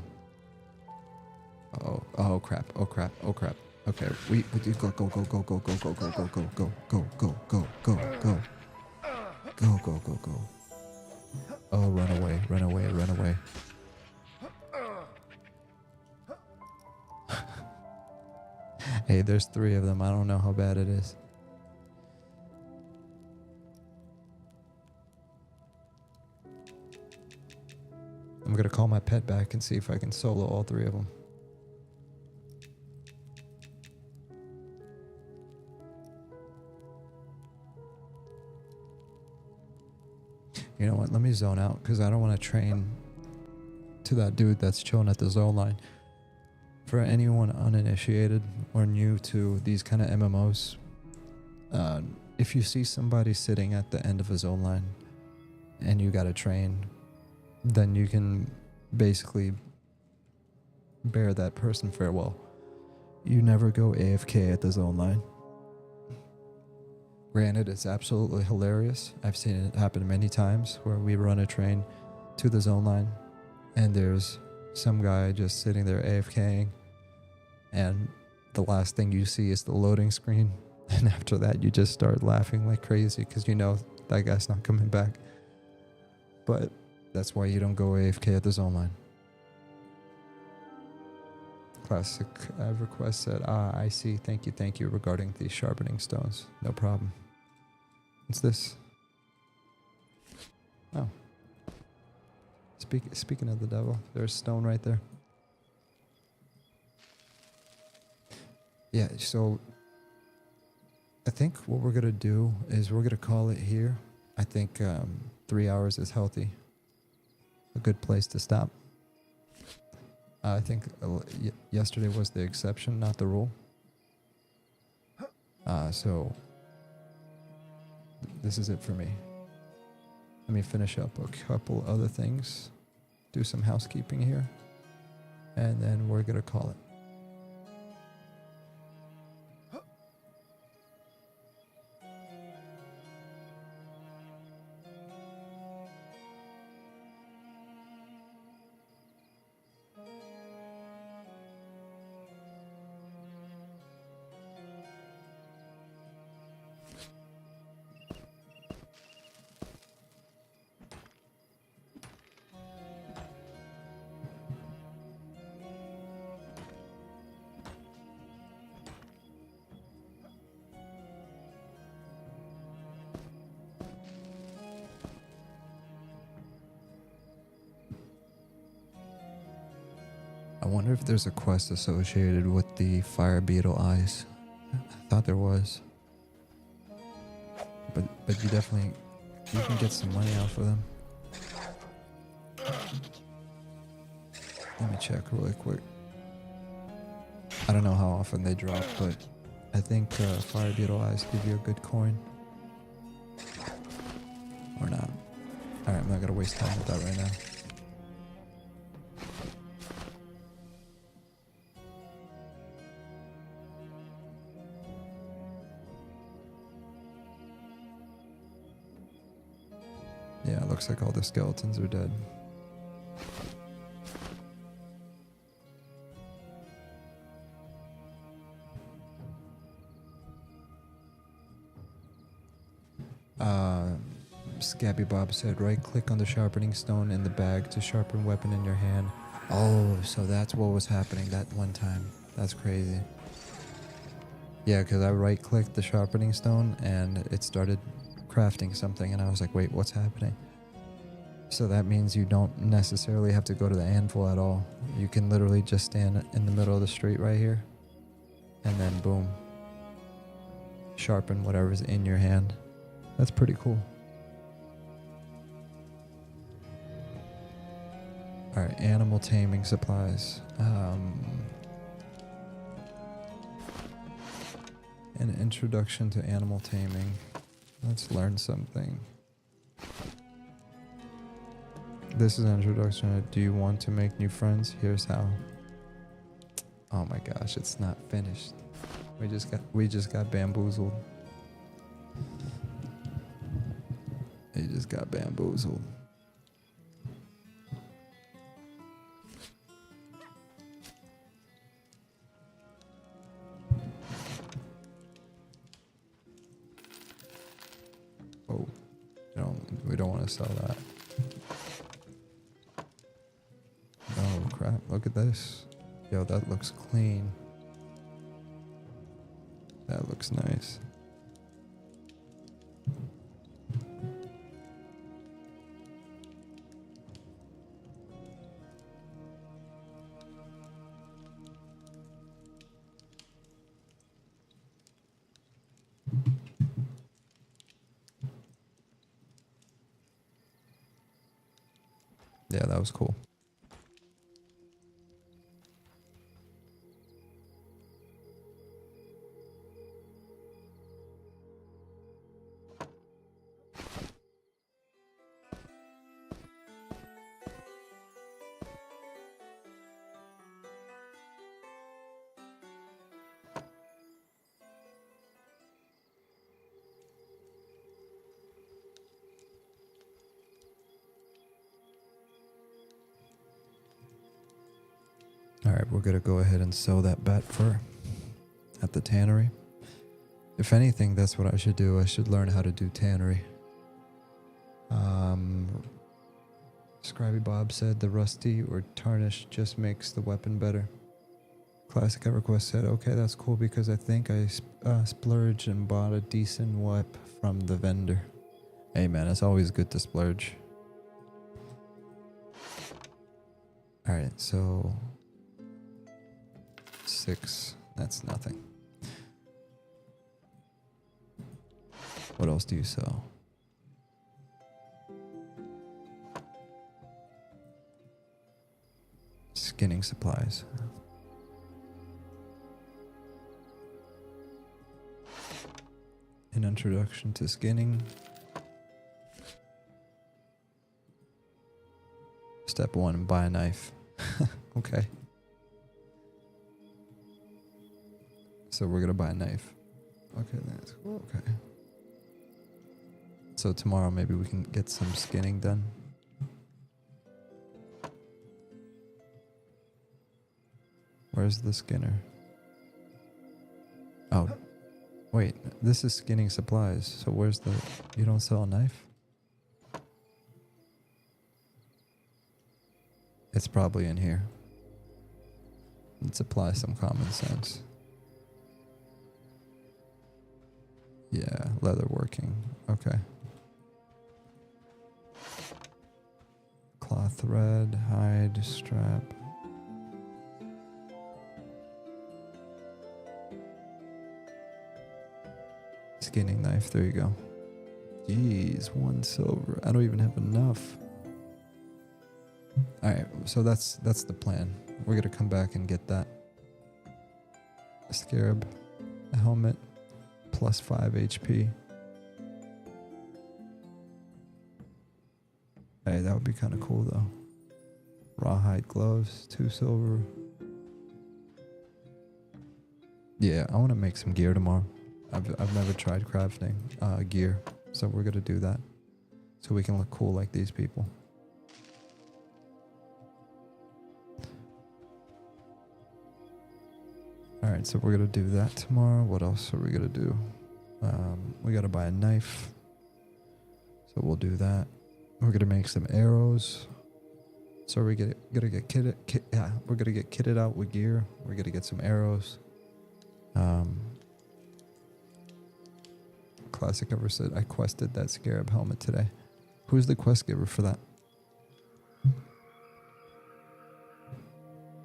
Oh crap, oh crap, oh crap. Okay, we do go. Oh, run away. Hey, there's 3 of them. I don't know how bad it is. I'm gonna call my pet back and see if I can solo all 3 of them. You know what? Let me zone out because I don't want to train to that dude that's chilling at the zone line. For anyone uninitiated or new to these kind of MMOs, if you see somebody sitting at the end of a zone line and you got to train, then you can basically bear that person farewell. You never go AFK at the zone line. Granted, it's absolutely hilarious. I've seen it happen many times where we run a train to the zone line and there's some guy just sitting there AFKing, and the last thing you see is the loading screen, and after that you just start laughing like crazy because you know that guy's not coming back. But that's why you don't go AFK at the zone line. Classic request said, I see, thank you regarding the sharpening stones. No problem. What's this? Oh. Speaking of the devil, there's stone right there. Yeah, so I think what we're gonna do is we're gonna call it here. I think 3 hours is healthy. A good place to stop. I think yesterday was the exception, not the rule. So this is it for me. Let me finish up a couple other things, do some housekeeping here, and then we're gonna call it. wonder if there's a quest associated with the fire beetle eyes. I thought there was. But you definitely, you can get some money off of them. Let me check really quick. I don't know how often they drop, but I think fire beetle eyes give you a good coin. Or not. Alright, I'm not gonna waste time with that right now. Yeah, it looks like all the skeletons are dead. Scabby Bob said, right click on the sharpening stone in the bag to sharpen weapon in your hand. Oh, so that's what was happening that one time. That's crazy. Yeah, because I right clicked the sharpening stone and it started crafting something and I was like, wait, what's happening? So that means you don't necessarily have to go to the anvil at all. You can literally just stand in the middle of the street right here and then boom, sharpen whatever's in your hand. That's pretty cool. Alright, animal taming supplies. An introduction to animal taming. Let's learn something. This is an introduction to do you want to make new friends? Here's how. Oh my gosh, it's not finished. We just got bamboozled. They just got bamboozled. Oh, we don't want to sell that. Oh crap, look at this. Yo, that looks clean. That looks nice. Yeah, that was cool. Alright, we're gonna go ahead and sell that bat fur at the tannery. If anything, that's what I should do. I should learn how to do tannery. Scribey Bob said the rusty or tarnish just makes the weapon better. Classic EverQuest said, okay, that's cool because I think I splurged and bought a decent whip from the vendor. Hey man, it's always good to splurge. Alright, so 6, that's nothing. What else do you sell? Skinning supplies. An introduction to skinning. Step 1, buy a knife. Okay. So we're gonna buy a knife. Okay, that's cool. Okay. So tomorrow maybe we can get some skinning done. Where's the skinner? Oh, wait, this is skinning supplies. So where's the, you don't sell a knife? It's probably in here. Let's apply some common sense. Yeah, leather working. Okay. Cloth thread, hide, strap. skinning knife. There you go. Jeez, 1 silver. I don't even have enough. Alright, so that's the plan. We're gonna come back and get that. Scarab helmet, plus 5 HP. Hey, that would be kind of cool though. Rawhide gloves, 2 silver. Yeah, I want to make some gear tomorrow. I've never tried crafting gear, so we're gonna do that so we can look cool like these people. All right, so we're gonna do that tomorrow. What else are we gonna do? We gotta buy a knife, so we'll do that. We're gonna make some arrows. So we're gonna get kitted. We're gonna get kitted out with gear. We're gonna get some arrows. Classic Ever said I quested that scarab helmet today. Who's the quest giver for that?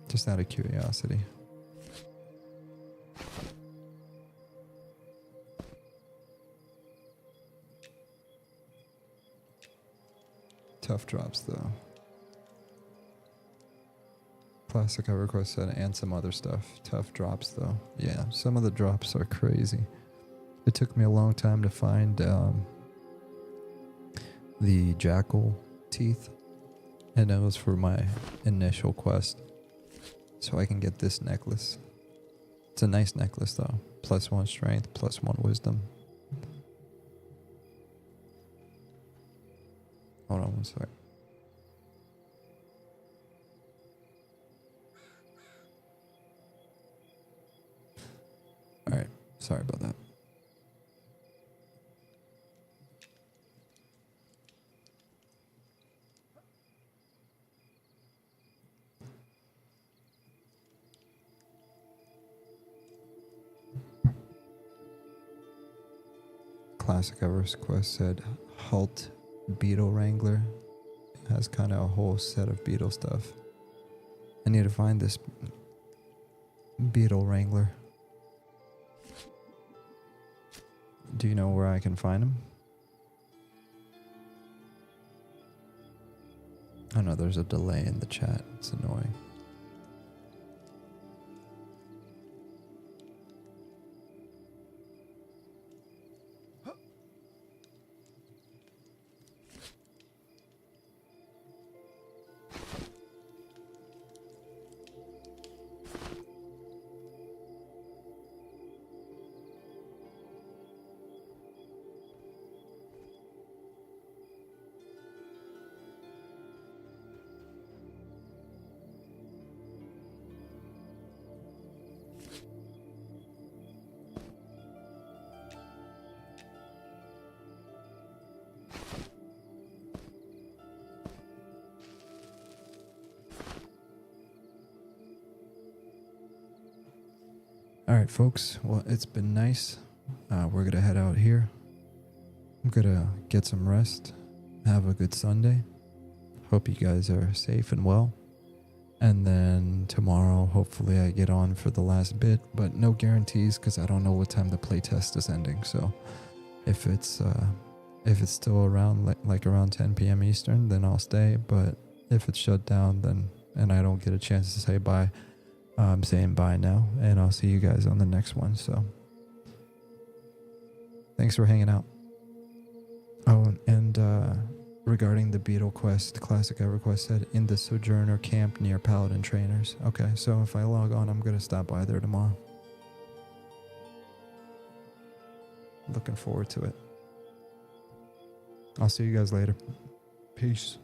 Just out of curiosity. Tough drops though. Classic Ever quest said and some other stuff. Tough drops though. Yeah, some of the drops are crazy. It took me a long time to find the jackal teeth, and that was for my initial quest, so I can get this necklace. It's a nice necklace though. +1 strength, +1 wisdom. Hold on one sec. Alright, sorry about that. Classic Everest quest said halt beetle wrangler. It has kind of a whole set of beetle stuff. I need to find this beetle wrangler. Do you know where I can find him? I know there's a delay in the chat. It's annoying. Alright folks, well it's been nice. We're gonna head out here. I'm gonna get some rest. Have a good Sunday. Hope you guys are safe and well. And then tomorrow hopefully I get on for the last bit, but no guarantees because I don't know what time the playtest is ending. So if it's still around like around 10 p.m. Eastern, then I'll stay. But if it's shut down, then and I don't get a chance to say bye, I'm saying bye now, and I'll see you guys on the next one. So thanks for hanging out. Oh, and regarding the beetle quest, Classic EverQuest said in the Sojourner camp near Paladin Trainers. Okay, so if I log on, I'm gonna stop by there tomorrow. Looking forward to it. I'll see you guys later. Peace.